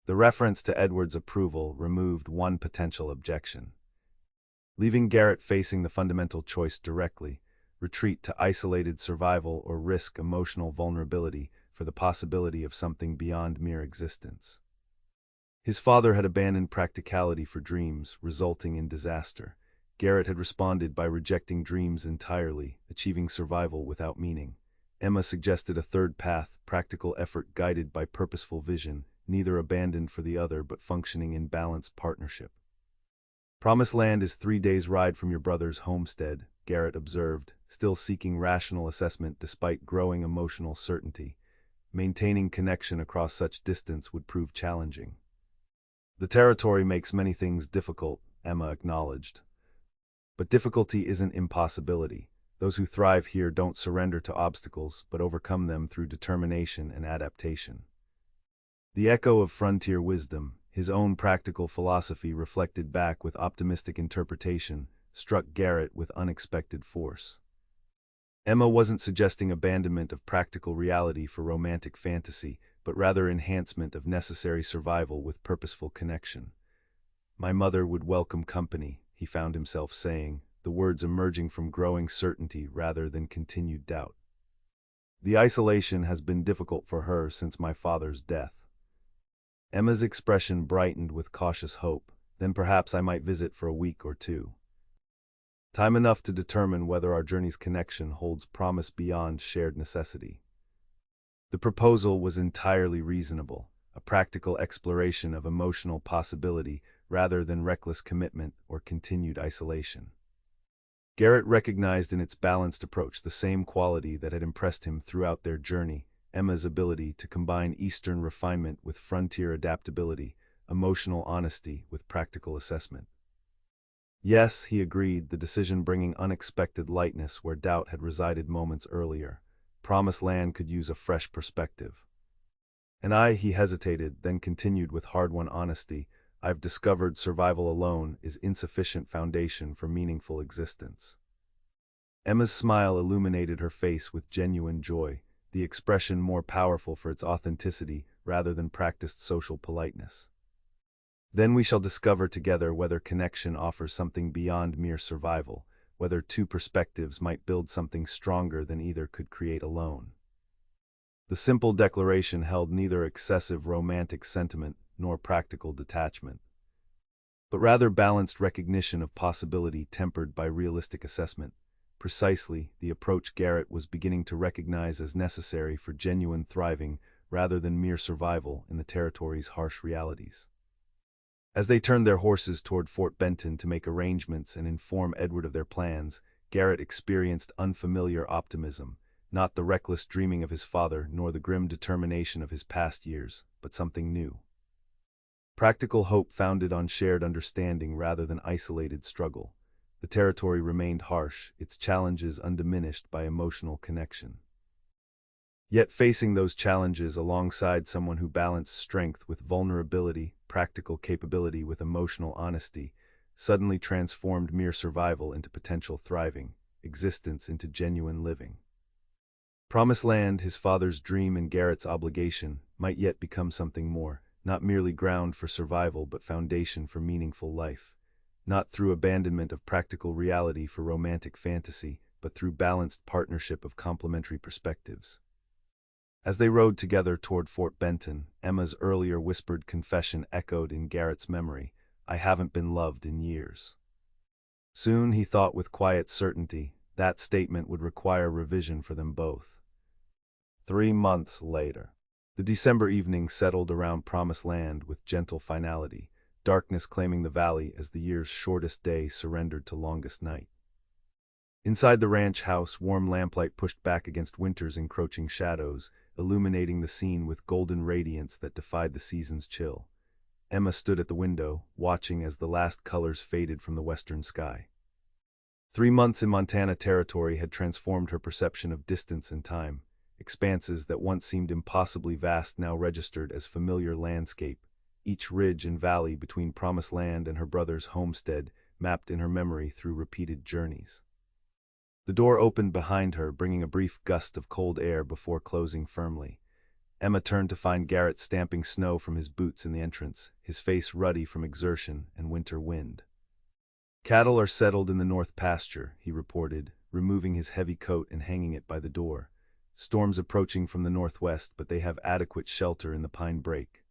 The reference to Edward's approval removed one potential objection. Leaving Garrett facing the fundamental choice directly, retreat to isolated survival or risk emotional vulnerability for the possibility of something beyond mere existence. His father had abandoned practicality for dreams, resulting in disaster. Garrett had responded by rejecting dreams entirely, achieving survival without meaning. Emma suggested a third path, practical effort guided by purposeful vision, neither abandoned for the other but functioning in balanced partnership. "Promised Land is 3 days' ride from your brother's homestead," Garrett observed, still seeking rational assessment despite growing emotional certainty. Maintaining connection across such distance would prove challenging. "The territory makes many things difficult," Emma acknowledged. "But difficulty isn't impossibility. Those who thrive here don't surrender to obstacles, but overcome them through determination and adaptation." The echo of frontier wisdom, his own practical philosophy reflected back with optimistic interpretation, struck Garrett with unexpected force. Emma wasn't suggesting abandonment of practical reality for romantic fantasy, but rather enhancement of necessary survival with purposeful connection. "My mother would welcome company," he found himself saying, the words emerging from growing certainty rather than continued doubt. "The isolation has been difficult for her since my father's death." Emma's expression brightened with cautious hope. "Then perhaps I might visit for a week or two. Time enough to determine whether our journey's connection holds promise beyond shared necessity." The proposal was entirely reasonable, a practical exploration of emotional possibility rather than reckless commitment or continued isolation. Garrett recognized in its balanced approach the same quality that had impressed him throughout their journey, Emma's ability to combine Eastern refinement with frontier adaptability, emotional honesty with practical assessment. "Yes," he agreed, the decision bringing unexpected lightness where doubt had resided moments earlier. Promised Land could use a fresh perspective. "And he hesitated, then continued with hard-won honesty, "I've discovered survival alone is insufficient foundation for meaningful existence." Emma's smile illuminated her face with genuine joy, the expression more powerful for its authenticity rather than practiced social politeness. "Then we shall discover together whether connection offers something beyond mere survival, whether two perspectives might build something stronger than either could create alone." The simple declaration held neither excessive romantic sentiment nor practical detachment, but rather balanced recognition of possibility tempered by realistic assessment, precisely the approach Garrett was beginning to recognize as necessary for genuine thriving rather than mere survival in the territory's harsh realities. As they turned their horses toward Fort Benton to make arrangements and inform Edward of their plans, Garrett experienced unfamiliar optimism, not the reckless dreaming of his father nor the grim determination of his past years, but something new. Practical hope founded on shared understanding rather than isolated struggle. The territory remained harsh, its challenges undiminished by emotional connection. Yet facing those challenges alongside someone who balanced strength with vulnerability, practical capability with emotional honesty, suddenly transformed mere survival into potential thriving, existence into genuine living. Promised Land, his father's dream and Garrett's obligation, might yet become something more, not merely ground for survival but foundation for meaningful life. Not through abandonment of practical reality for romantic fantasy, but through balanced partnership of complementary perspectives. As they rode together toward Fort Benton, Emma's earlier whispered confession echoed in Garrett's memory, "I haven't been loved in years." Soon, he thought with quiet certainty, that statement would require revision for them both. 3 months later. The December evening settled around Promised Land with gentle finality, darkness claiming the valley as the year's shortest day surrendered to longest night. Inside the ranch house, warm lamplight pushed back against winter's encroaching shadows, illuminating the scene with golden radiance that defied the season's chill. Emma stood at the window, watching as the last colors faded from the western sky. 3 months in Montana territory had transformed her perception of distance and time. Expanses that once seemed impossibly vast now registered as familiar landscape, each ridge and valley between Promised Land and her brother's homestead mapped in her memory through repeated journeys. The door opened behind her, bringing a brief gust of cold air before closing firmly. Emma turned to find Garrett stamping snow from his boots in the entrance, his face ruddy from exertion and winter wind. "Cattle are settled in the north pasture," he reported, removing his heavy coat and hanging it by the door. "Storms approaching from the northwest, but they have adequate shelter in the pine brake."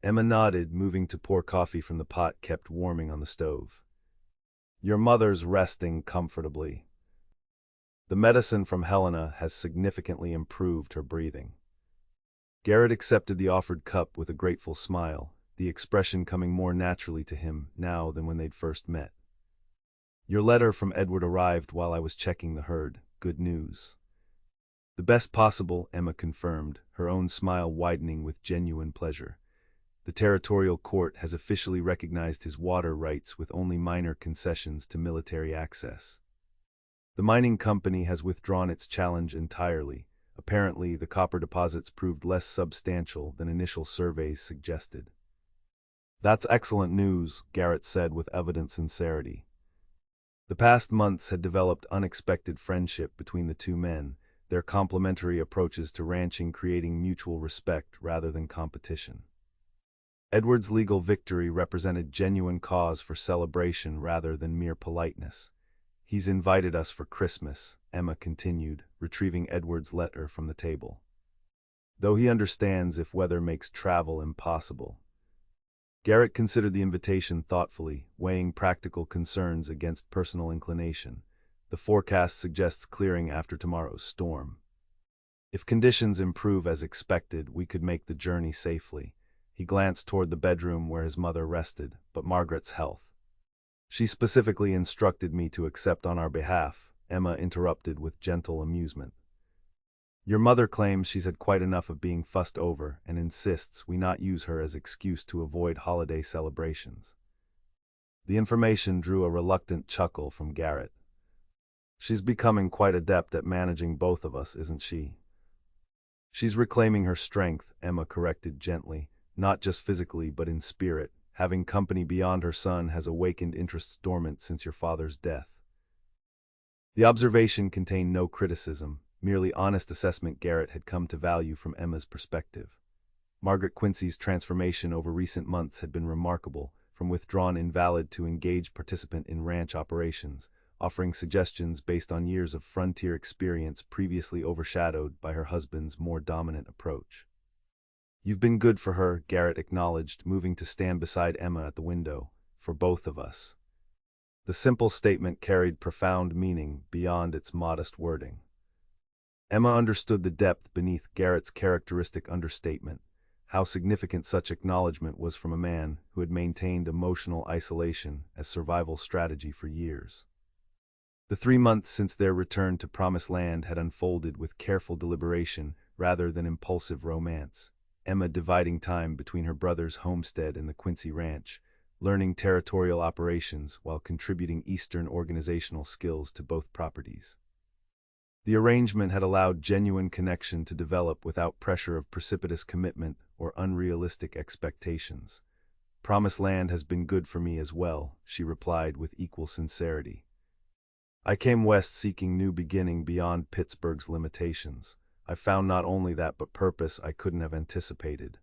Emma nodded, moving to pour coffee from the pot kept warming on the stove. "Your mother's resting comfortably. The medicine from Helena has significantly improved her breathing." Garrett accepted the offered cup with a grateful smile, the expression coming more naturally to him now than when they'd first met. "Your letter from Edward arrived while I was checking the herd. Good news." "The best possible," Emma confirmed, her own smile widening with genuine pleasure. "The territorial court has officially recognized his water rights with only minor concessions to military access. The mining company has withdrawn its challenge entirely. Apparently, the copper deposits proved less substantial than initial surveys suggested." "That's excellent news," Garrett said with evident sincerity. The past months had developed unexpected friendship between the two men, their complementary approaches to ranching creating mutual respect rather than competition. Edward's legal victory represented genuine cause for celebration rather than mere politeness. "He's invited us for Christmas," Emma continued, retrieving Edward's letter from the table. "Though he understands if weather makes travel impossible." Garrett considered the invitation thoughtfully, weighing practical concerns against personal inclination. "The forecast suggests clearing after tomorrow's storm. If conditions improve as expected, we could make the journey safely." He glanced toward the bedroom where his mother rested, "but Margaret's health. She specifically instructed me to accept on our behalf," Emma interrupted with gentle amusement. "Your mother claims she's had quite enough of being fussed over and insists we not use her as excuse to avoid holiday celebrations." The information drew a reluctant chuckle from Garrett. "She's becoming quite adept at managing both of us, isn't she?" "She's reclaiming her strength," Emma corrected gently, "not just physically but in spirit. Having company beyond her son has awakened interests dormant since your father's death." The observation contained no criticism, merely honest assessment Garrett had come to value from Emma's perspective. Margaret Quincy's transformation over recent months had been remarkable, from withdrawn invalid to engaged participant in ranch operations, offering suggestions based on years of frontier experience previously overshadowed by her husband's more dominant approach. "You've been good for her," Garrett acknowledged, moving to stand beside Emma at the window. "For both of us." The simple statement carried profound meaning beyond its modest wording. Emma understood the depth beneath Garrett's characteristic understatement. how significant such acknowledgement was from a man who had maintained emotional isolation as survival strategy for years. The 3 months since their return to Promised Land had unfolded with careful deliberation rather than impulsive romance, Emma dividing time between her brother's homestead and the Quincy ranch, learning territorial operations while contributing Eastern organizational skills to both properties. The arrangement had allowed genuine connection to develop without pressure of precipitous commitment or unrealistic expectations. "Promised Land has been good for me as well," she replied with equal sincerity. "I came west seeking new beginning beyond Pittsburgh's limitations. I found not only that but purpose I couldn't have anticipated."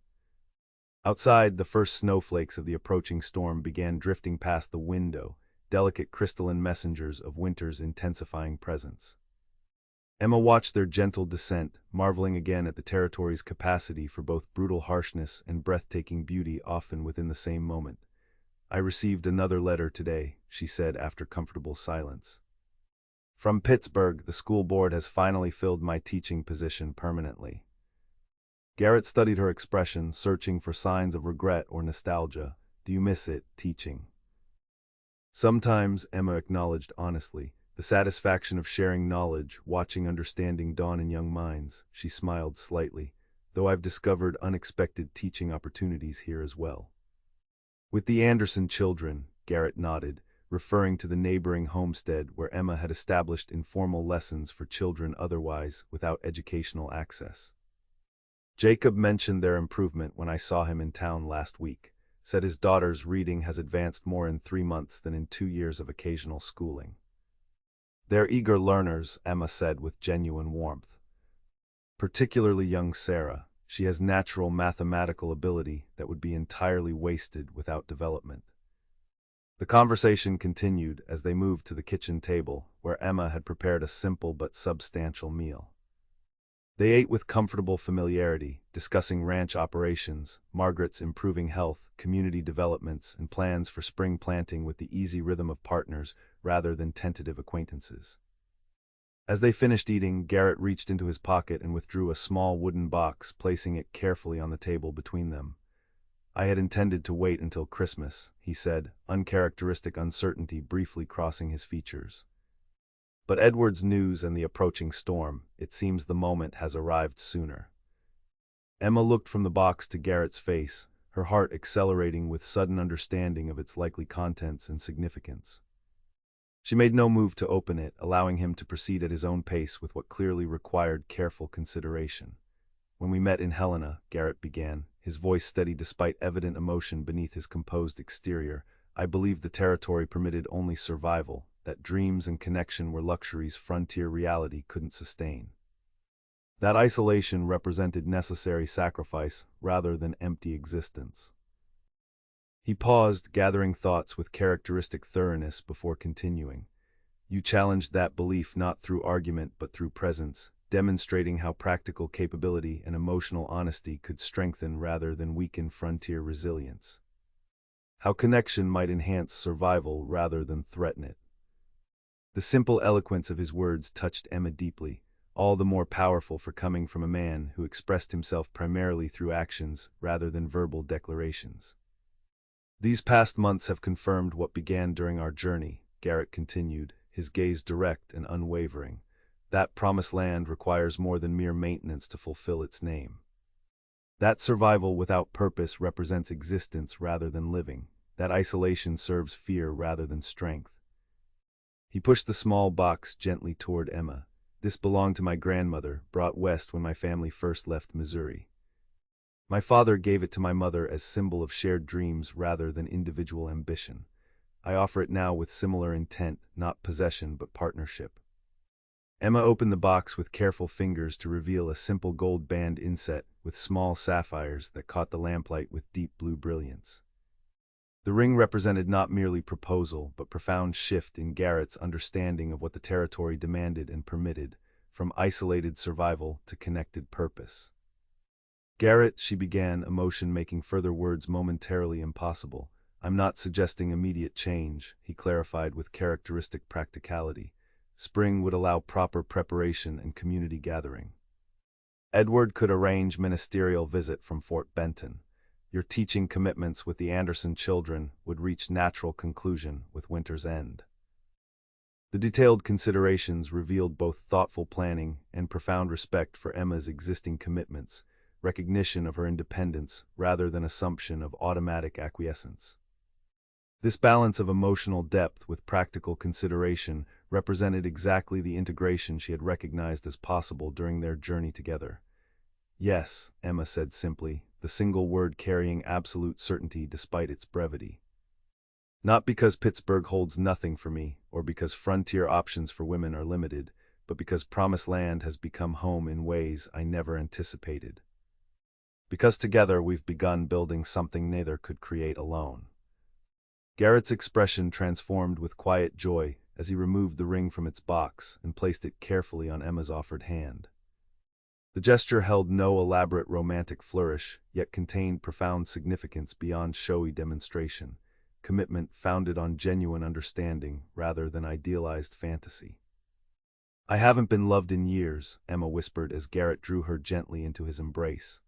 Outside, the first snowflakes of the approaching storm began drifting past the window, delicate crystalline messengers of winter's intensifying presence. Emma watched their gentle descent, marveling again at the territory's capacity for both brutal harshness and breathtaking beauty often within the same moment. "I received another letter today," she said after comfortable silence. "From Pittsburgh, the school board has finally filled my teaching position permanently." Garrett studied her expression, searching for signs of regret or nostalgia. "Do you miss it, teaching?" "Sometimes," Emma acknowledged honestly. "The satisfaction of sharing knowledge, watching understanding dawn in young minds." She smiled slightly, "though I've discovered unexpected teaching opportunities here as well." "With the Anderson children," Garrett nodded, referring to the neighboring homestead where Emma had established informal lessons for children otherwise without educational access. "Jacob mentioned their improvement when I saw him in town last week. Said his daughter's reading has advanced more in 3 months than in 2 years of occasional schooling." "They're eager learners," Emma said with genuine warmth. "Particularly young Sarah. She has natural mathematical ability that would be entirely wasted without development." The conversation continued as they moved to the kitchen table, where Emma had prepared a simple but substantial meal. They ate with comfortable familiarity, discussing ranch operations, Margaret's improving health, community developments, and plans for spring planting with the easy rhythm of partners rather than tentative acquaintances. As they finished eating, Garrett reached into his pocket and withdrew a small wooden box, placing it carefully on the table between them. "I had intended to wait until Christmas," he said, uncharacteristic uncertainty briefly crossing his features. "But Edward's news and the approaching storm, it seems the moment has arrived sooner." Emma looked from the box to Garrett's face, her heart accelerating with sudden understanding of its likely contents and significance. She made no move to open it, allowing him to proceed at his own pace with what clearly required careful consideration. "When we met in Helena," Garrett began, his voice steady despite evident emotion beneath his composed exterior, "I believed the territory permitted only survival, that dreams and connection were luxuries frontier reality couldn't sustain. That isolation represented necessary sacrifice rather than empty existence." He paused, gathering thoughts with characteristic thoroughness before continuing. "You challenged that belief not through argument but through presence, demonstrating how practical capability and emotional honesty could strengthen rather than weaken frontier resilience. How connection might enhance survival rather than threaten it." The simple eloquence of his words touched Emma deeply, all the more powerful for coming from a man who expressed himself primarily through actions rather than verbal declarations. "These past months have confirmed what began during our journey," Garrett continued, his gaze direct and unwavering. "That Promised Land requires more than mere maintenance to fulfill its name. That survival without purpose represents existence rather than living. That isolation serves fear rather than strength." He pushed the small box gently toward Emma. "This belonged to my grandmother, brought west when my family first left Missouri. My father gave it to my mother as symbol of shared dreams rather than individual ambition. I offer it now with similar intent, not possession but partnership." Emma opened the box with careful fingers to reveal a simple gold band inset with small sapphires that caught the lamplight with deep blue brilliance. The ring represented not merely proposal but profound shift in Garrett's understanding of what the territory demanded and permitted, from isolated survival to connected purpose. "Garrett," she began, emotion making further words momentarily impossible. "I'm not suggesting immediate change," he clarified with characteristic practicality. "Spring would allow proper preparation and community gathering." Edward could arrange ministerial visit from Fort Benton. Your teaching commitments with the Anderson children would reach natural conclusion with winter's end. The detailed considerations revealed both thoughtful planning and profound respect for Emma's existing commitments, recognition of her independence rather than assumption of automatic acquiescence. This balance of emotional depth with practical consideration represented exactly the integration she had recognized as possible during their journey together. Yes, Emma said simply, the single word carrying absolute certainty despite its brevity. Not because Pittsburgh holds nothing for me, or because frontier options for women are limited, but because Promised Land has become home in ways I never anticipated. Because together we've begun building something neither could create alone. Garrett's expression transformed with quiet joy as he removed the ring from its box and placed it carefully on Emma's offered hand. The gesture held no elaborate romantic flourish, yet contained profound significance beyond showy demonstration, commitment founded on genuine understanding rather than idealized fantasy. "I haven't been loved in years," Emma whispered as Garrett drew her gently into his embrace.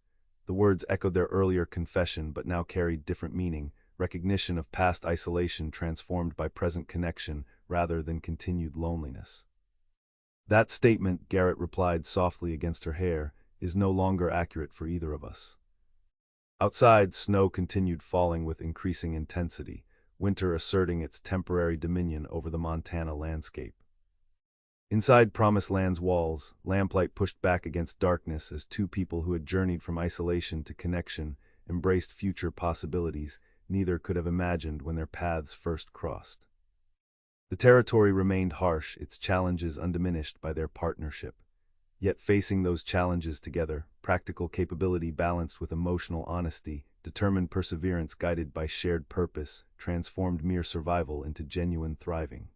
The words echoed their earlier confession but now carried different meaning, recognition of past isolation transformed by present connection rather than continued loneliness. "That statement," Garrett replied softly against her hair, "is no longer accurate for either of us." Outside, snow continued falling with increasing intensity, winter asserting its temporary dominion over the Montana landscape. Inside Promised Land's walls, lamplight pushed back against darkness as two people who had journeyed from isolation to connection embraced future possibilities neither could have imagined when their paths first crossed. The territory remained harsh, its challenges undiminished by their partnership. Yet facing those challenges together, practical capability balanced with emotional honesty, determined perseverance guided by shared purpose, transformed mere survival into genuine thriving.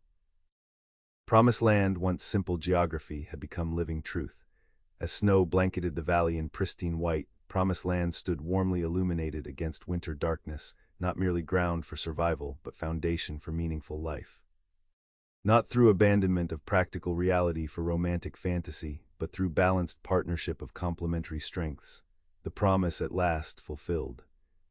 Promised Land, once simple geography, had become living truth. As snow blanketed the valley in pristine white, Promised Land stood warmly illuminated against winter darkness, not merely ground for survival, but foundation for meaningful life. Not through abandonment of practical reality for romantic fantasy, but through balanced partnership of complementary strengths, the promise at last fulfilled.